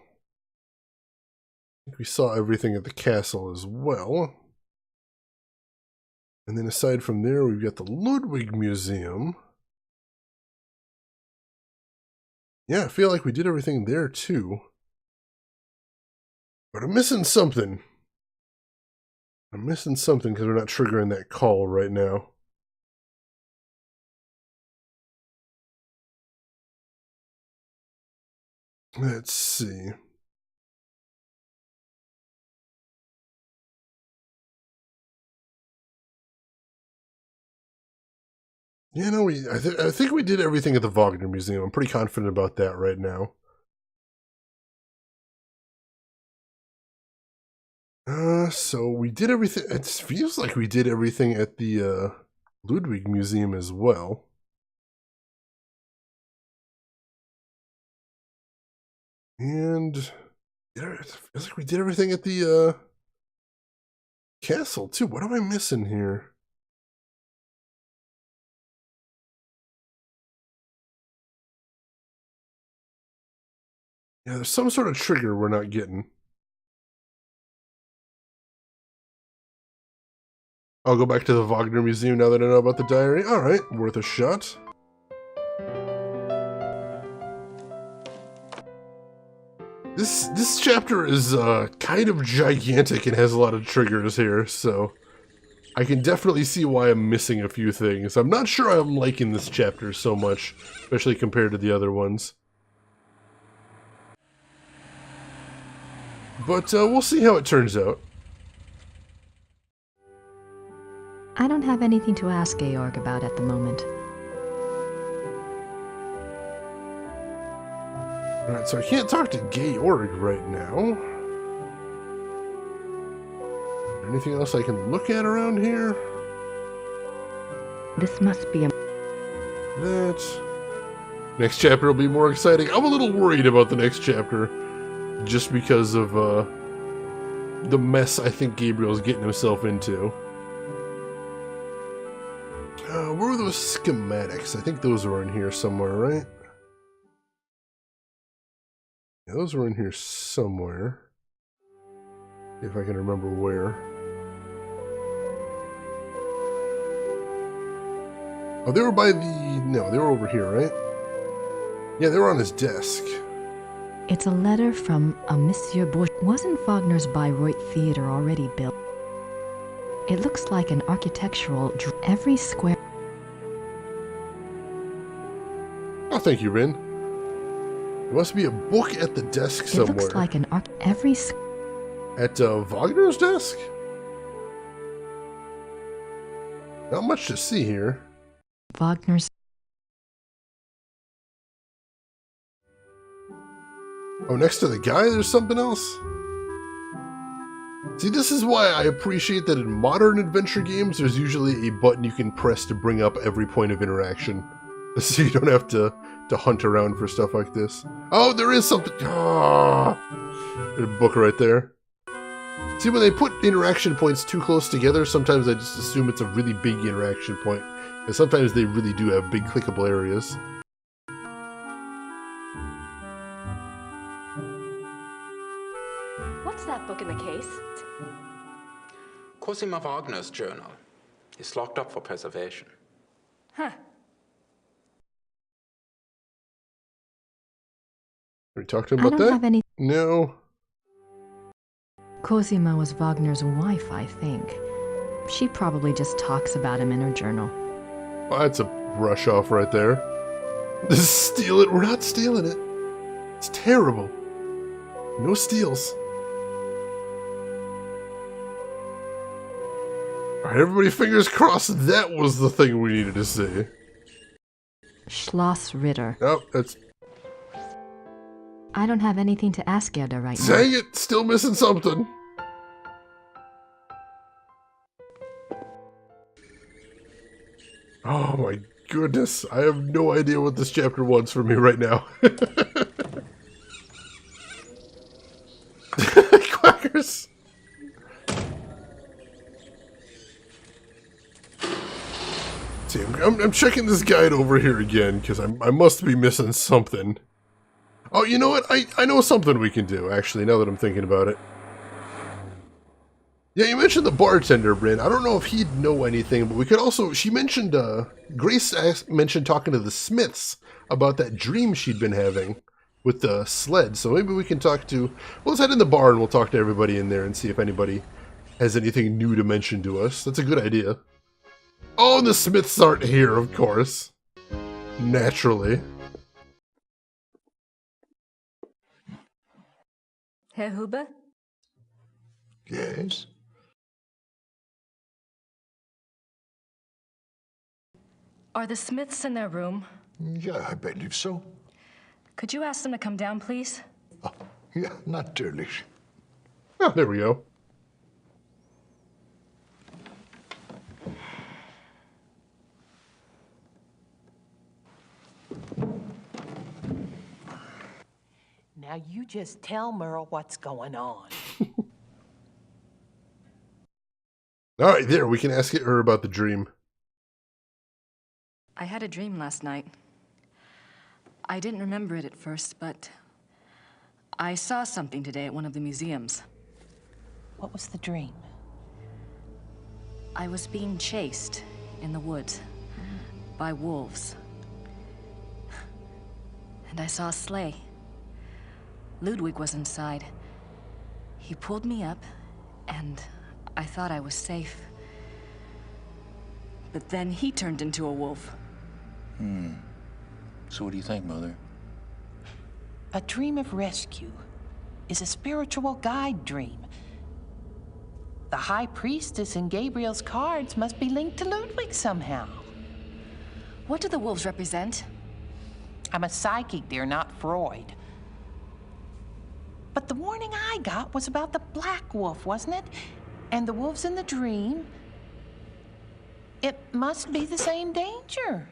I think we saw everything at the castle as well. And then aside from there, we've got the Ludwig Museum. Yeah, I feel like we did everything there too. But I'm missing something. I'm missing something because we're not triggering that call right now. Let's see. Yeah, no, I think we did everything at the Wagner Museum. I'm pretty confident about that right now. So we did everything. It feels like we did everything at the Ludwig Museum as well. And yeah, it feels like we did everything at the castle too. What am I missing here? Yeah, there's some sort of trigger we're not getting. I'll go back to the Wagner Museum now that I know about the diary. Alright, worth a shot. This chapter is kind of gigantic and has a lot of triggers here, so I can definitely see why I'm missing a few things. I'm not sure I'm liking this chapter so much, especially compared to the other ones. But we'll see how it turns out. I don't have anything to ask Georg about at the moment. Alright, so I can't talk to Georg right now. Anything else I can look at around here? This must be a... That... Next chapter will be more exciting. I'm a little worried about the next chapter. Just because of, the mess I think Gabriel's getting himself into. Where are those schematics? I think those are in here somewhere, right? Yeah, those were in here somewhere. If I can remember where. Oh, they were by the... No, they were over here, right? Yeah, they were on his desk. It's a letter from a Monsieur Bush. Wasn't Wagner's Bayreuth Theater already built? It looks like an architectural... Every square... Oh, thank you, Rin. There must be a book at the desk somewhere. It looks like an every... At Wagner's desk? Not much to see here. Wagner's... Oh, next to the guy, there's something else? See, this is why I appreciate that in modern adventure games, there's usually a button you can press to bring up every point of interaction. So you don't have to hunt around for stuff like this. Oh, there is something! Ah, there's a book right there. See, when they put interaction points too close together, sometimes I just assume it's a really big interaction point. And sometimes they really do have big clickable areas. What's that book in the case? Cosima Wagner's journal. It's locked up for preservation. Huh. Are we talking about that? I don't have any... No. Cosima was Wagner's wife, I think. She probably just talks about him in her journal. Well, that's a brush off right there. Steal it? We're not stealing it. It's terrible. No steals. Alright, everybody fingers crossed that was the thing we needed to see. Schloss Ritter. Oh, that's... I don't have anything to ask Gerda right now. Dang it! Still missing something. Oh my goodness. I have no idea what this chapter wants from me right now. Quackers! See, I'm checking this guide over here again, because I must be missing something. Oh, you know what? I know something we can do, actually, now that I'm thinking about it. Yeah, you mentioned the bartender, Bryn. I don't know if he'd know anything, but we could also... She mentioned, Grace mentioned talking to the Smiths about that dream she'd been having with the sled. So maybe we can talk to... Well, let's head in the bar and we'll talk to everybody in there and see if anybody has anything new to mention to us. That's a good idea. Oh, and the Smiths aren't here, of course. Naturally. Herr Huber? Yes? Are the Smiths in their room? Yeah, I believe so. Could you ask them to come down, please? Ja, natürlich. Oh, there we go. Now you just tell Merle what's going on. Alright, there, we can ask her about the dream. I had a dream last night. I didn't remember it at first, but I saw something today at one of the museums. What was the dream? I was being chased in the woods by wolves. And I saw a sleigh. Ludwig was inside. He pulled me up, and I thought I was safe. But then he turned into a wolf. So what do you think, Mother? A dream of rescue is a spiritual guide dream. The High Priestess in Gabriel's cards must be linked to Ludwig somehow. What do the wolves represent? I'm a psychic, dear, not Freud. But the warning I got was about the black wolf, wasn't it? And the wolves in the dream. It must be the same danger.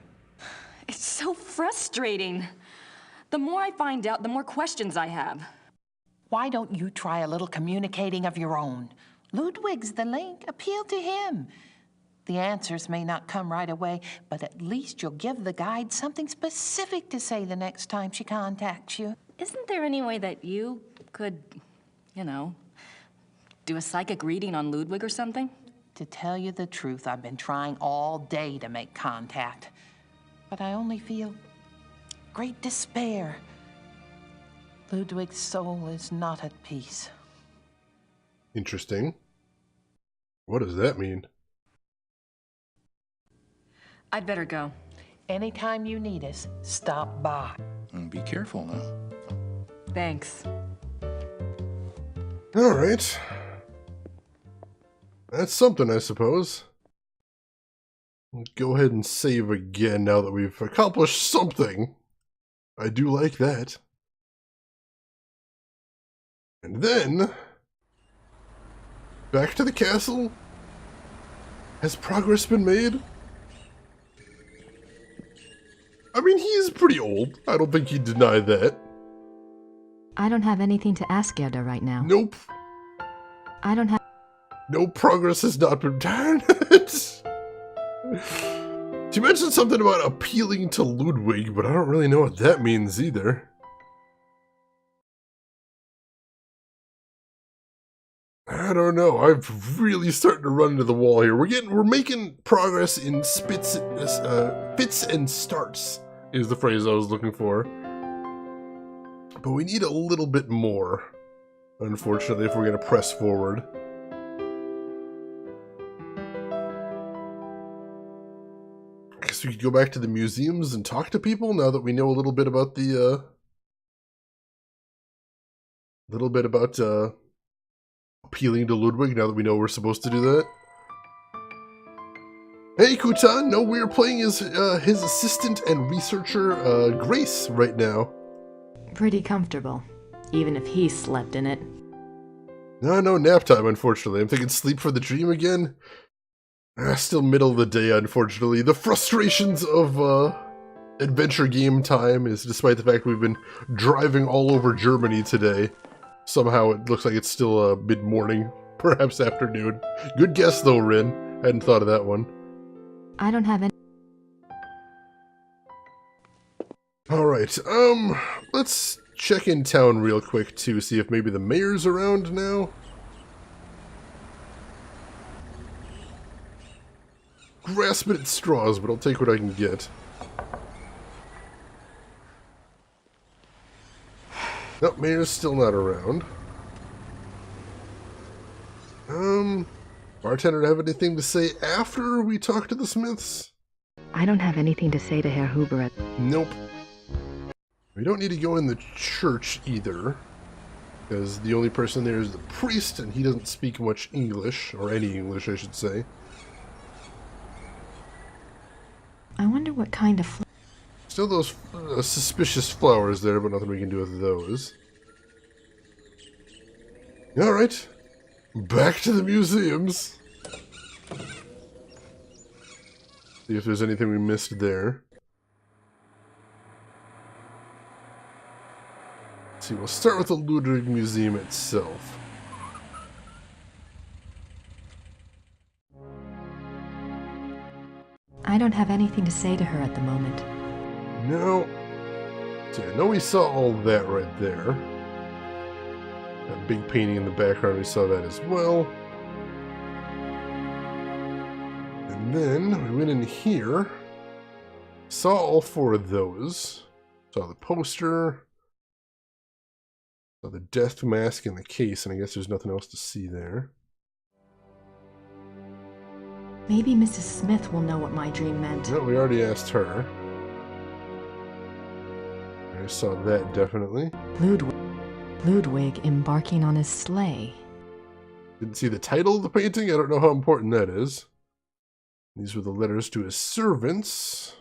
It's so frustrating. The more I find out, the more questions I have. Why don't you try a little communicating of your own? Ludwig's the link. Appeal to him. The answers may not come right away, but at least you'll give the guide something specific to say the next time she contacts you. Isn't there any way that you could, do a psychic reading on Ludwig or something? To tell you the truth, I've been trying all day to make contact, but I only feel great despair. Ludwig's soul is not at peace. Interesting. What does that mean? I'd better go. Anytime you need us, stop by. And be careful now. Thanks. All right. That's something, I suppose. Go ahead and save again now that we've accomplished something. I do like that. And then, back to the castle. Has progress been made? I mean, he is pretty old. I don't think he'd deny that. I don't have anything to ask Gerda right now. Nope. I don't have... No progress has not been... Darn it! She mentioned something about appealing to Ludwig, but I don't really know what that means either. I don't know. I'm really starting to run into the wall here. We're making progress in fits and starts, is the phrase I was looking for. But we need a little bit more, unfortunately, if we're going to press forward. I guess we could go back to the museums and talk to people now that we know a little bit about the, appealing to Ludwig, now that we know we're supposed to do that. Hey, Kutan! No, we're playing as his assistant and researcher, Grace, right now. Pretty comfortable, even if he slept in it. No nap time, unfortunately. I'm thinking sleep for the dream again. Still middle of the day, unfortunately. The frustrations of adventure game time is, despite the fact we've been driving all over Germany today, somehow it looks like it's still mid-morning, perhaps afternoon. Good guess though, Rin. Hadn't thought of that one. I don't have any... Alright, let's check in town real quick to see if maybe the mayor's around now. Grasping at straws, but I'll take what I can get. Nope, mayor's still not around. Bartender have anything to say after we talk to the Smiths? I don't have anything to say to Herr Huber. Nope. We don't need to go in the church either, because the only person there is the priest, and he doesn't speak much English, or any English, I should say. I wonder what kind of... Still those suspicious flowers there, but nothing we can do with those. Alright. Back to the museums. See if there's anything we missed there. Let's see, we'll start with the Ludwig Museum itself. I don't have anything to say to her at the moment. No. See, I know we saw all that right there. That big painting in the background, we saw that as well. And then we went in here, saw all 4 of those, saw the poster, saw the death mask in the case, and I guess there's nothing else to see there. Maybe Mrs. Smith will know what my dream meant. No, we already asked her. I saw that, definitely. Ludwig embarking on his sleigh. Didn't see the title of the painting. I don't know how important that is. These were the letters to his servants.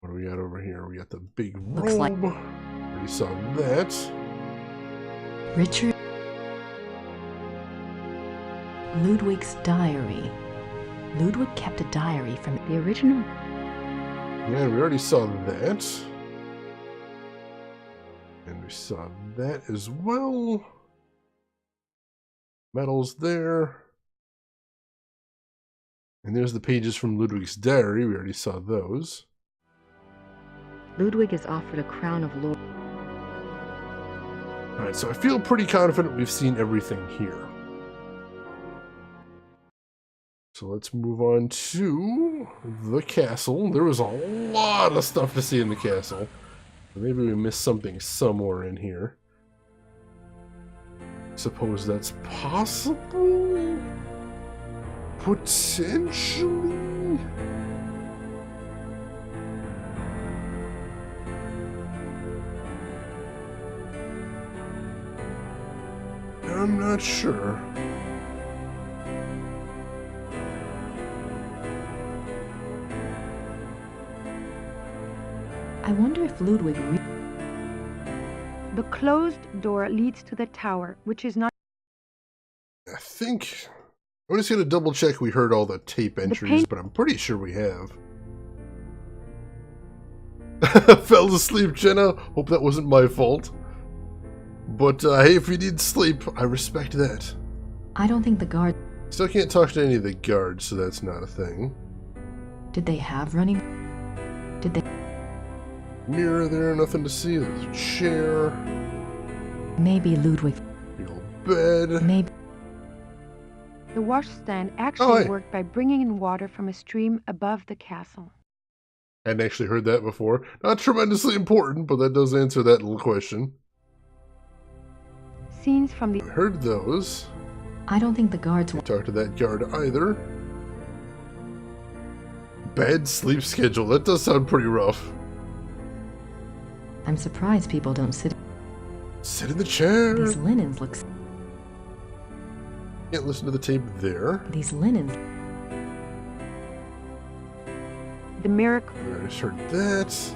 What do we got over here? We got the big Looks like robe. We saw that. Richard. Ludwig's diary. Ludwig kept a diary from the original. Yeah, we already saw that. And we saw that as well. Medals there. And there's the pages from Ludwig's diary. We already saw those. Ludwig is offered a crown of laurel. Alright, so I feel pretty confident we've seen everything here. So let's move on to the castle. There was a lot of stuff to see in the castle. Maybe we missed something somewhere in here. Suppose that's possible? Potentially? I'm not sure. I wonder if Ludwig... The closed door leads to the tower, which is not... I think... I'm just going to double check we heard all the tape entries, but I'm pretty sure we have. Fell asleep, Jenna. Hope that wasn't my fault. But hey, if you need sleep, I respect that. I don't think the guard... Still can't talk to any of the guards, so that's not a thing. Did they have running... Did they... Mirror there, nothing to see. There's a chair. Maybe Ludwig... Big old bed. Maybe... The washstand actually worked by bringing in water from a stream above the castle. Hadn't actually heard that before. Not tremendously important, but that does answer that little question. Scenes from the... I heard those. I don't think the guards... Didn't talk to that guard either. Bad sleep schedule. That does sound pretty rough. I'm surprised people don't sit... Sit in the chair. These linens look... Can't listen to the tape there. These linens... The miracle... I just heard that.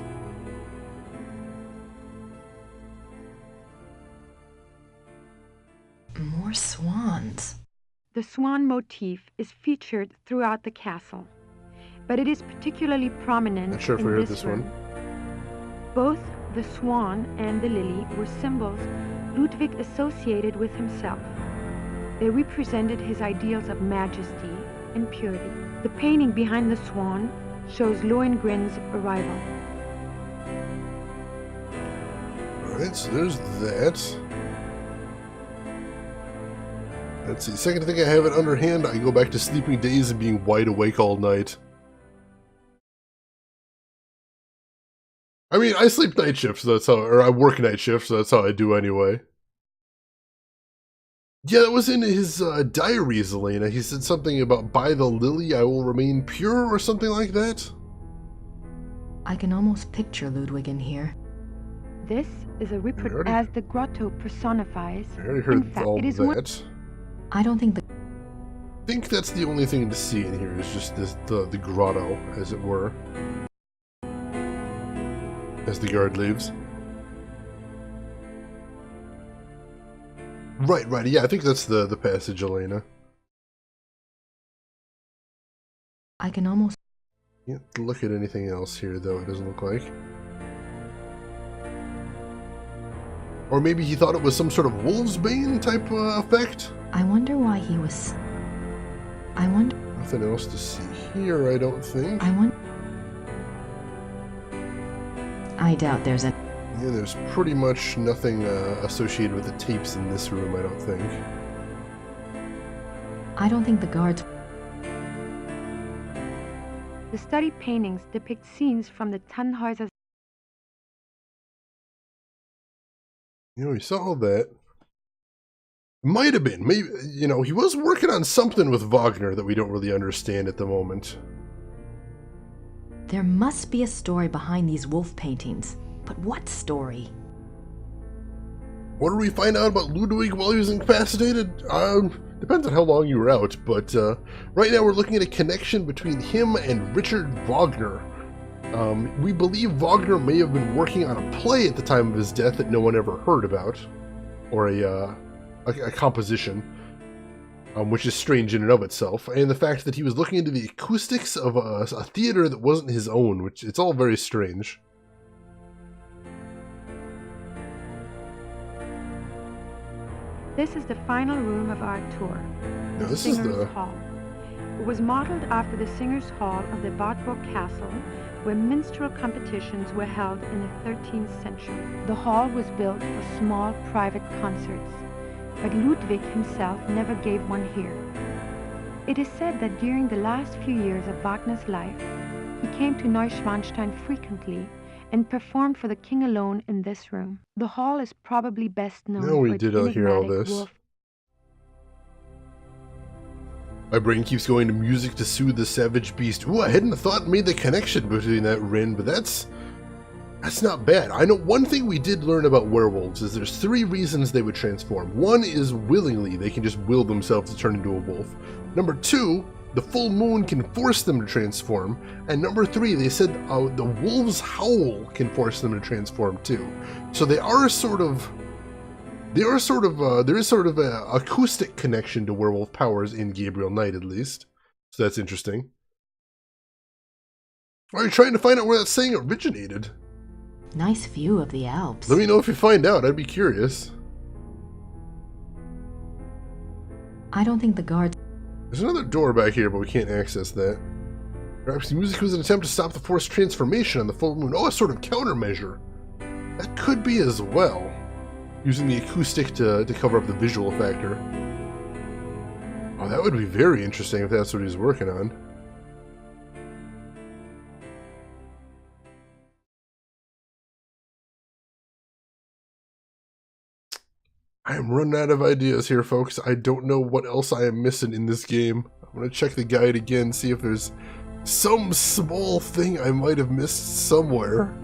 More swans. The swan motif is featured throughout the castle, but it is particularly prominent Not sure if in we heard this this room. one. Both the swan and the lily were symbols Ludwig associated with himself. They represented his ideals of majesty and purity. The painting behind the swan shows Lohengrin's arrival. Alright, so there's that. Let's see, second thing I have it underhand, I go back to sleeping days and being wide awake all night. I mean, I sleep night shifts, so that's how, or I work night shifts, so that's how I do anyway. Yeah, that was in his diaries, Elena. He said something about, by the lily I will remain pure, or something like that. I can almost picture Ludwig in here. This is a as the grotto personifies. I already heard in fact, all it is that. I don't think the... I think that's the only thing to see in here, is just this, the grotto, as it were. As the guard leaves. Right, yeah, I think that's the passage, Elena. I can almost... Can't look at anything else here, though, it doesn't look like. Or maybe he thought it was some sort of wolf's bane type effect? I wonder why he was... I wonder... Nothing else to see here, I don't think. I doubt there's a... Yeah, there's pretty much nothing associated with the tapes in this room, I don't think. I don't think the guards... The study paintings depict scenes from the Tannhäuser. You know, we saw that. Might have been. Maybe, you know, he was working on something with Wagner that we don't really understand at the moment. There must be a story behind these wolf paintings. But what story? What did we find out about Ludwig while he was incapacitated? Depends on how long you were out, but right now we're looking at a connection between him and Richard Wagner. We believe Wagner may have been working on a play at the time of his death that no one ever heard about, or a composition, which is strange in and of itself, and the fact that he was looking into the acoustics of a theater that wasn't his own, which it's all very strange. This is the final room of our tour, No, the this is Singer's the... Hall. It was modeled after the Singer's Hall of the Wartburg Castle, where minstrel competitions were held in the 13th century. The hall was built for small private concerts, but Ludwig himself never gave one here. It is said that during the last few years of Wagner's life, he came to Neuschwanstein frequently and performed for the king alone in this room. The hall is probably best known No, we for its did hear all enigmatic this. wolf. My brain keeps going to music to soothe the savage beast. Ooh, I hadn't thought made the connection between that Rin, but that's not bad. I know one thing we did learn about werewolves is there's 3 reasons they would transform. One is willingly, they can just will themselves to turn into a wolf. Number 2, the full moon can force them to transform. And number 3, they said the wolf's howl can force them to transform too. So there is sort of a acoustic connection to werewolf powers in Gabriel Knight, at least. So that's interesting. Are you trying to find out where that saying originated? Nice view of the Alps. Let me know if you find out. I'd be curious. I don't think the guards... There's another door back here, but we can't access that. Perhaps the music was an attempt to stop the forced transformation on the full moon. Oh, a sort of countermeasure. That could be as well. Using the acoustic to cover up the visual factor. Oh, that would be very interesting if that's what he's working on. I am running out of ideas here, folks. I don't know what else I am missing in this game. I'm going to check the guide again, see if there's some small thing I might have missed somewhere.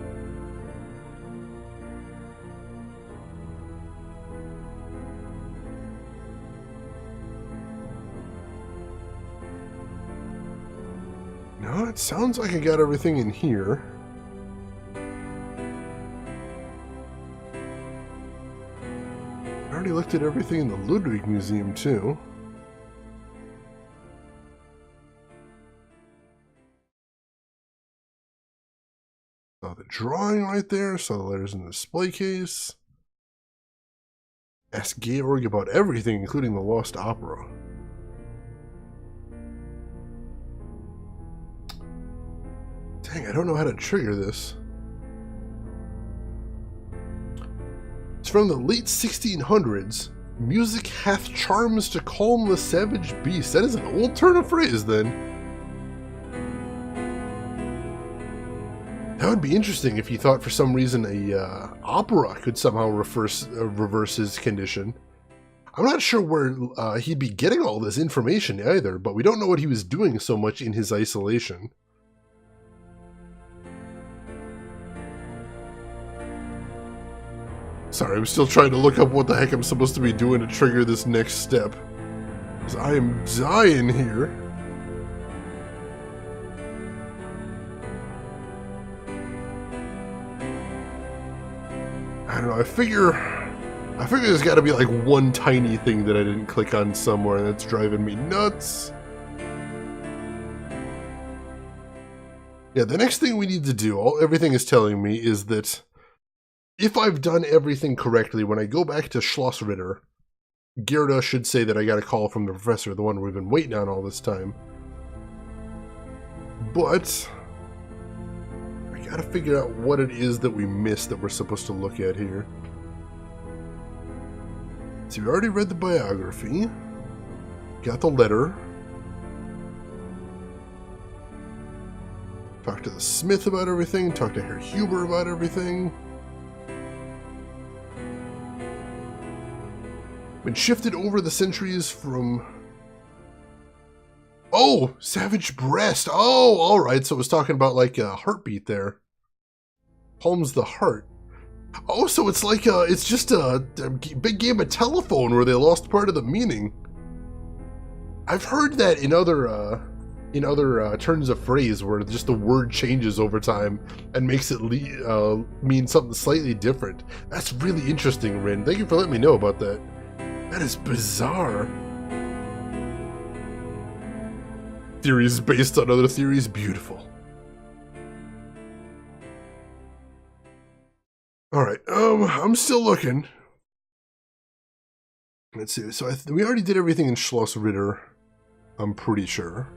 No, it sounds like I got everything in here. I already looked at everything in the Ludwig Museum, too. Saw the drawing right there, saw the letters in the display case. Asked Georg about everything, including the Lost Opera. Dang, I don't know how to trigger this. It's from the late 1600s. Music hath charms to calm the savage beast. That is an old turn of phrase, then. That would be interesting if he thought for some reason a opera could somehow reverse his condition. I'm not sure where he'd be getting all this information either, but we don't know what he was doing so much in his isolation. Sorry, I'm still trying to look up what the heck I'm supposed to be doing to trigger this next step. Because I am dying here. I don't know, I figure there's gotta be like one tiny thing that I didn't click on somewhere and that's driving me nuts. Yeah, the next thing we need to do, everything is telling me, is that if I've done everything correctly, when I go back to Schloss Ritter, Gerda should say that I got a call from the professor, the one we've been waiting on all this time. But Gotta figure out what it is that we missed that we're supposed to look at here. So we already read the biography. Got the letter. Talked to the Smith about everything. Talked to Herr Huber about everything. Been shifted over the centuries from... Oh! Savage Breast! Oh! Alright, so it was talking about like a heartbeat there. Palms the heart. Oh, so it's like it's just a big game of telephone where they lost part of the meaning. I've heard that in other turns of phrase where just the word changes over time and makes it mean something slightly different. That's really interesting, Rin. Thank you for letting me know about that. That is bizarre. Theories based on other theories, beautiful. Alright, I'm still looking. Let's see, so we already did everything in Schloss Ritter, I'm pretty sure.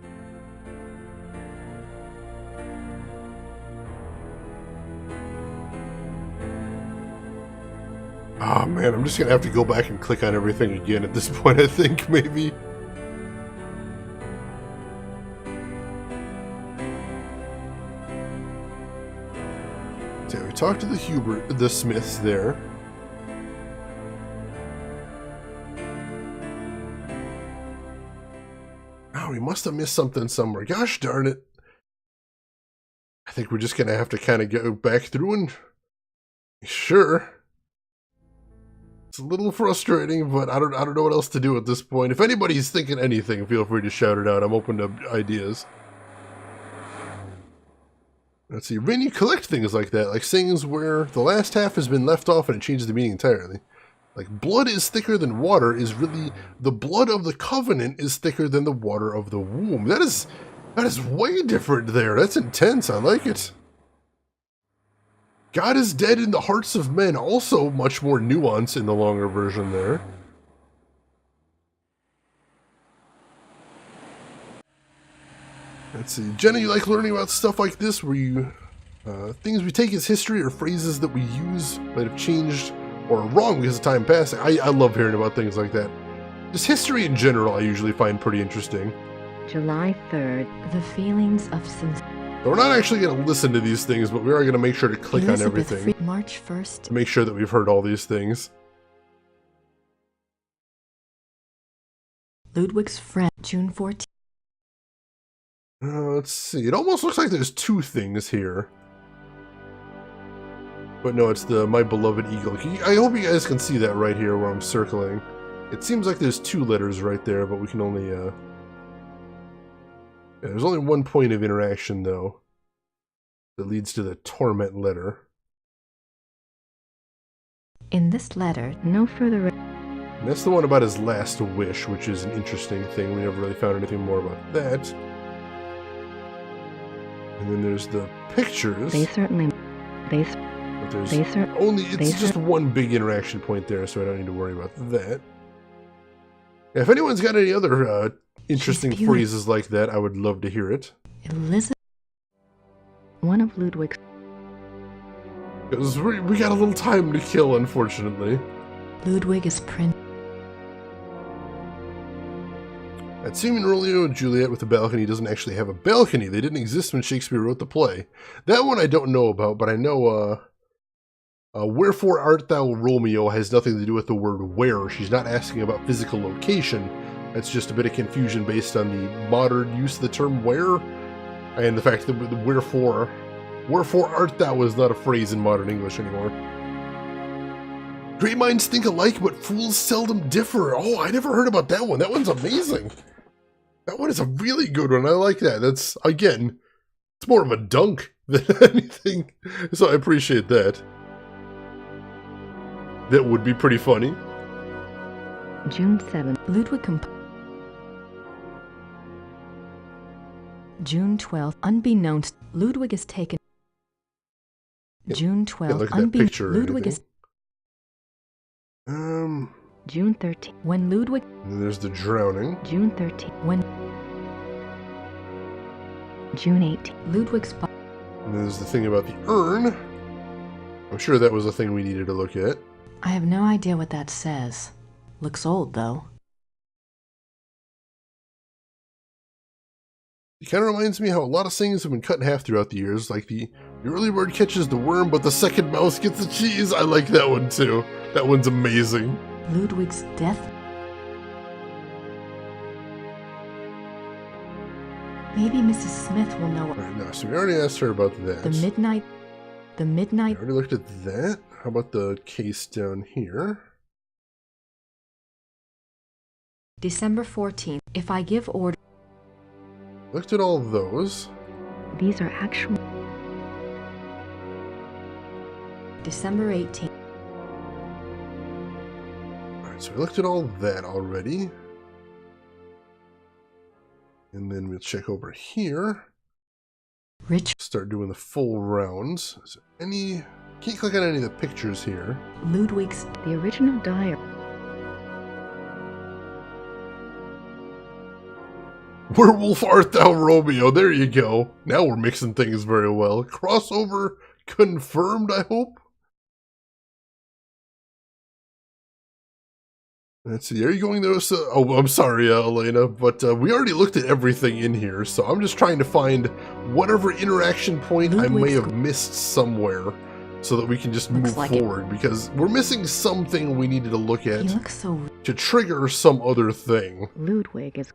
Ah, man, I'm just gonna have to go back and click on everything again at this point, I think, maybe. So we talked to the Smiths there. Oh, we must have missed something somewhere. Gosh darn it. I think we're just gonna have to kind of go back through and... Sure. It's a little frustrating, but I don't know what else to do at this point. If anybody's thinking anything, feel free to shout it out. I'm open to ideas. Let's see. When you collect things like that, like things where the last half has been left off and it changes the meaning entirely. Like, blood is thicker than water is really... The blood of the covenant is thicker than the water of the womb. That is way different there. That's intense. I like it. God is dead in the hearts of men. Also much more nuance in the longer version there. Let's see. Jenna, you like learning about stuff like this where you... things we take as history or phrases that we use might have changed or are wrong because of time passing. I love hearing about things like that. Just history in general I usually find pretty interesting. July 3rd. The feelings of sincerity. So we're not actually going to listen to these things, but we are going to make sure to click on everything. March 1st. To make sure that we've heard all these things. Ludwig's friend, June 14th. Let's see. It almost looks like there's two things here. But no, it's the My Beloved Eagle. I hope you guys can see that right here where I'm circling. It seems like there's two letters right there, but we can only... Yeah, there's only one point of interaction, though, that leads to the torment letter. In this letter, no further... And that's the one about his last wish, which is an interesting thing. We never really found anything more about that. And then there's the pictures. They certainly... But there's only... It's just one big interaction point there, so I don't need to worry about that. Yeah, if anyone's got any other... interesting phrases like that, I would love to hear it. Elizabeth, one of Ludwig's... Because we got a little time to kill, unfortunately. Ludwig is prince. That scene in Romeo and Juliet with the balcony doesn't actually have a balcony. They didn't exist when Shakespeare wrote the play. That one I don't know about, but I know, wherefore art thou Romeo has nothing to do with the word where. She's not asking about physical location. That's just a bit of confusion based on the modern use of the term where, and the fact that the wherefore art thou is not a phrase in modern English anymore. Great minds think alike, but fools seldom differ. Oh, I never heard about that one. That one's amazing. That one is a really good one. I like that. That's, again, it's more of a dunk than anything, so I appreciate that. That would be pretty funny. June 7th. Ludwig June 12th, unbeknownst, Ludwig is taken. Yep. June 12th, look at that picture. Ludwig is. June 13th, when Ludwig. And then there's the drowning. June 13th, when. June 18th, Ludwig's. And there's the thing about the urn. I'm sure that was a thing we needed to look at. I have no idea what that says. Looks old, though. It kind of reminds me how a lot of things have been cut in half throughout the years, like the early bird catches the worm, but the second mouse gets the cheese. I like that one too. That one's amazing. Ludwig's death? Maybe Mrs. Smith will know. Alright, no, so we already asked her about that. The midnight. We already looked at that. How about the case down here? December 14th. If I give order. Looked at all those. These are actual. December 18th. Alright, so we looked at all that already. And then we'll check over here. Start doing the full rounds. Is there any... Can't click on any of the pictures here. Ludwig's... The original diary. Werewolf art thou, Romeo. There you go. Now we're mixing things very well. Crossover confirmed, I hope. Let's see. Are you going there? Oh, I'm sorry, Elena, but we already looked at everything in here, so I'm just trying to find whatever interaction point I may have missed somewhere so that we can just move forward, because we're missing something we needed to look at to trigger some other thing. Ludwig is...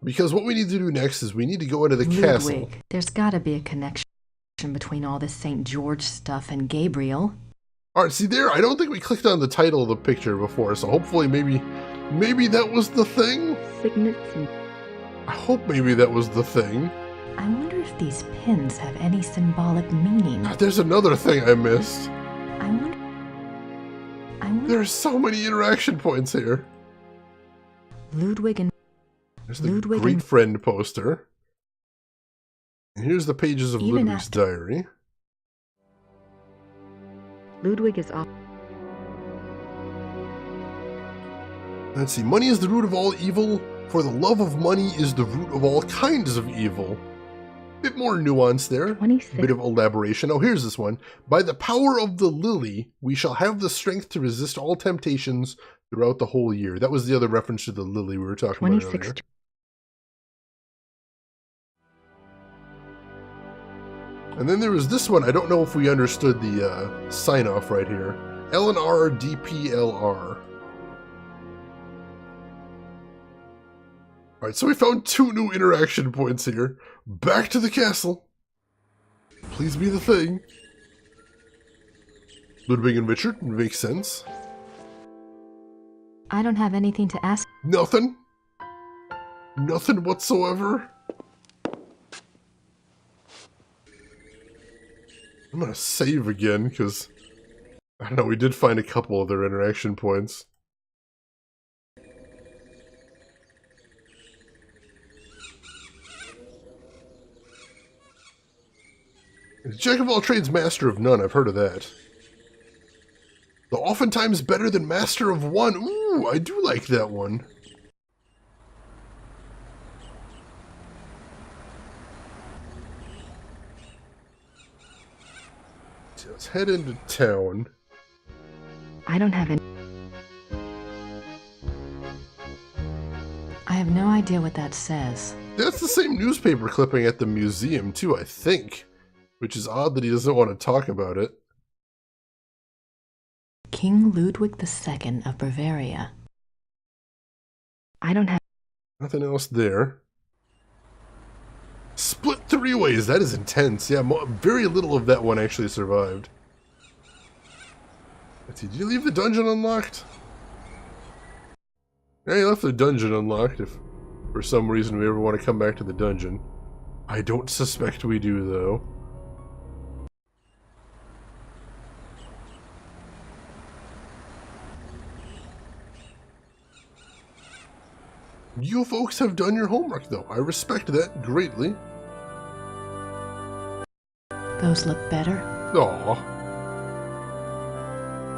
Because what we need to do next is we need to go into the castle. There's gotta be a connection between all this St. George stuff and Gabriel. Alright, see there, I don't think we clicked on the title of the picture before, so hopefully maybe that was the thing? Signets and... I hope maybe that was the thing. I wonder if these pins have any symbolic meaning. There's another thing I missed. I wonder... There's so many interaction points here. Ludwig and... There's the Great Friend poster. And here's the pages of Ludwig's diary. Ludwig is off. Let's see. Money is the root of all evil, for the love of money is the root of all kinds of evil. Bit more nuance there. 26. Bit of elaboration. Oh, here's this one. By the power of the lily, we shall have the strength to resist all temptations throughout the whole year. That was the other reference to the lily we were talking 26. about earlier. And then there was this one. I don't know if we understood the sign-off right here. LNR DPLR. Alright, so we found 2 new interaction points here. Back to the castle. Please be the thing. Ludwig and Richard, makes sense. I don't have anything to ask. Nothing? Nothing whatsoever? I'm gonna save again, because, I don't know, we did find a couple of their interaction points. Jack of all trades, master of none, I've heard of that. Though oftentimes better than master of one. Ooh, I do like that one. Let's head into town. I don't have any... I have no idea what that says. That's the same newspaper clipping at the museum, too, I think. Which is odd that he doesn't want to talk about it. King Ludwig II of Bavaria. I don't have... Nothing else there. Split 3 ways, that is intense. Yeah, very little of that one actually survived. Let's see, did you leave the dungeon unlocked? Yeah, you left the dungeon unlocked if for some reason we ever want to come back to the dungeon. I don't suspect we do, though. You folks have done your homework, though. I respect that greatly. Those look better. Aww.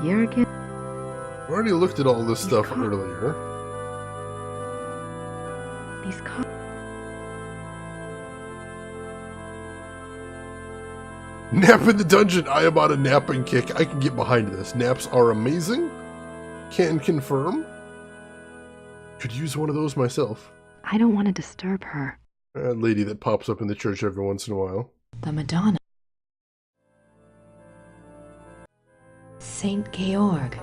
Jurgen. I already looked at all this stuff earlier. These Nap in the dungeon. I am on a napping kick. I can get behind this. Naps are amazing. Can confirm. Could use one of those myself. I don't want to disturb her. A lady that pops up in the church every once in a while. The Madonna. Saint Georg,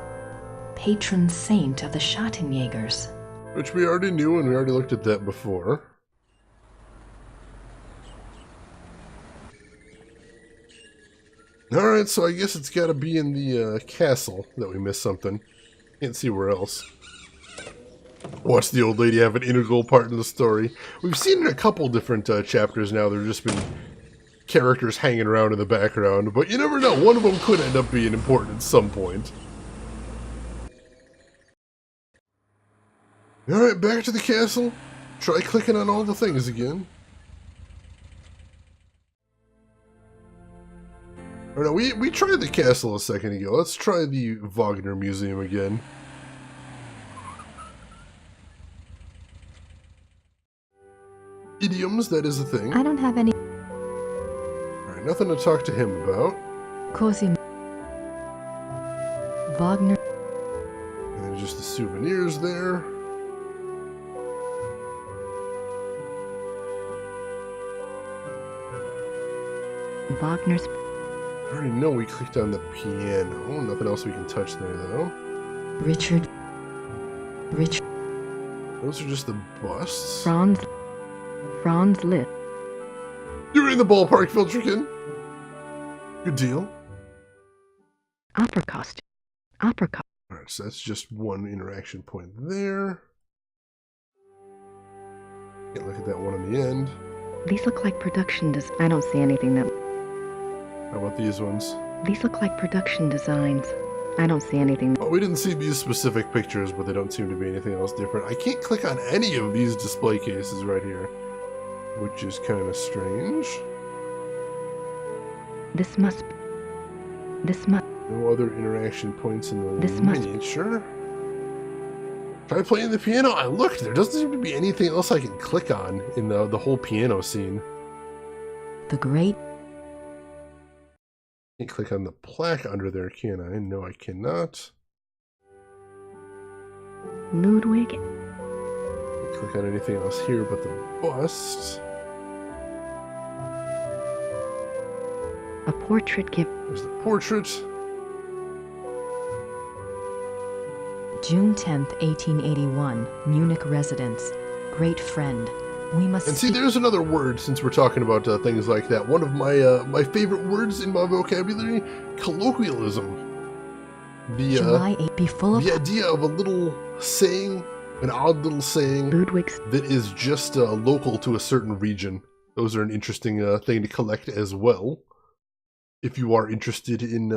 patron saint of the Schattenjägers. Which we already knew, and we already looked at that before. Alright, so I guess it's got to be in the castle that we missed something. Can't see where else. Watch the old lady have an integral part in the story. We've seen in a couple different chapters now. There's just been characters hanging around in the background, but you never know. One of them could end up being important at some point. Alright, back to the castle. Try clicking on all the things again. Or no, we tried the castle a second ago. Let's try the Wagner Museum again. Idioms, that is a thing. I don't have any. Alright, nothing to talk to him about. Cosimo. Wagner. And just the souvenirs there. Wagner's. I already know we clicked on the piano. Nothing else we can touch there, though. Richard. Those are just the busts. Franz Liszt. You're in the ballpark, Filtrikin. Good deal. Opera costume. Alright, so that's just one interaction point there. Can't look at that one on the end. These look like production I don't see anything that... How about these ones? These look like production designs. I don't see anything... Well, we didn't see these specific pictures, but they don't seem to be anything else different. I can't click on any of these display cases right here, which is kind of strange. This must... No other interaction points in the miniature. Try playing the piano. I looked. There doesn't seem to be anything else I can click on in the whole piano scene. The great... Can't click on the plaque under there, can I? No, I cannot. Ludwig. Can't click on anything else here but the bust. A portrait gift. There's the portrait. June 10th, 1881. Munich residence. Great friend. We must. And see, there's another word since we're talking about things like that. One of my my favorite words in my vocabulary: colloquialism. July 8th. Be full of the idea of a little saying, an odd little saying Ludwig's that is just local to a certain region. Those are an interesting thing to collect as well. If you are interested in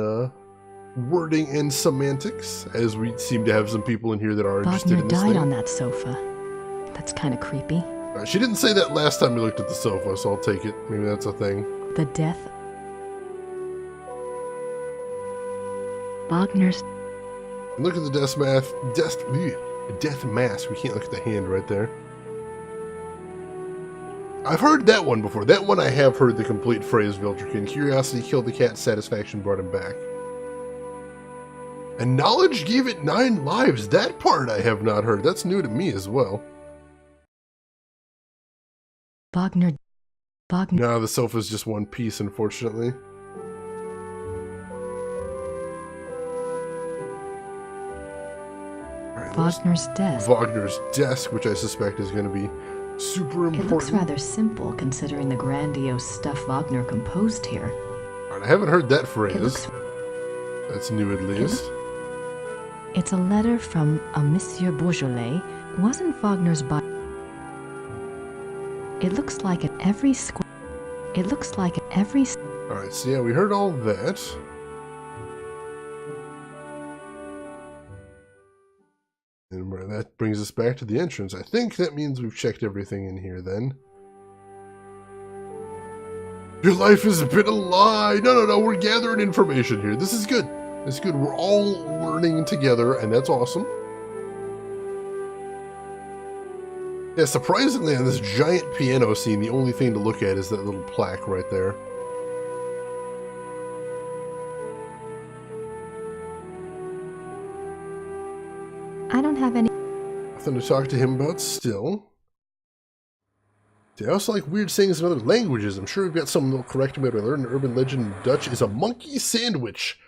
wording and semantics, as we seem to have some people in here that are interested Wagner in this died thing. on that sofa. That's kind of creepy. She didn't say that last time we looked at the sofa, so I'll take it. Maybe that's a thing. The death. Wagner's. And look at the death mask. We can't look at the hand right there. I've heard that one before. That one I have heard the complete phrase, Viltrikin. Curiosity killed the cat, satisfaction brought him back. And knowledge gave it 9 lives. That part I have not heard. That's new to me as well. Wagner. No, the sofa's just one piece, unfortunately. Right, Wagner's desk. Wagner's desk, which I suspect is going to be super important. It looks rather simple considering the grandiose stuff Wagner composed here. Right, I haven't heard that phrase. That's new at least. It's a letter from a Monsieur Beaujolais. Wasn't Wagner's by... It looks like at every square... It looks like at every... Alright, so yeah, we heard all that. And that brings us back to the entrance. I think that means we've checked everything in here then. Your life has been a lie! No, we're gathering information here. This is good. It's good. We're all learning together, and that's awesome. Yeah, surprisingly, on this giant piano scene, the only thing to look at is that little plaque right there. I don't have any... Nothing to talk to him about still. I also like weird sayings in other languages. I'm sure we've got someone that'll correct me. I learned an urban legend in Dutch is a monkey sandwich.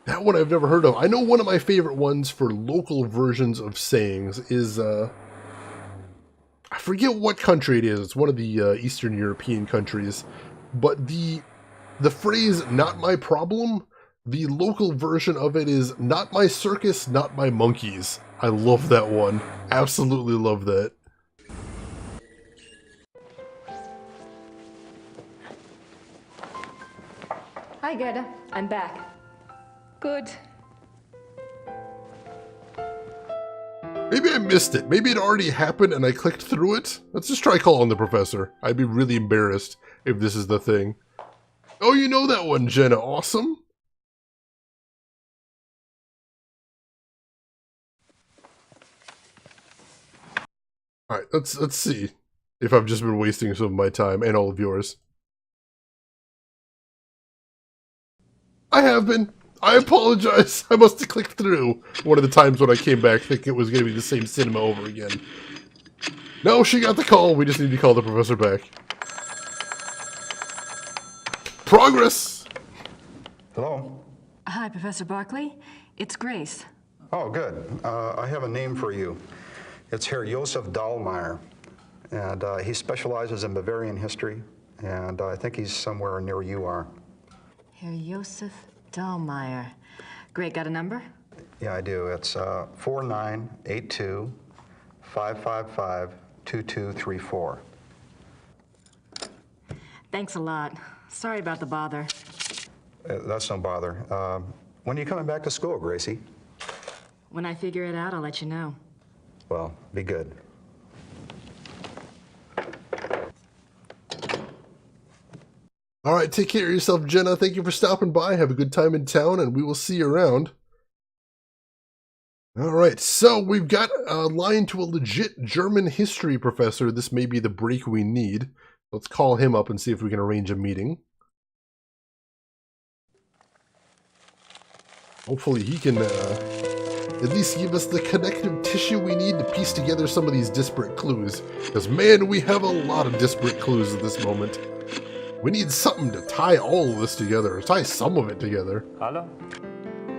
That one I've never heard of. I know one of my favorite ones for local versions of sayings is, I forget what country it is. It's one of the Eastern European countries. But the phrase, not my problem, the local version of it is, not my circus, not my monkeys. I love that one. Absolutely love that. Hi, Gerda. I'm back. Good. Maybe I missed it. Maybe it already happened and I clicked through it. Let's just try calling the professor. I'd be really embarrassed if this is the thing. Oh, you know that one, Jenna. Awesome. Alright, let's see if I've just been wasting some of my time and all of yours. I have been. I apologize. I must have clicked through one of the times when I came back thinking it was going to be the same cinema over again. No, she got the call. We just need to call the professor back. Progress! Hello? Hi, Professor Barkley. It's Grace. Oh, good. I have a name for you. It's Herr Josef Dahlmeier, and he specializes in Bavarian history, and I think he's somewhere near you are. Herr Josef Dahlmeier. Great, got a number? Yeah, I do. It's 4982-555-2234. Thanks a lot. Sorry about the bother. That's no bother. When are you coming back to school, Gracie? When I figure it out, I'll let you know. Well, be good. Alright, take care of yourself, Jenna. Thank you for stopping by. Have a good time in town, and we will see you around. Alright, so we've got a line to a legit German history professor. This may be the break we need. Let's call him up and see if we can arrange a meeting. Hopefully he can at least give us the connective tissue we need to piece together some of these disparate clues. Because, man, we have a lot of disparate clues at this moment. We need something to tie all of this together, or tie some of it together. Hallo?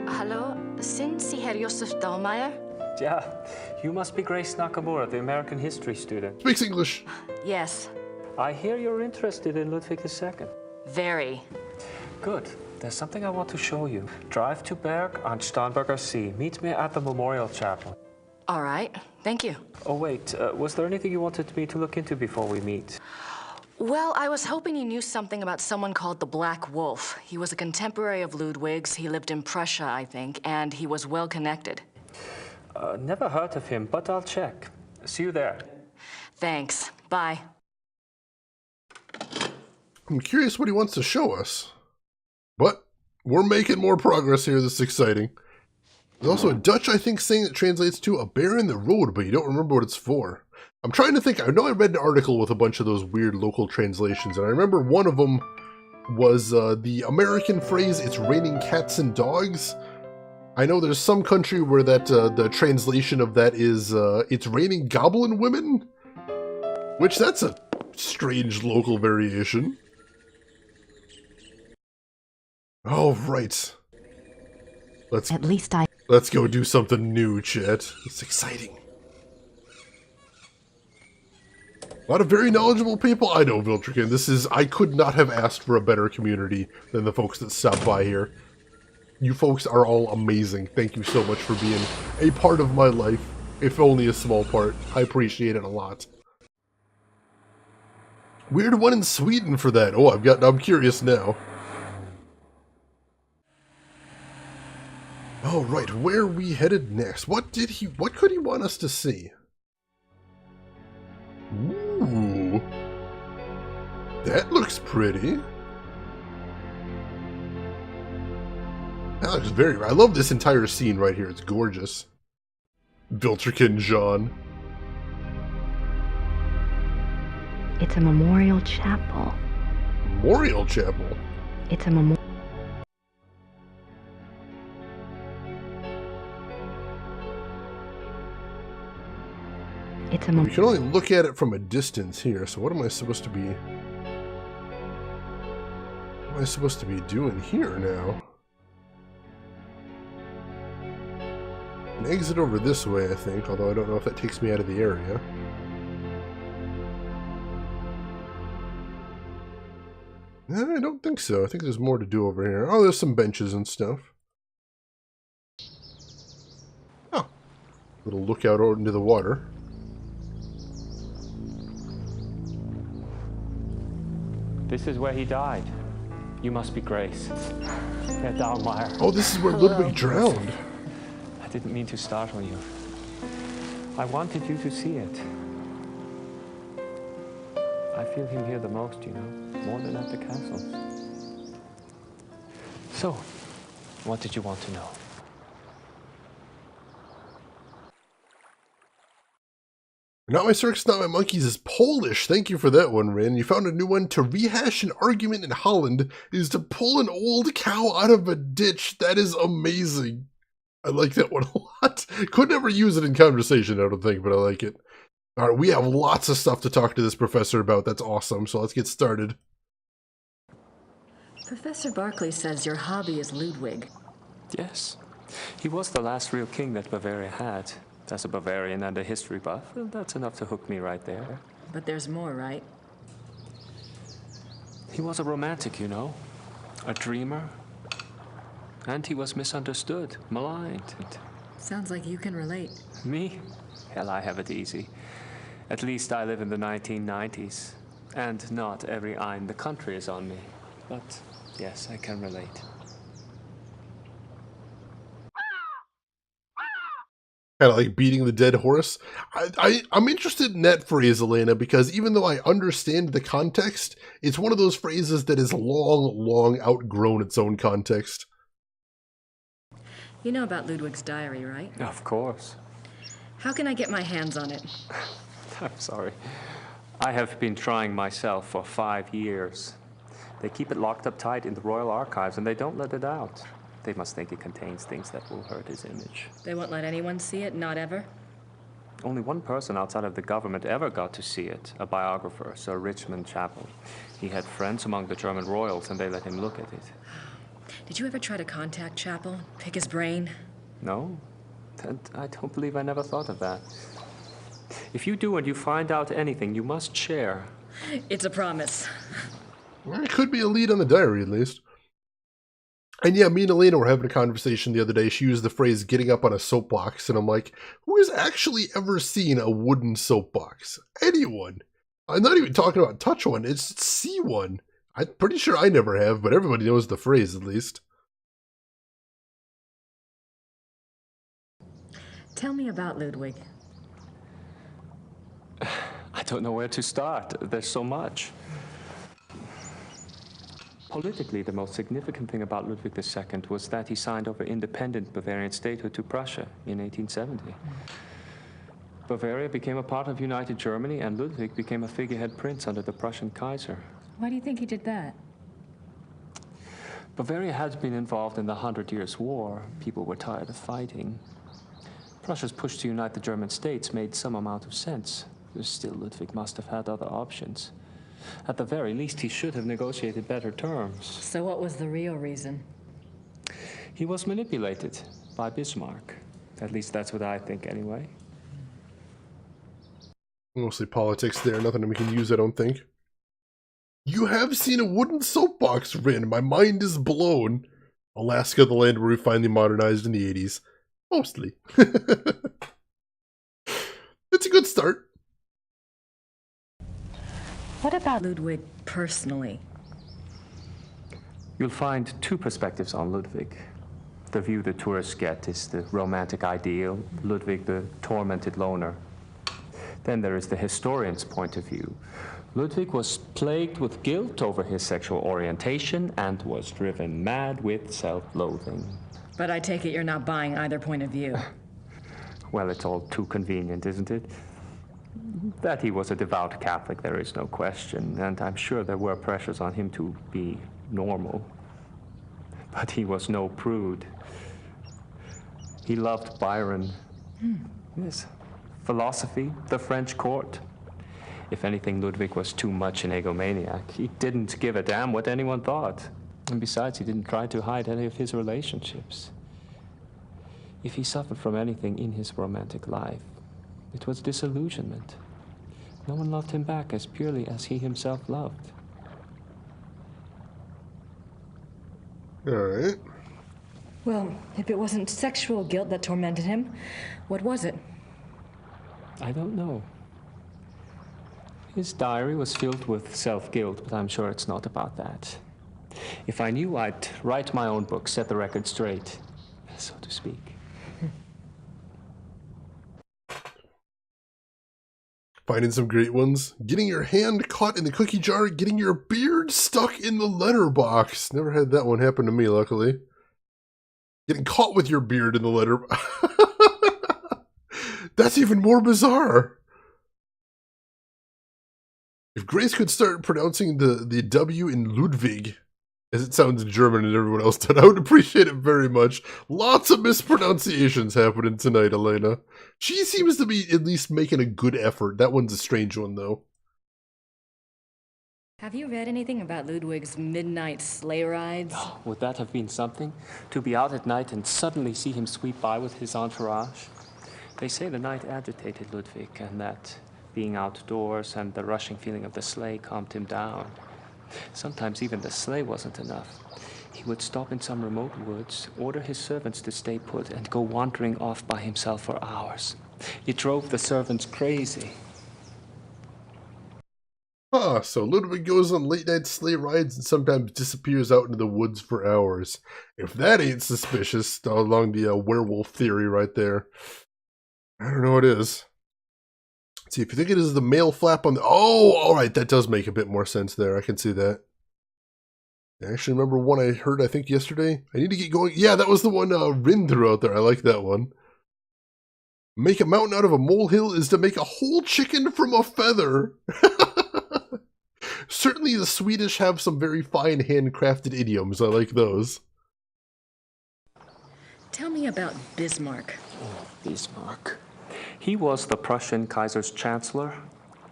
Hallo, sind Sie Herr Josef Dahlmeier? Yeah, you must be Grace Nakamura, the American history student. Speaks English. Yes. I hear you're interested in Ludwig II. Very. Good. There's something I want to show you. Drive to Berg on Starnberger See. Meet me at the Memorial Chapel. All right. Thank you. Oh, wait. Was there anything you wanted me to look into before we meet? Well, I was hoping you knew something about someone called the Black Wolf. He was a contemporary of Ludwig's. He lived in Prussia, I think, and he was well connected. Never heard of him, but I'll check. See you there. Thanks. Bye. I'm curious what he wants to show us. But we're making more progress here. This is exciting. There's also a Dutch, I think, saying that translates to a bear in the road, but you don't remember what it's for. I'm trying to think. I know I read an article with a bunch of those weird local translations, and I remember one of them was the American phrase, it's raining cats and dogs. I know there's some country where that the translation of that is, it's raining goblin women, which that's a strange local variation. All right. Let's go do something new, chat. It's exciting. A lot of very knowledgeable people. I know, Viltrikin. I could not have asked for a better community than the folks that stopped by here. You folks are all amazing. Thank you so much for being a part of my life, if only a small part. I appreciate it a lot. Weird one in Sweden for that. Oh, I'm curious now. All right, where are we headed next? What could he want us to see? Ooh. That looks pretty. That looks very... I love this entire scene right here. It's gorgeous. Viltrikin Jean. It's a memorial chapel. Memorial chapel? It's a memorial... It's a We can only look at it from a distance here, so what am I supposed to be... What am I supposed to be doing here now? An exit over this way, I think, although I don't know if that takes me out of the area. I don't think so. I think there's more to do over here. Oh, there's some benches and stuff. Oh. Little lookout out into the water. This is where he died. You must be Grace. Herr Dahlmeier. Oh, this is where Ludwig drowned. I didn't mean to startle you. I wanted you to see it. I feel him here the most, you know, more than at the castle. So, what did you want to know? Not My Circus, Not My Monkeys is Polish. Thank you for that one, Rin. You found a new one. To rehash an argument in Holland is to pull an old cow out of a ditch. That is amazing. I like that one a lot. Could never use it in conversation, I don't think, but I like it. All right, we have lots of stuff to talk to this professor about. That's awesome, so let's get started. Professor Barclay says your hobby is Ludwig. Yes. He was the last real king that Bavaria had. As a Bavarian and a history buff, well, that's enough to hook me right there. But there's more, right? He was a romantic, you know. A dreamer. And he was misunderstood, maligned. Sounds like you can relate. Me? Hell, I have it easy. At least I live in the 1990s. And not every eye in the country is on me. But yes, I can relate. Kind of like beating the dead horse. I'm interested in that phrase, Elena, because even though I understand the context, it's one of those phrases that is long outgrown its own context. You know about Ludwig's diary, right? Of course. How can I get my hands on it? I'm sorry. I have been trying myself for 5 years. They keep it locked up tight in the Royal Archives, and they don't let it out. They must think it contains things that will hurt his image. They won't let anyone see it, not ever? Only one person outside of the government ever got to see it, a biographer, Sir Richmond Chapel. He had friends among the German royals, and they let him look at it. Did you ever try to contact Chapel, pick his brain? No, and I don't believe I never thought of that. If you do and you find out anything, you must share. It's a promise. Well, it could be a lead on the diary, at least. And yeah, me and Elena were having a conversation the other day. She used the phrase getting up on a soapbox, and I'm like, who has actually ever seen a wooden soapbox? Anyone? I'm not even talking about touch one, it's see one. I'm pretty sure I never have, but everybody knows the phrase at least. Tell me about Ludwig. I don't know where to start. There's so much. Politically, the most significant thing about Ludwig II was that he signed over independent Bavarian statehood to Prussia in 1870. Bavaria became a part of United Germany, and Ludwig became a figurehead prince under the Prussian Kaiser. Why do you think he did that? Bavaria had been involved in the 100 Years' War. People were tired of fighting. Prussia's push to unite the German states made some amount of sense. Still, Ludwig must have had other options. At the very least, he should have negotiated better terms. So what was the real reason? He was manipulated by Bismarck. At least that's what I think, anyway. Mostly politics there, nothing we can use, I don't think. You have seen a wooden soapbox, Rin. My mind is blown. Alaska, the land where we finally modernized in the 80s. Mostly. It's a good start. What about Ludwig personally? You'll find two perspectives on Ludwig. The view the tourists get is the romantic ideal, Ludwig the tormented loner. Then there is the historian's point of view. Ludwig was plagued with guilt over his sexual orientation and was driven mad with self-loathing. But I take it you're not buying either point of view. Well, it's all too convenient, isn't it? That he was a devout Catholic, there is no question, and I'm sure there were pressures on him to be normal. But he was no prude. He loved Byron. Yes, philosophy, the French court. If anything, Ludwig was too much an egomaniac. He didn't give a damn what anyone thought. And besides, he didn't try to hide any of his relationships. If he suffered from anything in his romantic life, it was disillusionment. No one loved him back as purely as he himself loved. All right. Well, if it wasn't sexual guilt that tormented him, what was it? I don't know. His diary was filled with self-guilt, but I'm sure it's not about that. If I knew, I'd write my own book, set the record straight, so to speak. Finding some great ones. Getting your hand caught in the cookie jar, getting your beard stuck in the letterbox. Never had that one happen to me, luckily. Getting caught with your beard in the letter. That's even more bizarre. If Grace could start pronouncing the W in Ludwig, as it sounds in German and everyone else did, I would appreciate it very much. Lots of mispronunciations happening tonight, Elena. She seems to be at least making a good effort. That one's a strange one, though. Have you read anything about Ludwig's midnight sleigh rides? Oh, would that have been something? To be out at night and suddenly see him sweep by with his entourage? They say the night agitated Ludwig, and that being outdoors and the rushing feeling of the sleigh calmed him down. Sometimes even the sleigh wasn't enough. He would stop in some remote woods, order his servants to stay put, and go wandering off by himself for hours. It drove the servants crazy. Ah, so Ludwig goes on late-night sleigh rides and sometimes disappears out into the woods for hours. If that ain't suspicious, along the werewolf theory right there, I don't know what is. Let's see, if you think it is the male flap on the... Oh, alright, that does make a bit more sense there. I can see that. I actually remember one I heard, I think, yesterday. I need to get going. Yeah, that was the one Rin threw out there. I like that one. Make a mountain out of a molehill is to make a whole chicken from a feather. Certainly the Swedish have some very fine handcrafted idioms. I like those. Tell me about Bismarck. Oh, Bismarck. He was the Prussian Kaiser's chancellor.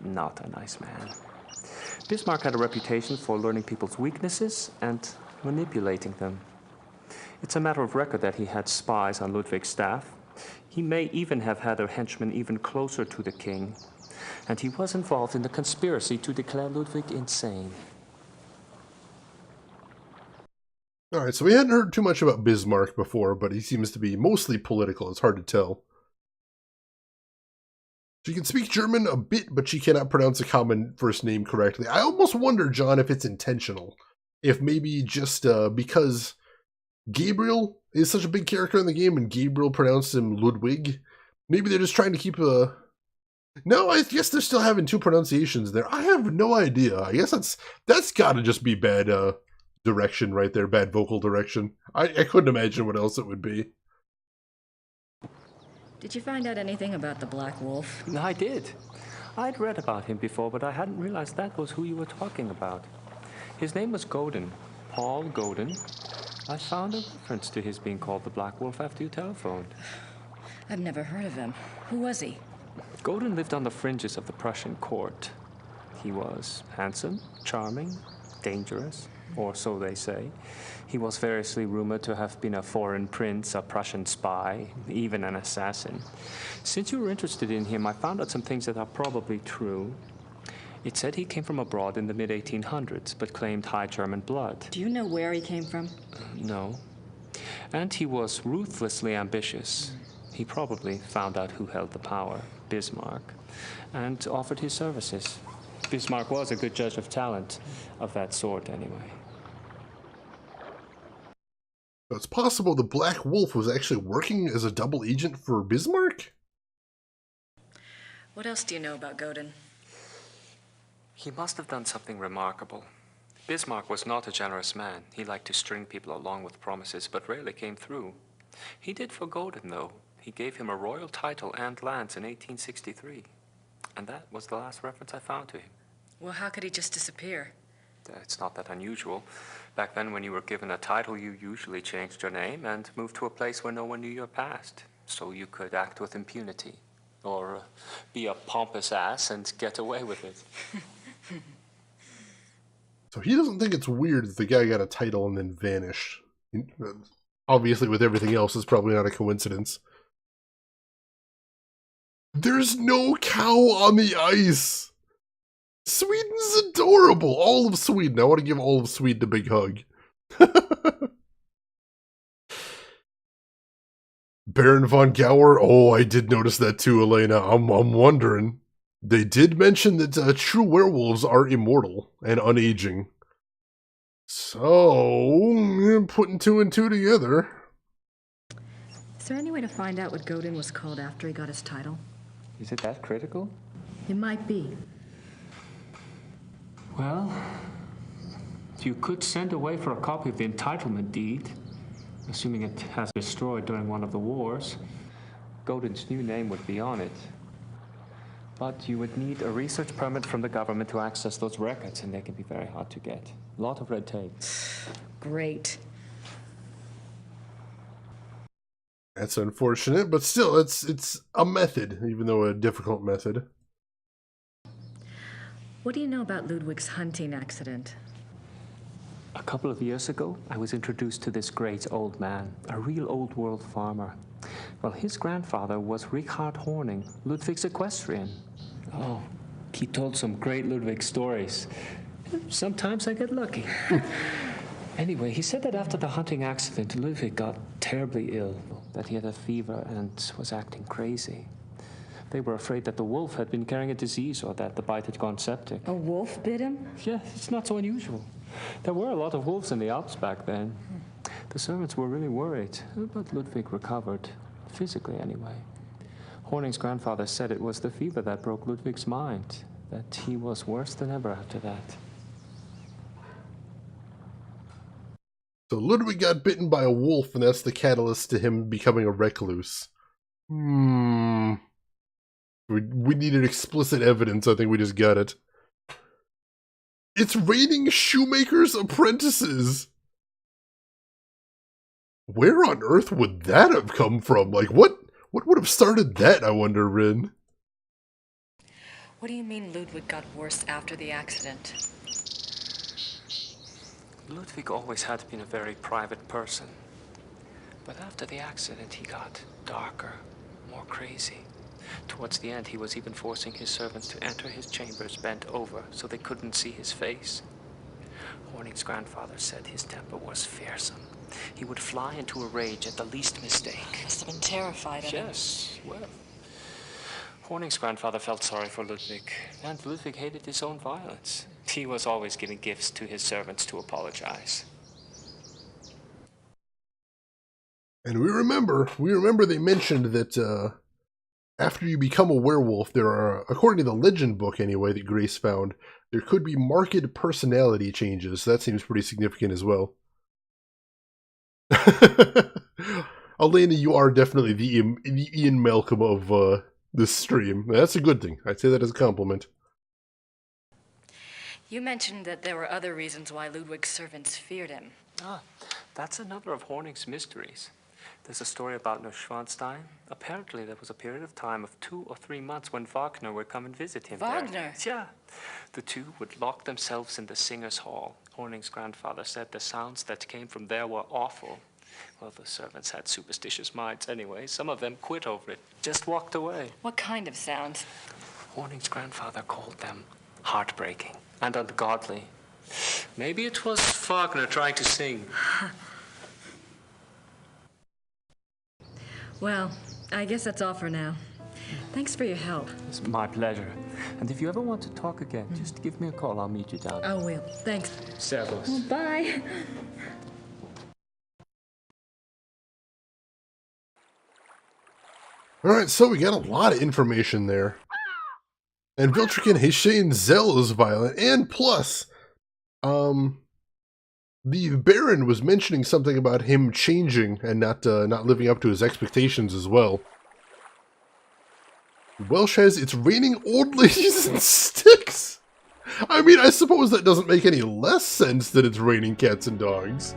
Not a nice man. Bismarck had a reputation for learning people's weaknesses and manipulating them. It's a matter of record that he had spies on Ludwig's staff. He may even have had a henchman even closer to the king. And he was involved in the conspiracy to declare Ludwig insane. Alright, so we hadn't heard too much about Bismarck before, but he seems to be mostly political. It's hard to tell. She can speak German a bit, but she cannot pronounce a common first name correctly. I almost wonder, John, if it's intentional. If maybe just because Gabriel is such a big character in the game and Gabriel pronounced him Ludwig, maybe they're just trying to keep a... No, I guess they're still having two pronunciations there. I have no idea. I guess that's got to just be bad direction right there, bad vocal direction. I couldn't imagine what else it would be. Did you find out anything about the Black Wolf? I did. I'd read about him before, but I hadn't realized that was who you were talking about. His name was Godin, Paul Godin. I found a reference to his being called the Black Wolf after you telephoned. I've never heard of him. Who was he? Godin lived on the fringes of the Prussian court. He was handsome, charming, dangerous, or so they say. He was variously rumored to have been a foreign prince, a Prussian spy, even an assassin. Since you were interested in him, I found out some things that are probably true. It said he came from abroad in the mid-1800s, but claimed High German blood. Do you know where he came from? No. And he was ruthlessly ambitious. He probably found out who held the power, Bismarck, and offered his services. Bismarck was a good judge of talent, of that sort anyway. So it's possible the Black Wolf was actually working as a double agent for Bismarck? What else do you know about Godin? He must have done something remarkable. Bismarck was not a generous man. He liked to string people along with promises, but rarely came through. He did for Godin, though. He gave him a royal title and lands in 1863. And that was the last reference I found to him. Well, how could he just disappear? It's not that unusual. Back then, when you were given a title, you usually changed your name and moved to a place where no one knew your past, so you could act with impunity. or be a pompous ass and get away with it. So he doesn't think it's weird that the guy got a title and then vanished. Obviously, with everything else, it's probably not a coincidence. There's no cow on the ice! Sweden's adorable! All of Sweden. I want to give all of Sweden a big hug. Baron von Gower? Oh, I did notice that too, Elena. I'm wondering. They did mention that true werewolves are immortal and unaging. So, putting 2 and 2 together. Is there any way to find out what Godin was called after he got his title? Is it that critical? It might be. Well, you could send away for a copy of the entitlement deed, assuming it has been destroyed during one of the wars. Godin's new name would be on it. But you would need a research permit from the government to access those records, and they can be very hard to get. A lot of red tape. Great. That's unfortunate, but still, it's a method, even though a difficult method. What do you know about Ludwig's hunting accident? A couple of years ago, I was introduced to this great old man, a real old-world farmer. Well, his grandfather was Richard Horning, Ludwig's equestrian. Oh, he told some great Ludwig stories. Sometimes I get lucky. Anyway, he said that after the hunting accident, Ludwig got terribly ill, that he had a fever and was acting crazy. They were afraid that the wolf had been carrying a disease or that the bite had gone septic. A wolf bit him? Yeah, it's not so unusual. There were a lot of wolves in the Alps back then. The servants were really worried, but Ludwig recovered, physically anyway. Horning's grandfather said it was the fever that broke Ludwig's mind, that he was worse than ever after that. So Ludwig got bitten by a wolf, and that's the catalyst to him becoming a recluse. We needed explicit evidence. I think we just got it. It's raining shoemakers' apprentices! Where on earth would that have come from? Like, what would have started that, I wonder, Rin? What do you mean Ludwig got worse after the accident? Ludwig always had been a very private person. But after the accident, he got darker, more crazy. Towards the end, he was even forcing his servants to enter his chambers bent over so they couldn't see his face. Horning's grandfather said his temper was fearsome. He would fly into a rage at the least mistake. Must have been terrified of him. Yes, well. Horning's grandfather felt sorry for Ludwig, and Ludwig hated his own violence. He was always giving gifts to his servants to apologize. And we remember they mentioned that after you become a werewolf, there are, according to the legend book anyway that Grace found, there could be marked personality changes. That seems pretty significant as well. Elena, you are definitely the Ian Malcolm of this stream. That's a good thing. I'd say that as a compliment. You mentioned that there were other reasons why Ludwig's servants feared him. Ah, that's another of Horning's mysteries. There's a story about Neuschwanstein. Apparently, there was a period of time of 2 or 3 months when Wagner would come and visit him Wagner? there. Yeah. The two would lock themselves in the singer's hall. Horning's grandfather said the sounds that came from there were awful. Well, the servants had superstitious minds anyway. Some of them quit over it, just walked away. What kind of sounds? Horning's grandfather called them heartbreaking and ungodly. Maybe it was Wagner trying to sing. Well, I guess that's all for now. Thanks for your help. It's my pleasure. And if you ever want to talk again, just give me a call. I'll meet you down there. I will. Thanks. Servus. Well, bye. Alright, so we got a lot of information there. And Viltrikin Heshain Zell is violent, and plus, the Baron was mentioning something about him changing and not living up to his expectations as well. Welsh has it's raining old ladies and sticks. I mean, I suppose that doesn't make any less sense that it's raining cats and dogs.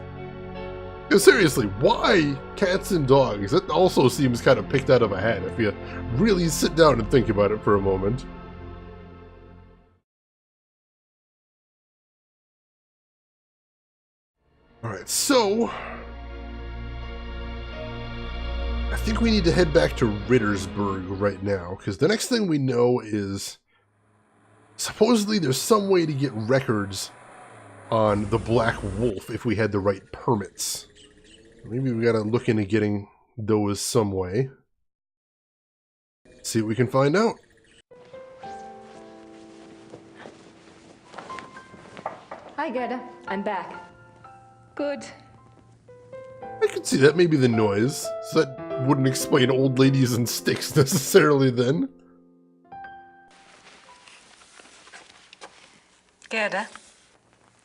Seriously, why cats and dogs? That also seems kind of picked out of a hat if you really sit down and think about it for a moment. Alright, so I think we need to head back to Rittersburg right now, because the next thing we know is supposedly there's some way to get records on the Black Wolf if we had the right permits. Maybe we gotta look into getting those some way. See what we can find out. Hi, Gerda. I'm back. Good. I could see that, maybe the noise. So that wouldn't explain old ladies and sticks necessarily then. Gerda?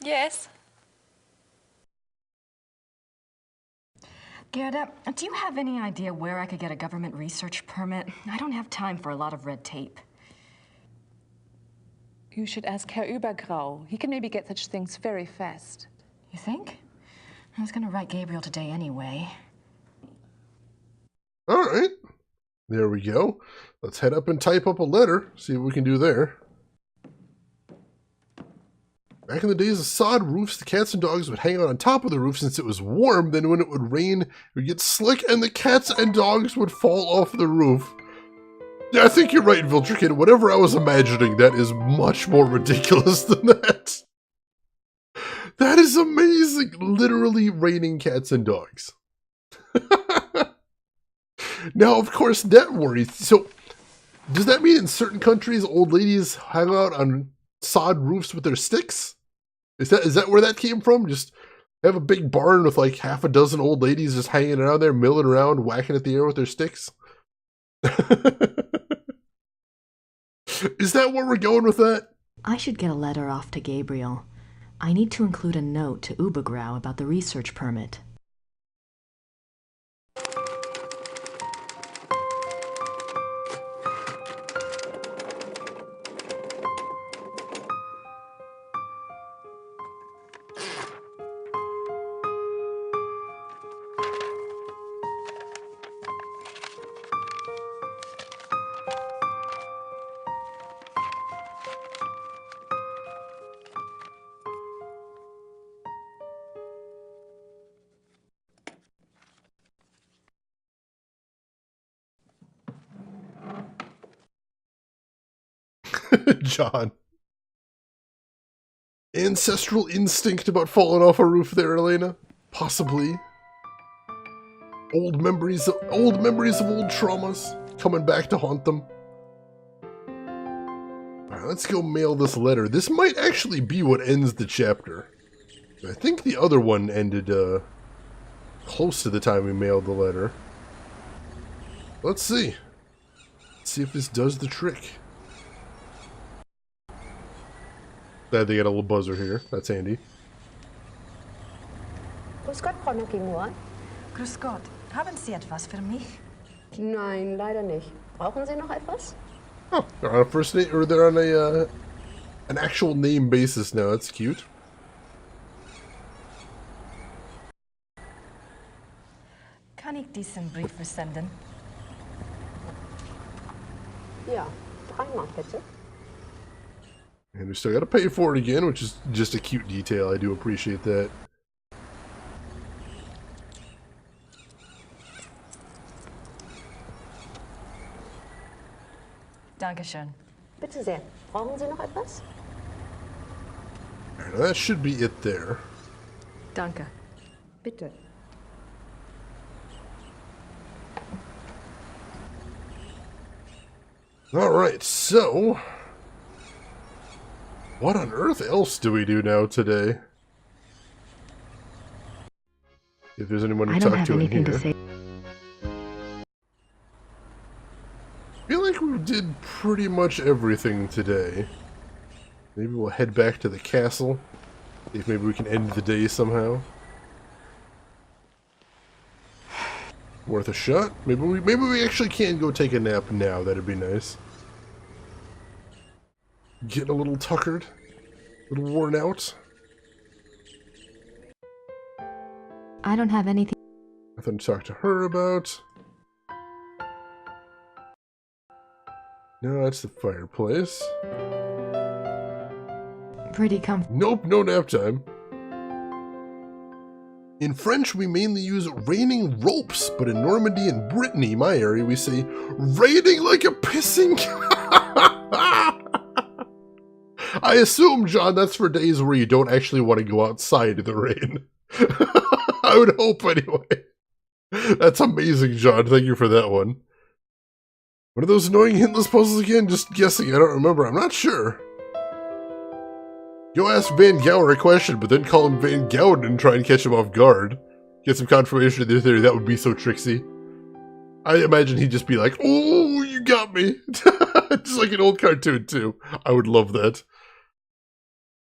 Yes? Gerda, do you have any idea where I could get a government research permit? I don't have time for a lot of red tape. You should ask Herr Übergrau. He can maybe get such things very fast. You think? I was gonna write Gabriel today anyway. Alright. There we go. Let's head up and type up a letter, see what we can do there. Back in the days of sod roofs, the cats and dogs would hang out on top of the roof since it was warm. Then when it would rain, it would get slick and the cats and dogs would fall off the roof. Yeah, I think you're right, Viltrekin. Whatever I was imagining, that is much more ridiculous than that. That is amazing. Literally raining cats and dogs. Now, of course, that worries. So, does that mean in certain countries, old ladies hang out on sod roofs with their sticks? Is that where that came from? Just have a big barn with like half a dozen old ladies just hanging around there, milling around, whacking at the air with their sticks? Is that where we're going with that? I should get a letter off to Gabriel. I need to include a note to Übergrau about the research permit. John. Ancestral instinct about falling off a roof there, Elena? Possibly. Old memories of old traumas coming back to haunt them. Alright, let's go mail this letter. This might actually be what ends the chapter. I think the other one ended close to the time we mailed the letter. Let's see. Let's see if this does the trick. Glad they got a little buzzer here. That's handy. Grüß Gott, Frau Nokimura. Grüß Gott. Haben Sie etwas für mich? Nein, leider nicht. Brauchen Sie noch etwas? Oh, they're on a first name, or they're on a an actual name basis now. That's cute. Kann ich diesen Brief versenden? Ja, 3 Mark bitte. And we still got to pay for it again, which is just a cute detail. I do appreciate that. Dankeschön. Bitte sehr. Brauchen Sie noch etwas? Now that should be it there. Danke. Bitte. Alright, so what on earth else do we do now today? If there's anyone to talk to in here. I feel like we did pretty much everything today. Maybe we'll head back to the castle. See if maybe we can end the day somehow. Worth a shot. Maybe we actually can go take a nap now. That'd be nice. Getting a little tuckered, a little worn out. I don't have anything. Nothing to talk to her about. No, that's the fireplace. Pretty comfortable. Nope, no nap time. In French, we mainly use raining ropes, but in Normandy and Brittany, my area, we say raining like a pissing. I assume, John, that's for days where you don't actually want to go outside in the rain. I would hope anyway. That's amazing, John. Thank you for that one. What are those annoying hintless puzzles again? Just guessing. I don't remember. I'm not sure. Go ask Van Gower a question, but then call him Van Gouden and try and catch him off guard. Get some confirmation of their theory. That would be so tricksy. I imagine he'd just be like, "Oh, you got me." Just like an old cartoon, too. I would love that.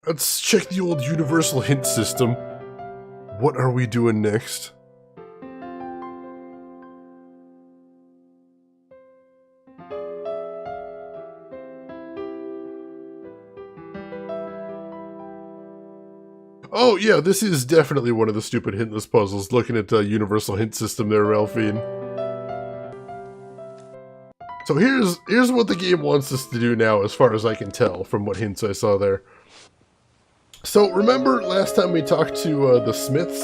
Let's check the old universal hint system. What are we doing next? Oh, yeah, this is definitely one of the stupid hintless puzzles, looking at the universal hint system there, Ralphine. So here's what the game wants us to do now, as far as I can tell, from what hints I saw there. So, remember last time we talked to the Smiths?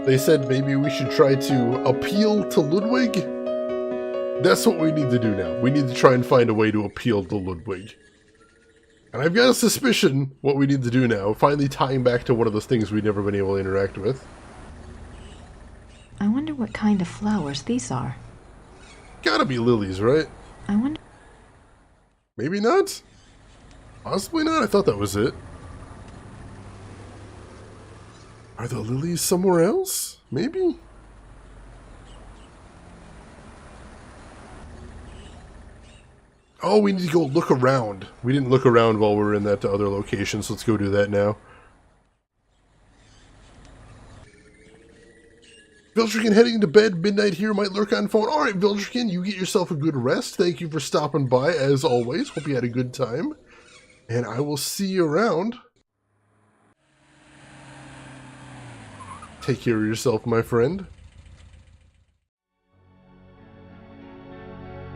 They said maybe we should try to appeal to Ludwig? That's what we need to do now. We need to try and find a way to appeal to Ludwig. And I've got a suspicion what we need to do now, finally tying back to one of those things we've never been able to interact with. I wonder what kind of flowers these are. Gotta be lilies, right? I wonder... Maybe not? Possibly not? I thought that was it. Are the lilies somewhere else? Maybe? Oh, we need to go look around. We didn't look around while we were in that other location, so let's go do that now. Viltrikin heading to bed. Midnight here might lurk on phone. Alright, Viltrikin, you get yourself a good rest. Thank you for stopping by, as always. Hope you had a good time. And I will see you around. Take care of yourself, my friend.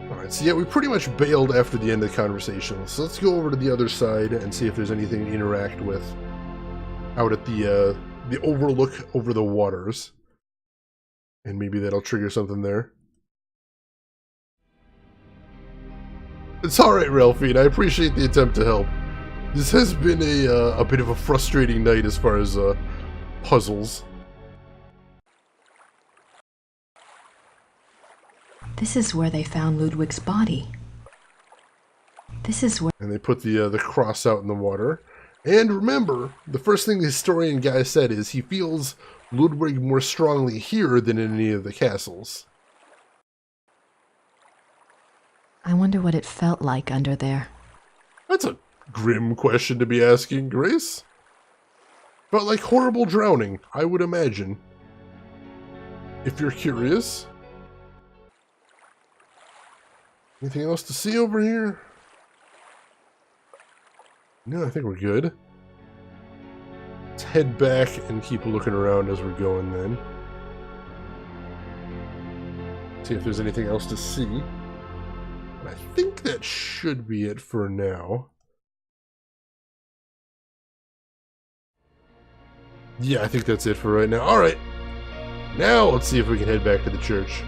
Alright, so yeah, we pretty much bailed after the end of the conversation. So let's go over to the other side and see if there's anything to interact with out at the overlook over the waters. And maybe that'll trigger something there. It's alright, Ralphine. I appreciate the attempt to help. This has been a bit of a frustrating night as far as puzzles. This is where they found Ludwig's body. This is where... And they put the cross out in the water. And remember, the first thing the historian guy said is he feels Ludwig more strongly here than in any of the castles. I wonder what it felt like under there. That's a grim question to be asking, Grace. Felt like horrible drowning, I would imagine. If you're curious. Anything else to see over here? No, I think we're good. Let's head back and keep looking around as we're going then. See if there's anything else to see. But I think that should be it for now. Yeah, I think that's it for right now. Alright. Now let's see if we can head back to the church.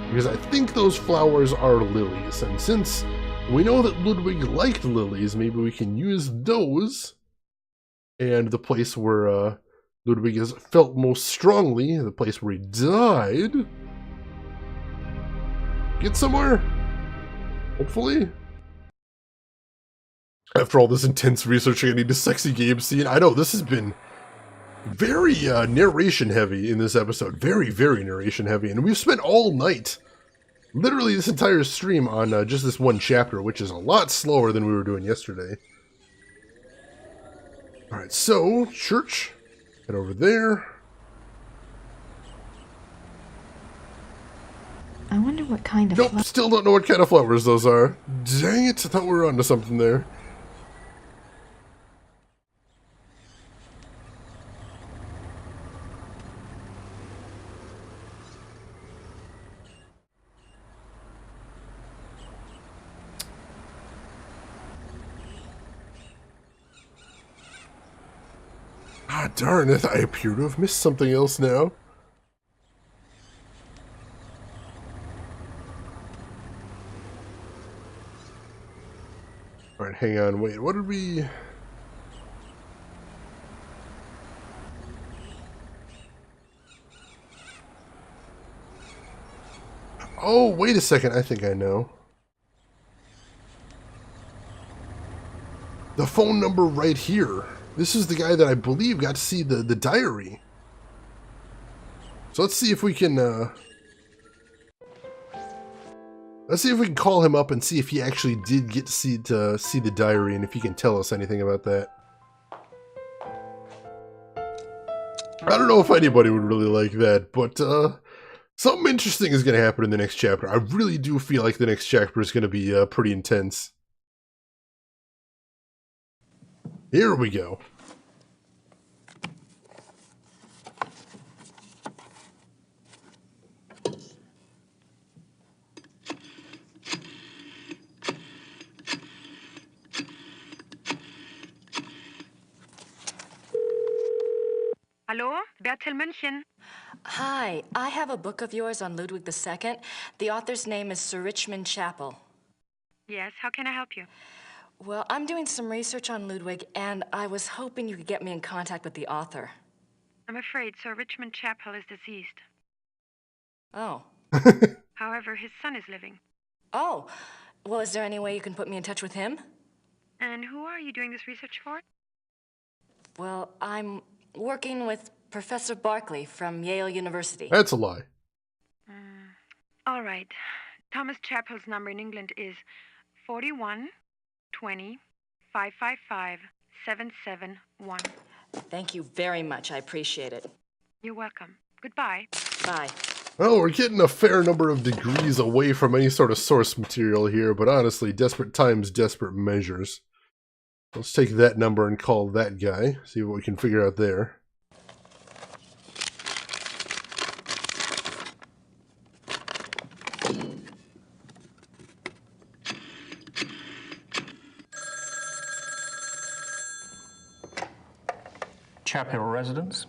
Because I think those flowers are lilies. And since we know that Ludwig liked lilies, maybe we can use those. And the place where Ludwig has felt most strongly, the place where he died. Get somewhere. Hopefully. After all this intense researching, I need a sexy game scene. I know, this has been very narration heavy in this episode. Very, very narration heavy. And we've spent all night, literally this entire stream, on just this one chapter, which is a lot slower than we were doing yesterday. Alright, so, church. Head over there. I wonder what kind of... Nope, still don't know what kind of flowers those are. Dang it, I thought we were onto something there. Ah, darn it. I appear to have missed something else now. Alright, hang on. Wait, what did we... Oh, wait a second. I think I know. The phone number right here. This is the guy that I believe got to see the diary. So let's see if we can, let's see if we can call him up and see if he actually did get to see the diary and if he can tell us anything about that. I don't know if anybody would really like that, but, something interesting is going to happen in the next chapter. I really do feel like the next chapter is going to be pretty intense. Here we go. Hallo, Bertel München. Hi, I have a book of yours on Ludwig II. The author's name is Sir Richmond Chapel. Yes, how can I help you? Well, I'm doing some research on Ludwig, and I was hoping you could get me in contact with the author. I'm afraid Sir Richmond Chapel is deceased. Oh. However, his son is living. Oh. Well, is there any way you can put me in touch with him? And who are you doing this research for? Well, I'm working with Professor Barkley from Yale University. That's a lie. All right. Thomas Chapel's number in England is 41 20 555 771. Thank you very much. I appreciate it. You're welcome. Goodbye. Bye. Well, we're getting a fair number of degrees away from any sort of source material here, but honestly, desperate times, desperate measures. Let's take that number and call that guy, see what we can figure out there. Chapel residence?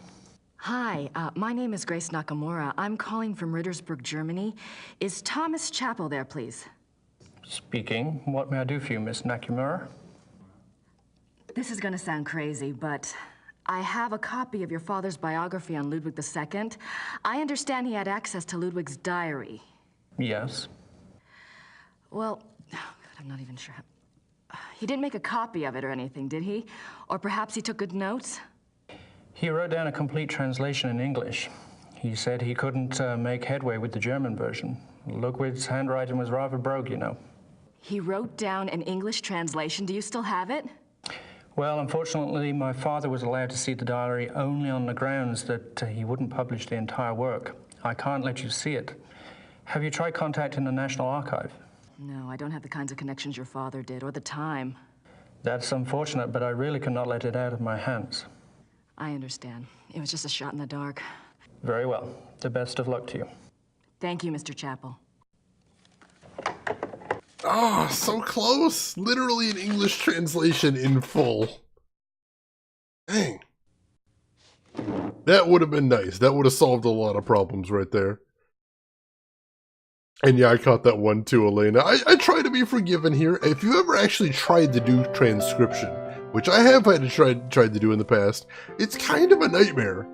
Hi, my name is Grace Nakamura. I'm calling from Rittersburg, Germany. Is Thomas Chapel there, please? Speaking. What may I do for you, Miss Nakamura? This is going to sound crazy, but I have a copy of your father's biography on Ludwig II. I understand he had access to Ludwig's diary. Yes. Well, oh God, I'm not even sure. He didn't make a copy of it or anything, did he? Or perhaps he took good notes? He wrote down a complete translation in English. He said he couldn't make headway with the German version. Ludwig's handwriting was rather brogue, you know. He wrote down an English translation. Do you still have it? Well, unfortunately, my father was allowed to see the diary only on the grounds that he wouldn't publish the entire work. I can't let you see it. Have you tried contacting the National Archive? No, I don't have the kinds of connections your father did, or the time. That's unfortunate, but I really cannot let it out of my hands. I understand. It was just a shot in the dark. Very well. The best of luck to you. Thank you, Mr. Chapel. Oh, so close! Literally an English translation in full. Dang. That would have been nice. That would have solved a lot of problems right there. And yeah, I caught that one too, Elena. I try to be forgiving here. If you ever actually tried to do transcription, which I have had to tried to do in the past, it's kind of a nightmare.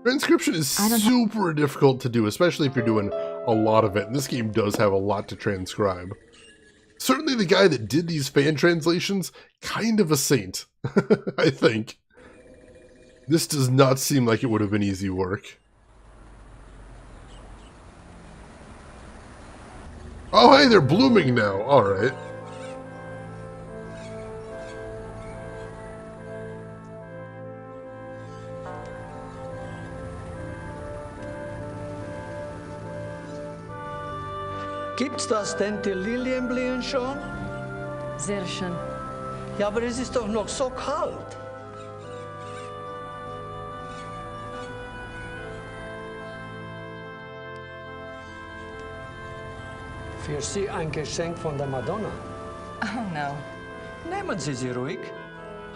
Transcription is super difficult to do, especially if you're doing a lot of it. And this game does have a lot to transcribe. Certainly the guy that did these fan translations, kind of a saint, I think. This does not seem like it would have been easy work. Oh, hey, they're blooming now. All right. Gibt's das denn, die Lilien blühen schon? Sehr schön. Ja, aber es ist doch noch so kalt. Für Sie ein Geschenk von der Madonna. Oh, no. Nehmen Sie sie ruhig.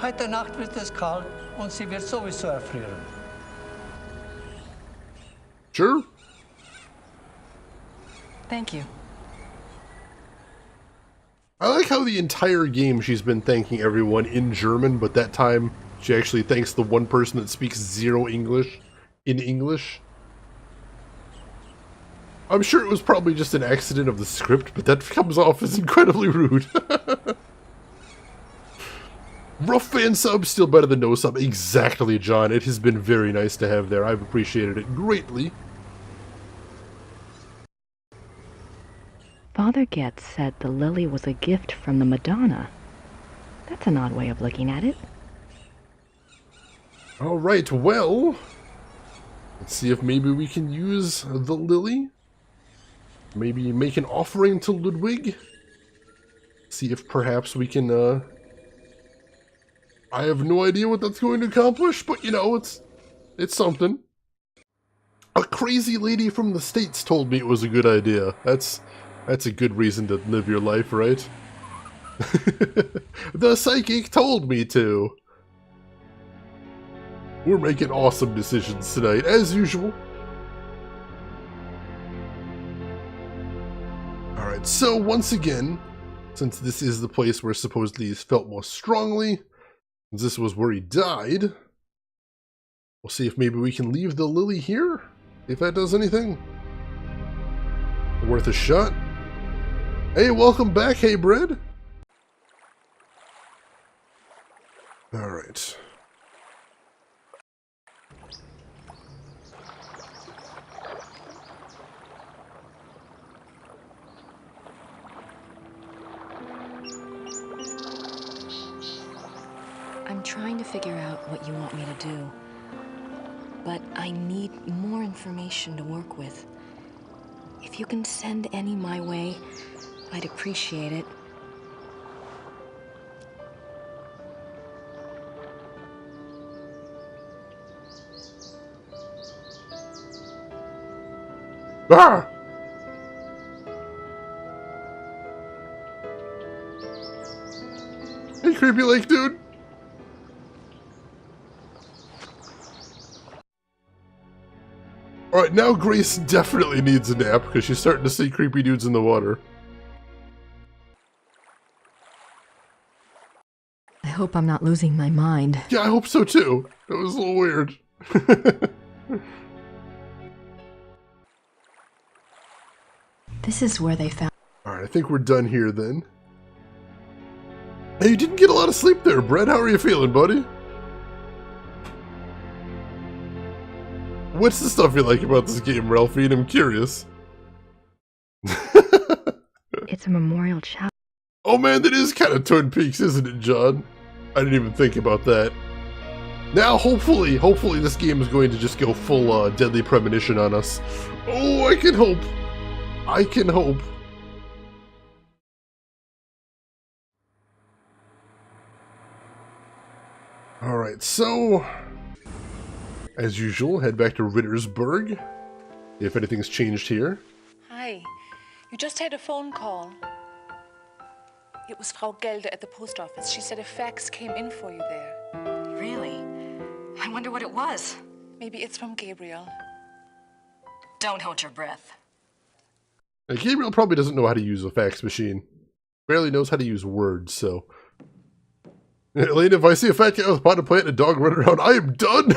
Heute Nacht wird es kalt und sie wird sowieso erfrieren. Sure. Thank you. I like how the entire game she's been thanking everyone in German, but that time she actually thanks the one person that speaks zero English in English. I'm sure it was probably just an accident of the script, but that comes off as incredibly rude. Rough fan sub, still better than no sub. Exactly, John. It has been very nice to have there. I've appreciated it greatly. Father Getz said the lily was a gift from the Madonna. That's an odd way of looking at it. Alright, well, let's see if maybe we can use the lily. Maybe make an offering to Ludwig. See if perhaps we can, I have no idea what that's going to accomplish, but you know, it's something. A crazy lady from the States told me it was a good idea. That's a good reason to live your life, right? The psychic told me to. We're making awesome decisions tonight, as usual. Alright, so once again, since this is the place where supposedly he's felt most strongly, since this was where he died, we'll see if maybe we can leave the lily here, if that does anything. Worth a shot. Hey, welcome back, Hey Bread. Alright. I'm trying to figure out what you want me to do, but I need more information to work with. If you can send any my way, I'd appreciate it. Ah! Hey, creepy lake dude. Alright, now Grace definitely needs a nap because she's starting to see creepy dudes in the water. I hope I'm not losing my mind. Yeah, I hope so too. That was a little weird. This is where they found... Alright, I think we're done here then. Hey, you didn't get a lot of sleep there, Brett. How are you feeling, buddy? What's the stuff you like about this game, Ralphie? I'm curious. It's a memorial chapel. Oh man, that is kind of Twin Peaks, isn't it, John? I didn't even think about that. Now, hopefully this game is going to just go full Deadly Premonition on us. Oh, I can hope. I can hope. Alright, so... as usual, head back to Rittersburg. If anything's changed here. Hi. You just had a phone call. It was Frau Gelder at the post office. She said a fax came in for you there. Really? I wonder what it was. Maybe it's from Gabriel. Don't hold your breath. Now, Gabriel probably doesn't know how to use a fax machine. Barely knows how to use words, so... Elena, if I see a fat cat with a potted plant and a dog running around, I am done!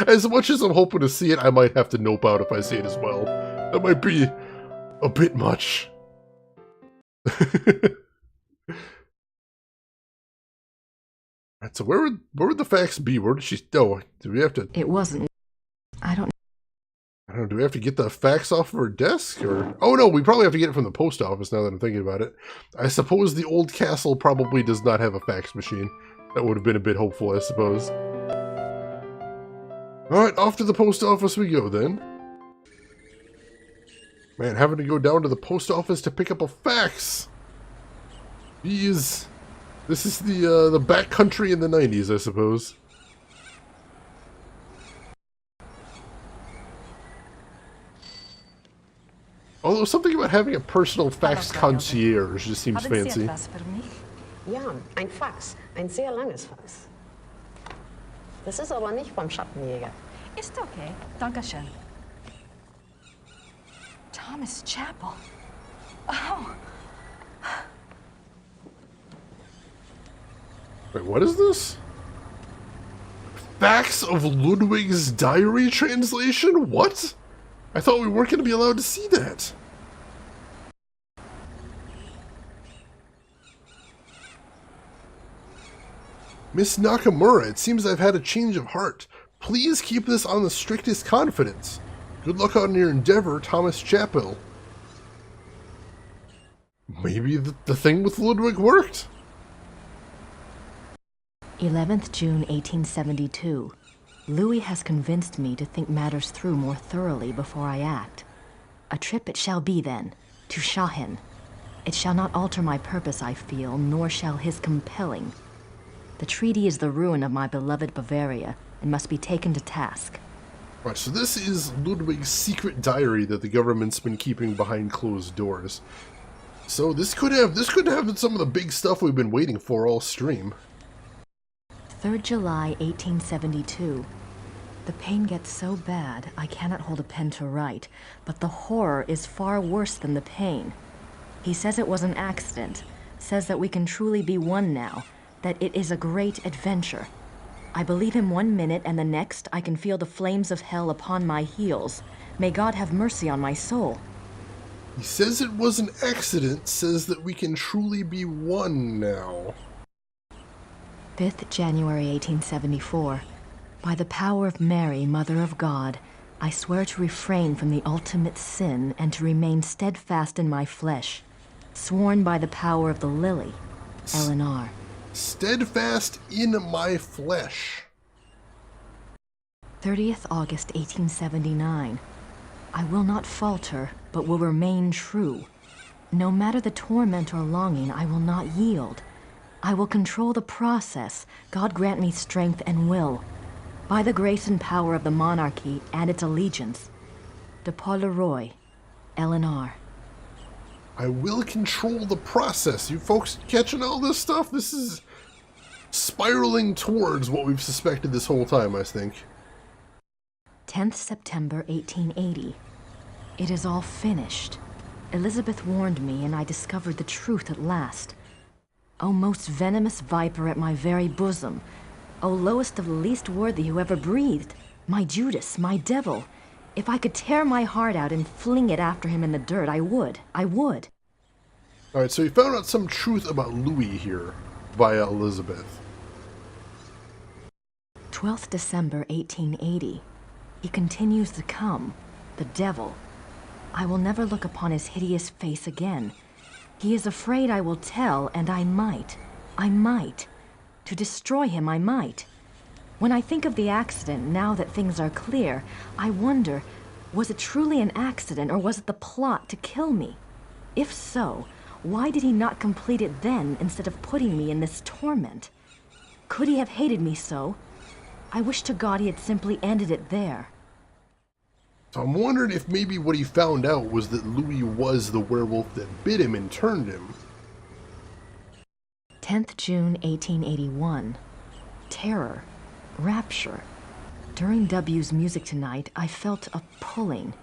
As much as I'm hoping to see it, I might have to nope out if I see it as well. That might be a bit much. Right, so where would the fax be? Where did she... oh, do we have to... It wasn't... I don't know, do we have to get the fax off of her desk? Or... oh no, we probably have to get it from the post office now that I'm thinking about it. I suppose the old castle probably does not have a fax machine. That would have been a bit hopeful, I suppose. Alright, off to the post office we go then. Man, having to go down to the post office to pick up a fax! Jeez. This is the back country in the 90s, I suppose. Although something about having a personal fax concierge just seems fancy. Ja, ein Fax. Ein sehr langes Weiß. Das ist aber nicht vom Schattenjäger. Ist okay. Dankeschön. Thomas Chapel. Oh. Wait, what is this? Facts of Ludwig's diary translation? What? I thought we weren't going to be allowed to see that. Miss Nakamura, it seems I've had a change of heart. Please keep this on the strictest confidence. Good luck on your endeavor, Thomas Chapel. Maybe the thing with Ludwig worked? 11th June 1872. Louis has convinced me to think matters through more thoroughly before I act. A trip it shall be then, to Schachen. It shall not alter my purpose, I feel, nor shall his compelling. The treaty is the ruin of my beloved Bavaria, and must be taken to task. Right, so this is Ludwig's secret diary that the government's been keeping behind closed doors. So this could have some of the big stuff we've been waiting for all stream. 3rd July 1872. The pain gets so bad I cannot hold a pen to write, but the horror is far worse than the pain. He says it was an accident, says that we can truly be one now, that it is a great adventure. I believe him 1 minute, and the next I can feel the flames of hell upon my heels. May God have mercy on my soul. He says it was an accident, says that we can truly be one now. 5th January 1874. By the power of Mary, Mother of God, I swear to refrain from the ultimate sin and to remain steadfast in my flesh. Sworn by the power of the lily, Eleanor. Steadfast in my flesh. 30th August 1879. I will not falter, but will remain true. No matter the torment or longing, I will not yield. I will control the process. God grant me strength and will. By the grace and power of the monarchy and its allegiance. De Paul Leroy, Eleanor. I will control the process. You folks catching all this stuff? This is spiraling towards what we've suspected this whole time, I think. 10th September 1880. It is all finished. Elizabeth warned me, and I discovered the truth at last. O most venomous viper at my very bosom, O lowest of the least worthy who ever breathed, my Judas, my devil, if I could tear my heart out and fling it after him in the dirt, I would. Alright, so we found out some truth about Louis here, via Elizabeth. 12th December 1880. He continues to come, the devil. I will never look upon his hideous face again. He is afraid I will tell, and I might. To destroy him, I might. When I think of the accident, now that things are clear, I wonder, was it truly an accident, or was it the plot to kill me? If so, why did he not complete it then, instead of putting me in this torment? Could he have hated me so? I wish to God he had simply ended it there. So I'm wondering if maybe what he found out was that Louis was the werewolf that bit him and turned him. 10th June 1881. Terror. Rapture. During W's music tonight, I felt a pulling.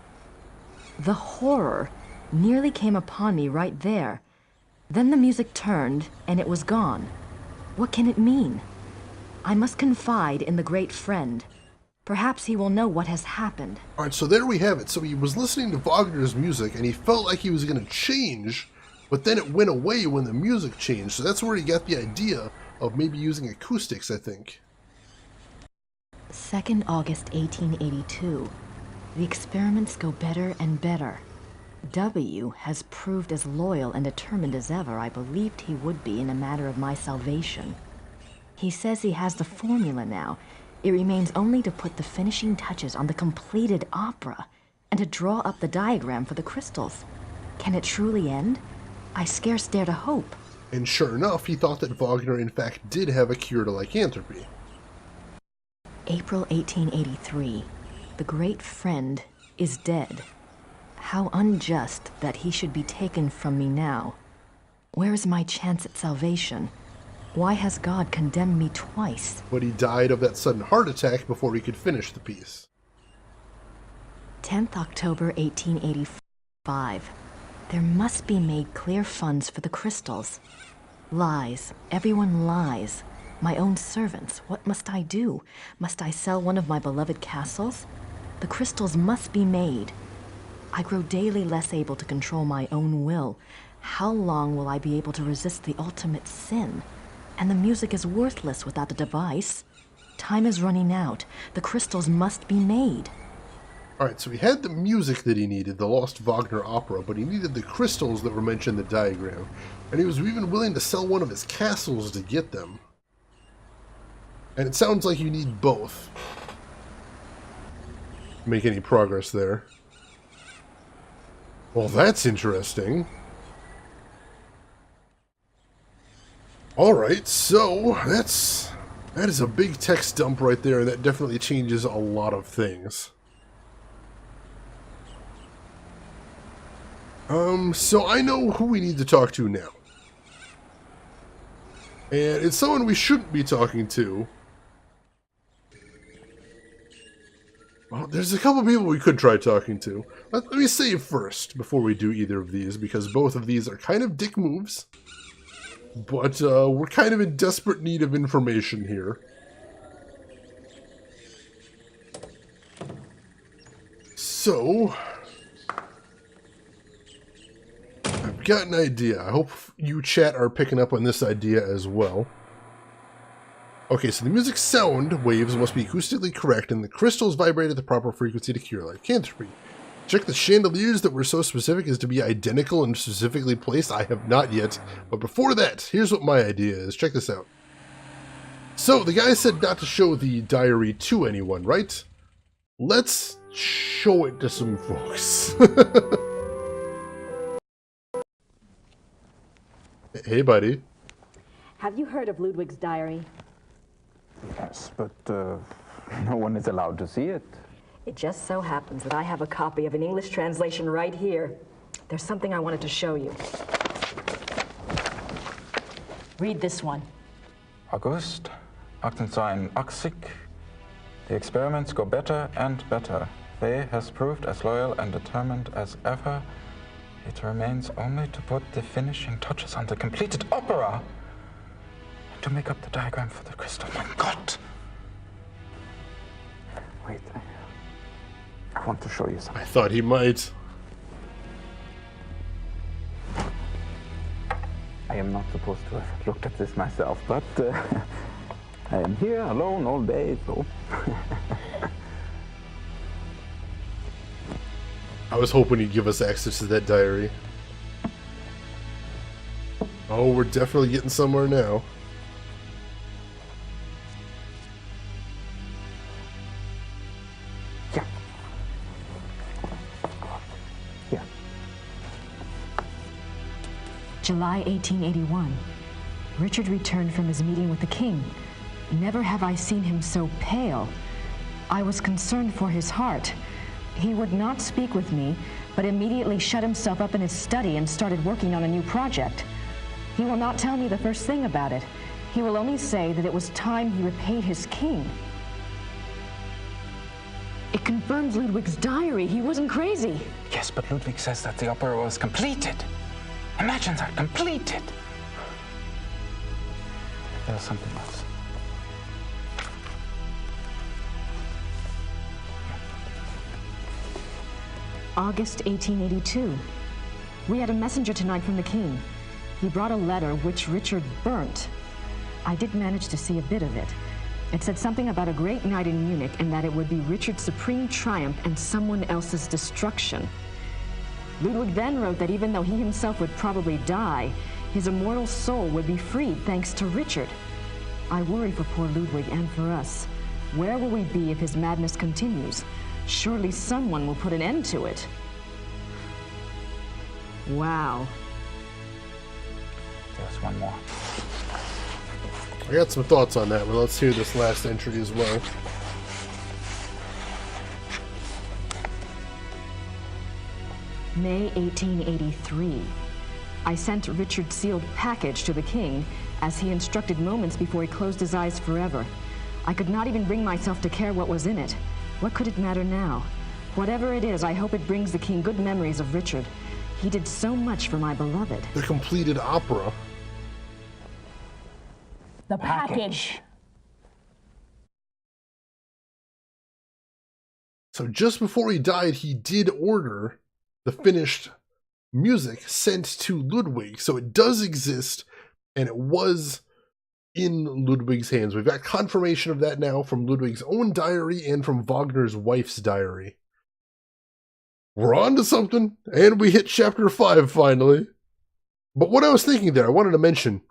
The horror nearly came upon me right there. Then the music turned, and it was gone. What can it mean? I must confide in the great friend. Perhaps he will know what has happened. Alright, so there we have it. So he was listening to Wagner's music, and he felt like he was going to change, but then it went away when the music changed. So that's where he got the idea of maybe using acoustics, I think. 2nd August 1882. The experiments go better and better. W has proved as loyal and determined as ever I believed he would be in a matter of my salvation. He says he has the formula now. It remains only to put the finishing touches on the completed opera and to draw up the diagram for the crystals. Can it truly end? I scarce dare to hope. And sure enough, he thought that Wagner in fact did have a cure to lycanthropy. April 1883. The great friend is dead. How unjust that he should be taken from me now. Where is my chance at salvation? Why has God condemned me twice? But he died of that sudden heart attack before he could finish the piece. 10th October 1885. There must be made clear funds for the crystals. Lies. Everyone lies. My own servants. What must I do? Must I sell one of my beloved castles? The crystals must be made. I grow daily less able to control my own will. How long will I be able to resist the ultimate sin? And the music is worthless without the device. Time is running out. The crystals must be made. Alright, so he had the music that he needed, the Lost Wagner opera, but he needed the crystals that were mentioned in the diagram. And he was even willing to sell one of his castles to get them. And it sounds like you need both. Make any progress there. Well, that's interesting. Alright, so that is a big text dump right there, and that definitely changes a lot of things. So I know who we need to talk to now. And it's someone we shouldn't be talking to. Well, there's a couple people we could try talking to. Let me save first before we do either of these, because both of these are kind of dick moves. But we're kind of in desperate need of information here. So I've got an idea. I hope you chat are picking up on this idea as well. Okay, so the music sound waves must be acoustically correct and the crystals vibrate at the proper frequency to cure lycanthropy. Check the chandeliers that were so specific as to be identical and specifically placed. I have not yet. But before that, here's what my idea is. Check this out. So, the guy said not to show the diary to anyone, right? Let's show it to some folks. Hey, buddy. Have you heard of Ludwig's diary? Yes, but no one is allowed to see it. It just so happens that I have a copy of an English translation right here. There's something I wanted to show you. Read this one. August 1880. The experiments go better and better. They has proved as loyal and determined as ever. It remains only to put the finishing touches on the completed opera and to make up the diagram for the crystal. My God! Wait, I want to show you something. I thought he might. I am not supposed to have looked at this myself, but I am here alone all day, so... I was hoping he'd give us access to that diary. Oh, we're definitely getting somewhere now. July 1881. Richard returned from his meeting with the king. Never have I seen him so pale. I was concerned for his heart. He would not speak with me, but immediately shut himself up in his study and started working on a new project. He will not tell me the first thing about it. He will only say that it was time he repaid his king. It confirms Ludwig's diary. He wasn't crazy. Yes, but Ludwig says that the opera was completed. Imagine that, completed. There's something else. August 1882. We had a messenger tonight from the king. He brought a letter which Richard burnt. I did manage to see a bit of it. It said something about a great night in Munich and that it would be Richard's supreme triumph and someone else's destruction. Ludwig then wrote that even though he himself would probably die, his immortal soul would be freed thanks to Richard. I worry for poor Ludwig and for us. Where will we be if his madness continues? Surely someone will put an end to it. Wow. There's one more. I got some thoughts on that, but let's hear this last entry as well. May 1883. I sent Richard's sealed package to the king, as he instructed moments before he closed his eyes forever. I could not even bring myself to care what was in it. What could it matter now? Whatever it is, I hope it brings the king good memories of Richard. He did so much for my beloved. The completed opera. The package. So just before he died, he did order the finished music sent to Ludwig. So it does exist, and it was in Ludwig's hands. We've got confirmation of that now from Ludwig's own diary and from Wagner's wife's diary. We're on to something, and we hit chapter 5 finally. But what I was thinking there, I wanted to mention,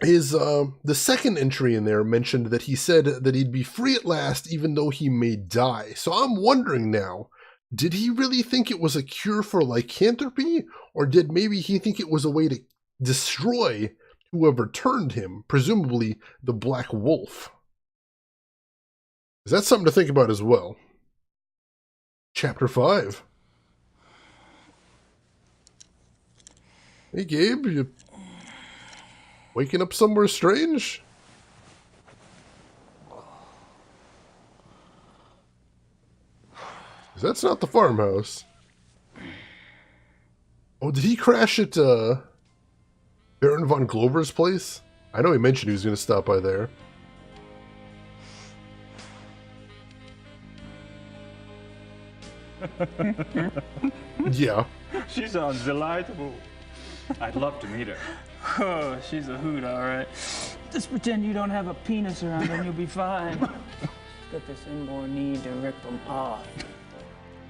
is the second entry in there mentioned that he said that he'd be free at last even though he may die. So I'm wondering now, did he really think it was a cure for lycanthropy? Or did maybe he think it was a way to destroy whoever turned him, presumably the Black Wolf? Is that something to think about as well? Chapter 5. Hey Gabe, you waking up somewhere strange? That's not the farmhouse. Oh, did he crash at Baron von Glover's place? I know he mentioned he was going to stop by there. Yeah. She sounds delightful. I'd love to meet her. Oh, she's a hoot, all right. Just pretend you don't have a penis around and you'll be fine. Got this inborn need to rip them off.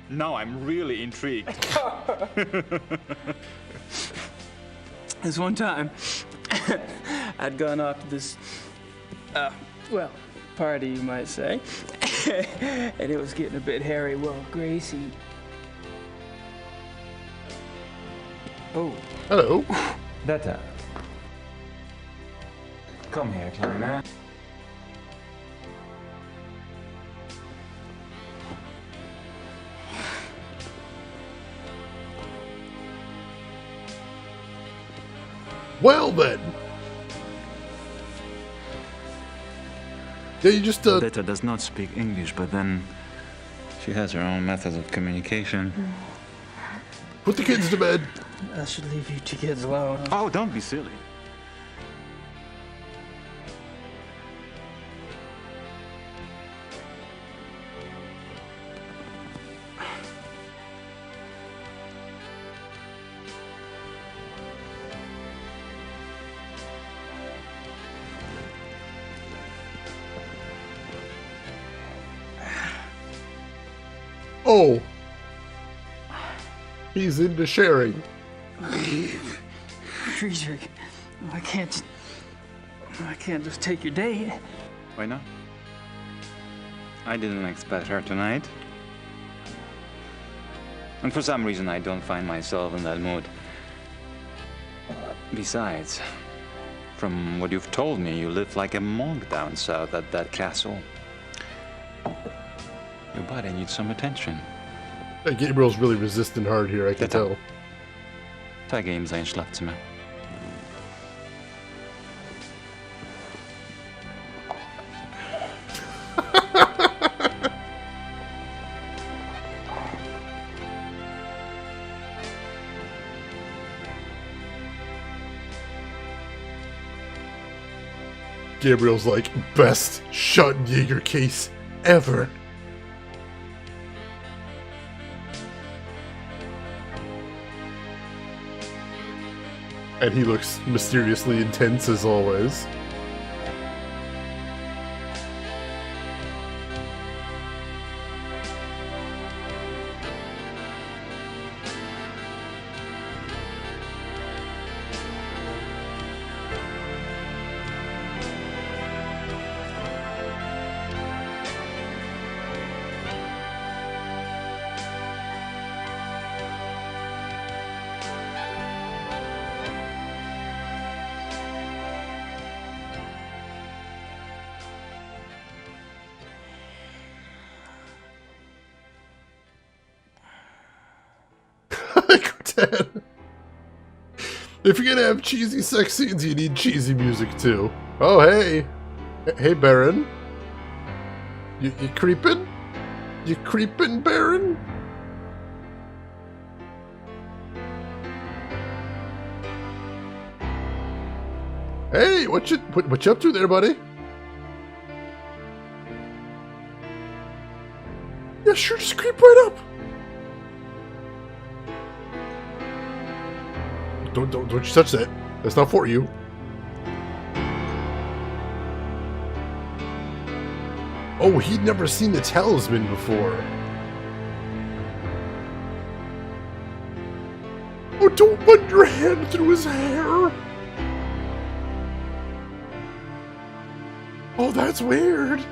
Now I'm really intrigued. This one time, I'd gone off to this, well, party, you might say. And it was getting a bit hairy. Well, Gracie... Oh. Hello. Better. Come here, Kleiner. Well then. Yeah, you just Beta does not speak English, but then she has her own methods of communication. Put the kids to bed. I should leave you two kids alone. Oh, don't be silly. Oh. He's into sharing. Friedrich, I can't just take your date. Why not? I didn't expect her tonight. And for some reason I don't find myself in that mood. Besides, from what you've told me, you live like a monk down south at that castle. Your body needs some attention. Hey, Gabriel's really resisting hard here, I can tell. Zeige ihm sein Schlafzimmer. Gabriel's like, best Schottenjäger case ever. And he looks mysteriously intense as always. If you're gonna have cheesy sex scenes, you need cheesy music too. Oh, hey. Hey, Baron. You creeping? You creeping, Baron? Hey, what you up to there, buddy? Yeah, sure, just creep right up. Don't you touch that. That's not for you. Oh, he'd never seen the talisman before. Oh, don't run your hand through his hair. Oh, that's weird.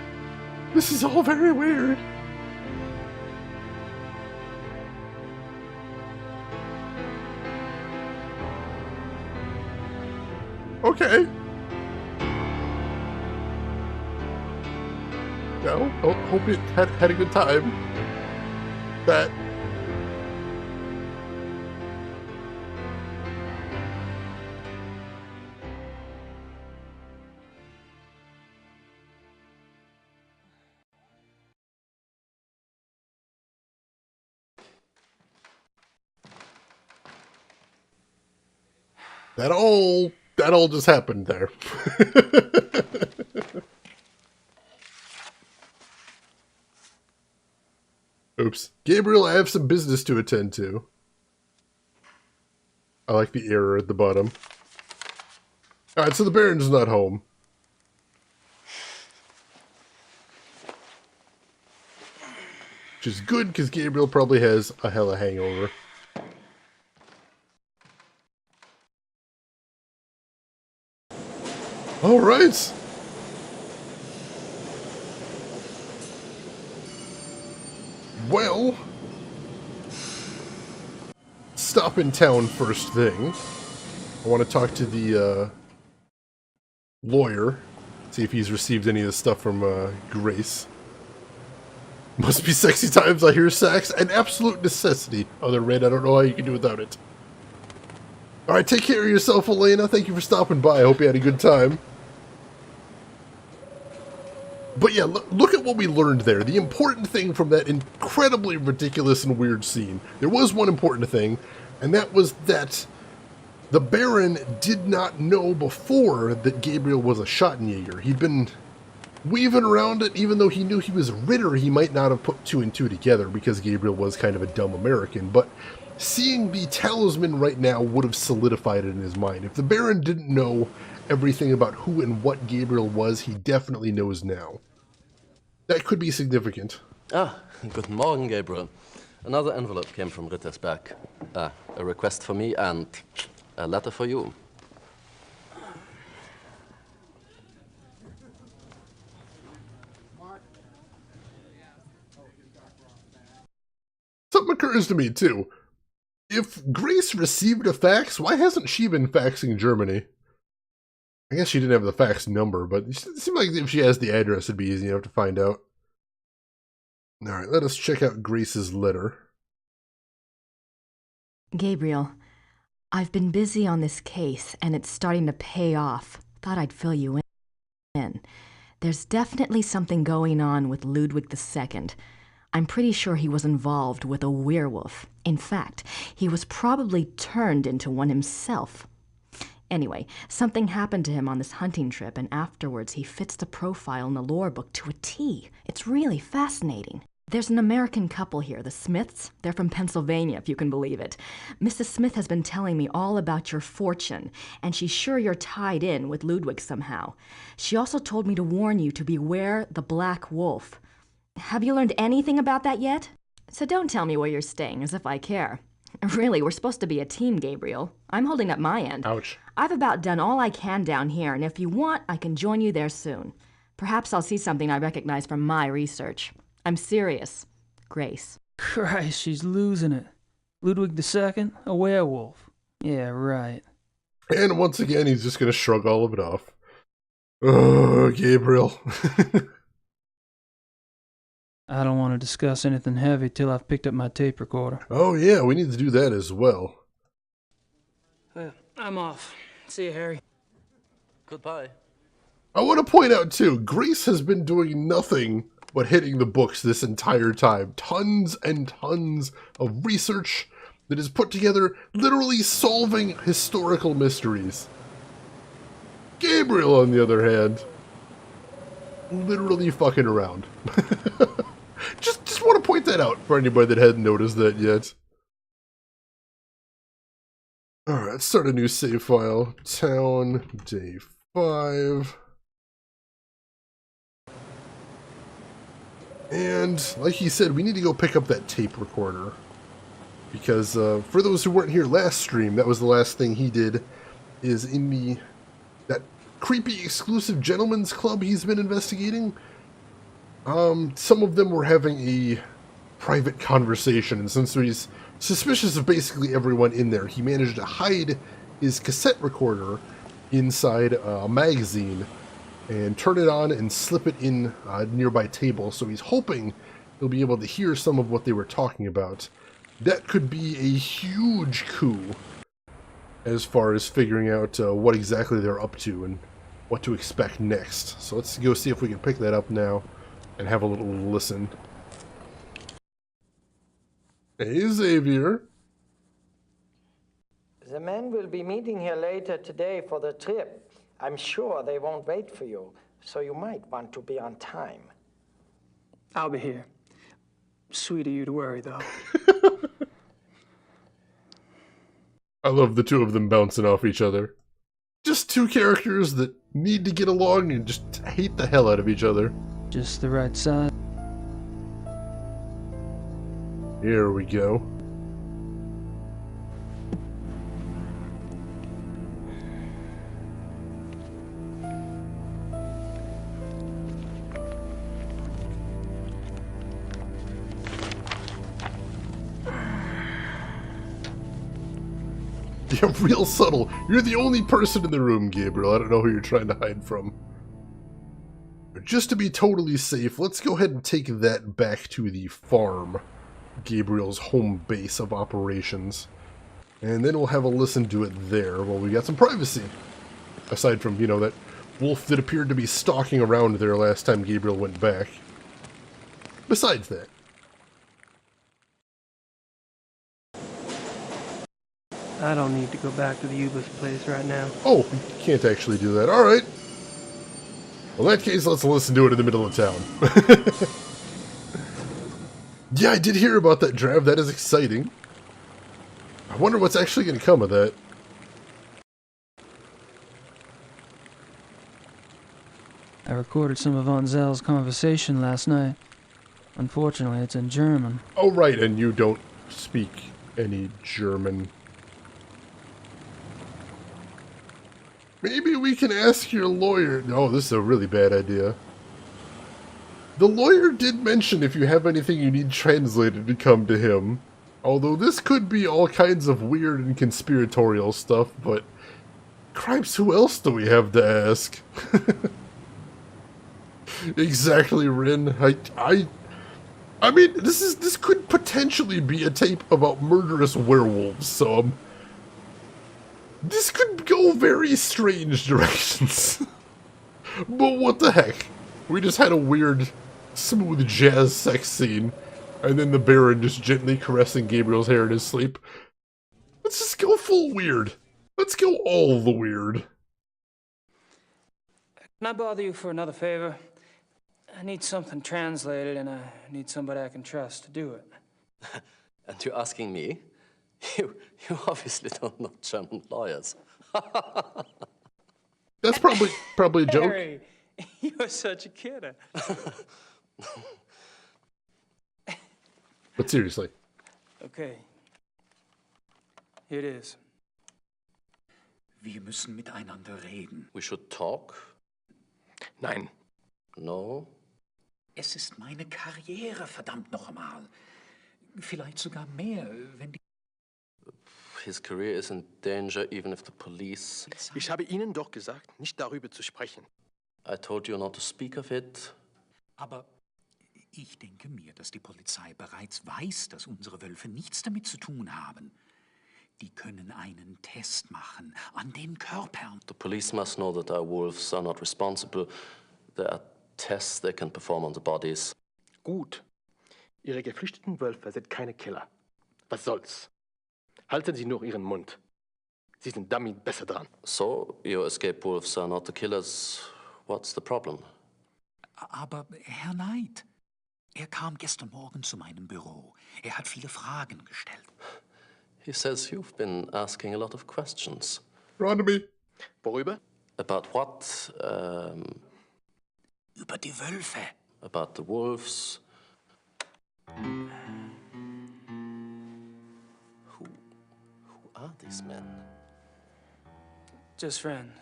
This is all very weird. Okay. No, hope you had a good time. That. That all just happened there. Oops. Gabriel, I have some business to attend to. I like the error at the bottom. Alright, so the Baron's not home. Which is good, because Gabriel probably has a hella hangover. Alright! Well, stop in town first thing. I want to talk to the lawyer, see if he's received any of the stuff from Grace. Must be sexy times, I hear sax, an absolute necessity. Other red, I don't know how you can do without it. Alright, take care of yourself, Elena. Thank you for stopping by. I hope you had a good time. But yeah, look at what we learned there. The important thing from that incredibly ridiculous and weird scene. There was one important thing, and that was that the Baron did not know before that Gabriel was a Schottenjäger. He'd been weaving around it, even though he knew he was Ritter, he might not have put two and two together because Gabriel was kind of a dumb American. But seeing the talisman right now would have solidified it in his mind. If the Baron didn't know everything about who and what Gabriel was, he definitely knows now. That could be significant. Ah, guten Morgen, Gabriel. Another envelope came from Rittersberg. A request for me and a letter for you. Something occurs to me, too. If Grace received a fax, why hasn't she been faxing Germany? I guess she didn't have the fax number, but it seemed like if she has the address, it'd be easy enough to find out. Alright, let us check out Grace's letter. Gabriel, I've been busy on this case, and it's starting to pay off. Thought I'd fill you in. There's definitely something going on with Ludwig II. I'm pretty sure he was involved with a werewolf. In fact, he was probably turned into one himself. Anyway, something happened to him on this hunting trip, and afterwards he fits the profile in the lore book to a T. It's really fascinating. There's an American couple here, the Smiths. They're from Pennsylvania, if you can believe it. Mrs. Smith has been telling me all about your fortune, and she's sure you're tied in with Ludwig somehow. She also told me to warn you to beware the Black Wolf. Have you learned anything about that yet? So don't tell me where you're staying, as if I care. Really, we're supposed to be a team, Gabriel. I'm holding up my end. Ouch. I've about done all I can down here, and if you want, I can join you there soon. Perhaps I'll see something I recognize from my research. I'm serious. Grace. Christ, she's losing it. Ludwig II, a werewolf. Yeah, right. And once again, he's just going to shrug all of it off. Oh, Gabriel. I don't want to discuss anything heavy till I've picked up my tape recorder. Oh yeah, we need to do that as well. I'm off. See you, Harry. Goodbye. I want to point out, too, Grace has been doing nothing but hitting the books this entire time. Tons and tons of research that is put together, literally solving historical mysteries. Gabriel, on the other hand, literally fucking around. just want to point that out for anybody that hadn't noticed that yet. Alright, let's start a new save file. Town, day 5. And, like he said, we need to go pick up that tape recorder. Because, for those who weren't here last stream, that was the last thing he did, is in that creepy exclusive gentleman's club he's been investigating. Some of them were having a private conversation, and since he's suspicious of basically everyone in there, he managed to hide his cassette recorder inside a magazine and turn it on and slip it in a nearby table, so he's hoping he'll be able to hear some of what they were talking about. That could be a huge coup as far as figuring out what exactly they're up to and what to expect next. So let's go see if we can pick that up now and have a little listen. Hey, Xavier. The men will be meeting here later today for the trip. I'm sure they won't wait for you, so you might want to be on time. I'll be here. Sweet of you to worry, though. I love the two of them bouncing off each other. Just two characters that need to get along and just hate the hell out of each other. Just the right size. Here we go. Yeah, real subtle. You're the only person in the room, Gabriel. I don't know who you're trying to hide from. But just to be totally safe, let's go ahead and take that back to the farm. Gabriel's home base of operations. And then we'll have a listen to it there while we got some privacy. Aside from, you know, that wolf that appeared to be stalking around there last time Gabriel went back. Besides that. I don't need to go back to the Yuba's place right now. Oh, we can't actually do that. Alright. Well, in that case, let's listen to it in the middle of town. Yeah, I did hear about that draft. That is exciting. I wonder what's actually going to come of that. I recorded some of Anzel's conversation last night. Unfortunately, it's in German. Oh, right, and you don't speak any German. Maybe we can ask your lawyer. No, this is a really bad idea. The lawyer did mention if you have anything you need translated to come to him. Although this could be all kinds of weird and conspiratorial stuff, but cripes, who else do we have to ask? Exactly, Rin. I mean, this could potentially be a tape about murderous werewolves, so this could go very strange directions. But what the heck? We just had a weird, smooth jazz sex scene, and then the Baron just gently caressing Gabriel's hair in his sleep. Let's just go full weird. Let's go all the weird. Can I bother you for another favor? I need something translated, and I need somebody I can trust to do it. And you're asking me? You obviously don't know German lawyers. That's probably a joke. Harry, you're such a kidder. But seriously. Okay. Here it is. Wir müssen miteinander reden. We should talk? Nein. No? Es ist meine Karriere, verdammt noch einmal. Vielleicht sogar mehr, wenn die... His career is in danger even if the police... Ich habe Ihnen doch gesagt, nicht darüber zu sprechen. I told you not to speak of it. Aber ich denke mir, dass die Polizei bereits weiß, dass unsere Wölfe nichts damit zu tun haben. Die können einen Test machen an den Körpern. The police must know that our wolves are not responsible. There are tests they can perform on the bodies. Gut. Ihre geflüchteten Wölfe sind keine Killer. Was soll's? Halten Sie nur Ihren Mund. Sie sind damit besser dran. So, your escape wolves are not the killers. What's the problem? Aber Herr Knight, er kam gestern Morgen zu meinem Büro. Er hat viele Fragen gestellt. He says you've been asking a lot of questions. Rodney. Worüber? About what? Über die Wölfe. About the wolves. Who are these men? Just friend.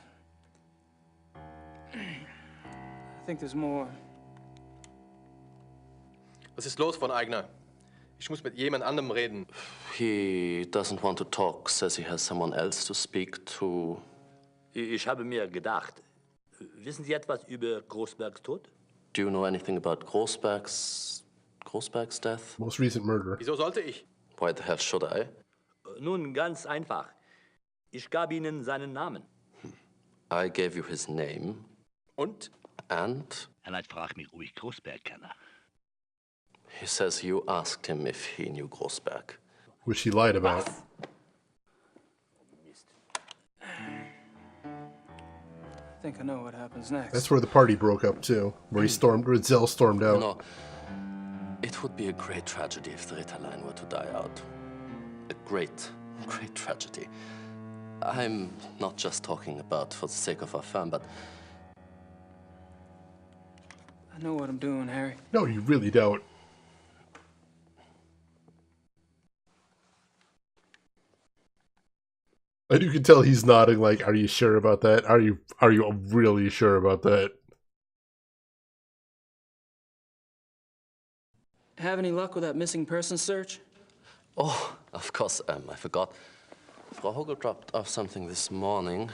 I think there's more. Was ist los, von Eigner? Ich muss mit jemand anderem reden. He doesn't want to talk, says he has someone else to speak to. Ich habe mir gedacht, wissen Sie etwas über Großbergs Tod? Do you know anything about Großberg's death? Most recent murder. Wieso sollte ich? Why the hell should I? Nun, ganz einfach. Ich gab Ihnen seinen Namen. I gave you his name. Und? And? Herr Knight fragt mich, ob ich Großberg kenne. He says you asked him if he knew Großberg. Which he lied about. I think I know what happens next. That's where the party broke up too, where Zell stormed out. No, it would be a great tragedy if the Ritterline were to die out. A great, great tragedy. I'm not just talking about for the sake of our firm, but... I know what I'm doing, Harry. No, you really don't. And you can tell he's nodding like, are you sure about that? Are you really sure about that? Have any luck with that missing person search? Oh, of course, I forgot. Frau Hogel dropped off something this morning.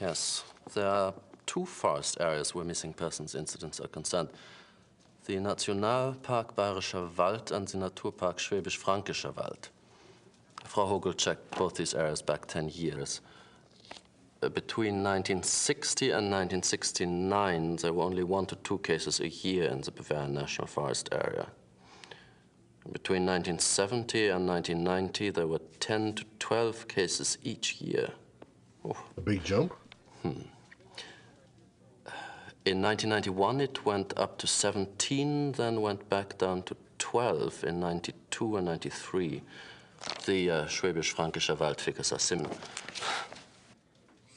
Yes, there are 2 forest areas where missing persons incidents are concerned. The Nationalpark Bayerischer Wald and the Naturpark Schwäbisch-Fränkischer Wald. Frau Hogel checked both these areas back 10 years. Between 1960 and 1969, there were only 1 to 2 cases a year in the Bavarian National Forest area. Between 1970 and 1990, there were 10 to 12 cases each year. Oh. A big jump? In 1991, it went up to 17, then went back down to 12 in 92 and 93. The Schwäbisch-Fränkischer Wald figures are similar.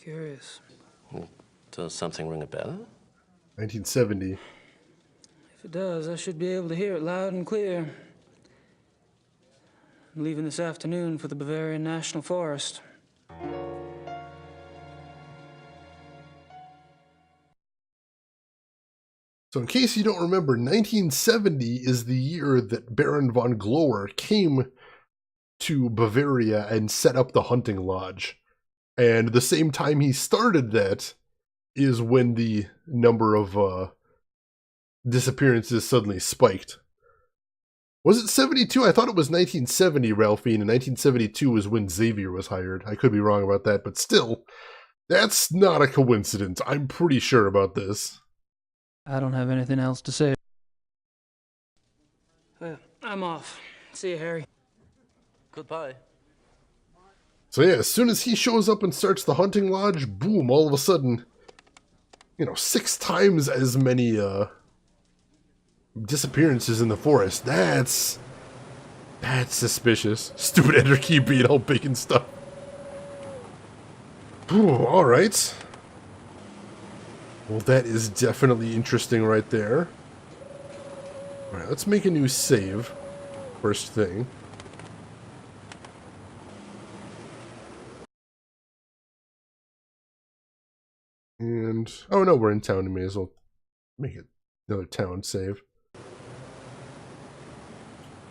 Curious. Does something ring a bell? 1970. If it does, I should be able to hear it loud and clear. I'm leaving this afternoon for the Bavarian National Forest. So in case you don't remember, 1970 is the year that Baron von Glower came to Bavaria and set up the hunting lodge. And the same time he started that is when the number of disappearances suddenly spiked. Was it 72? I thought it was 1970, Ralphine, and 1972 was when Xavier was hired. I could be wrong about that, but still, that's not a coincidence. I'm pretty sure about this. I don't have anything else to say. Well, I'm off. See you, Harry. Goodbye. So yeah, as soon as he shows up and starts the hunting lodge, boom, all of a sudden, 6 times as many disappearances in the forest. That's suspicious. Stupid enter key being all big and stuff. Ooh, alright. Well, that is definitely interesting right there. Alright, let's make a new save. First thing. And, oh no, we're in town. We may as well make it another town save.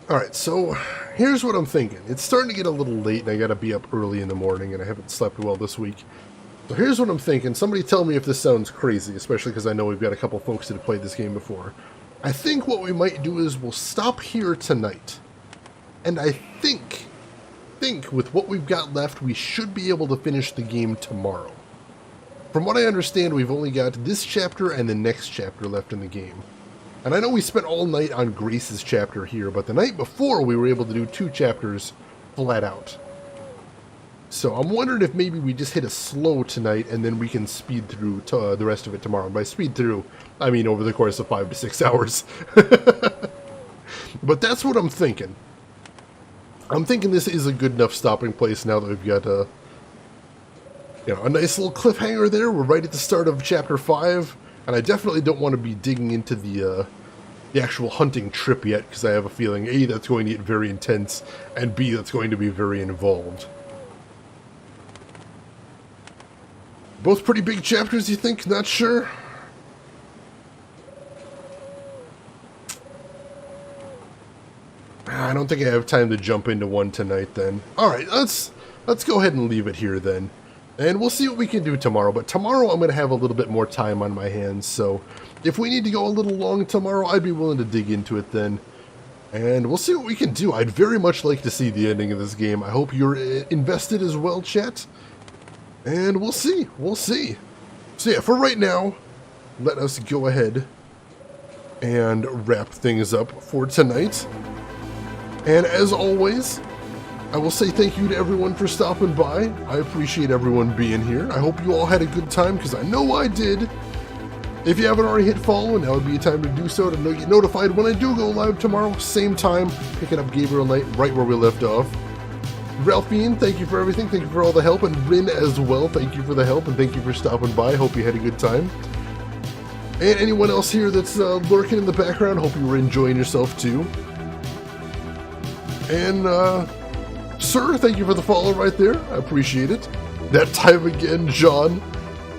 Alright, so here's what I'm thinking. It's starting to get a little late and I gotta be up early in the morning and I haven't slept well this week. So here's what I'm thinking. Somebody tell me if this sounds crazy, especially because I know we've got a couple folks that have played this game before. I think what we might do is we'll stop here tonight. and I think with what we've got left, we should be able to finish the game tomorrow. From what I understand, we've only got this chapter and the next chapter left in the game. And I know we spent all night on Grace's chapter here, but the night before we were able to do 2 chapters flat out. So I'm wondering if maybe we just hit a slow tonight and then we can speed through the rest of it tomorrow. And by speed through, I mean over the course of 5 to 6 hours. But that's what I'm thinking. I'm thinking this is a good enough stopping place now that we've got a nice little cliffhanger there. We're right at the start of chapter 5, and I definitely don't want to be digging into the actual hunting trip yet, because I have a feeling A, that's going to get very intense, and B, that's going to be very involved. Both pretty big chapters, you think? Not sure? I don't think I have time to jump into one tonight then. Alright, let's go ahead and leave it here then. And we'll see what we can do tomorrow. But tomorrow I'm going to have a little bit more time on my hands. So if we need to go a little long tomorrow, I'd be willing to dig into it then. And we'll see what we can do. I'd very much like to see the ending of this game. I hope you're invested as well, chat. And we'll see. We'll see. So yeah, for right now, let us go ahead and wrap things up for tonight. And as always, I will say thank you to everyone for stopping by. I appreciate everyone being here. I hope you all had a good time, because I know I did. If you haven't already hit follow, now would be a time to do so to get notified when I do go live tomorrow, same time, picking up Gabriel Knight right where we left off. Ralphine, thank you for everything. Thank you for all the help. And Rin as well, thank you for the help, and thank you for stopping by. Hope you had a good time. And anyone else here that's lurking in the background, hope you were enjoying yourself too. And, sir, thank you for the follow right there. I appreciate it. That time again, John,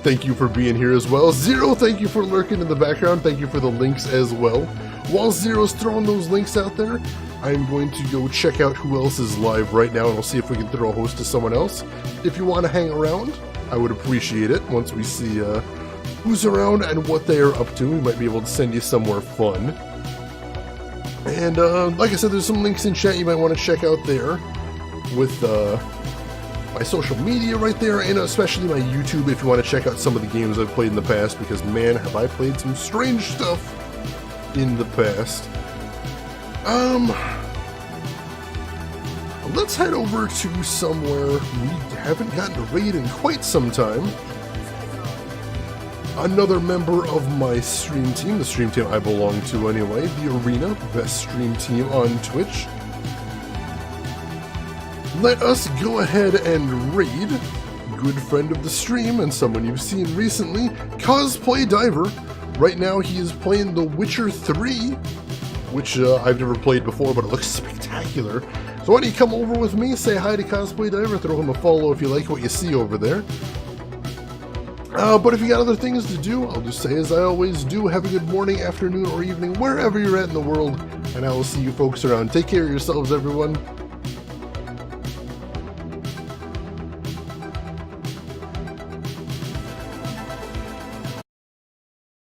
thank you for being here as well. Zero, thank you for lurking in the background. Thank you for the links as well. While Zero's throwing those links out there, I'm going to go check out who else is live right now, and we'll see if we can throw a host to someone else. If you want to hang around, I would appreciate it. Once we see who's around and what they are up to, we might be able to send you somewhere fun. And like I said, there's some links in chat you might want to check out there with my social media right there, and especially my YouTube if you want to check out some of the games I've played in the past, because man, have I played some strange stuff in the past. Let's head over to somewhere we haven't gotten to raid in quite some time. Another member of my stream team, the stream team I belong to anyway, the Arena, best stream team on Twitch. Let us go ahead and raid good friend of the stream and someone you've seen recently, Cosplay Diver. Right now he is playing The Witcher 3, which I've never played before, but it looks spectacular. So why don't you come over with me, say hi to Cosplay Diver, throw him a follow if you like what you see over there. But if you got other things to do, I'll just say as I always do, have a good morning, afternoon, or evening, wherever you're at in the world, and I will see you folks around. Take care of yourselves, everyone.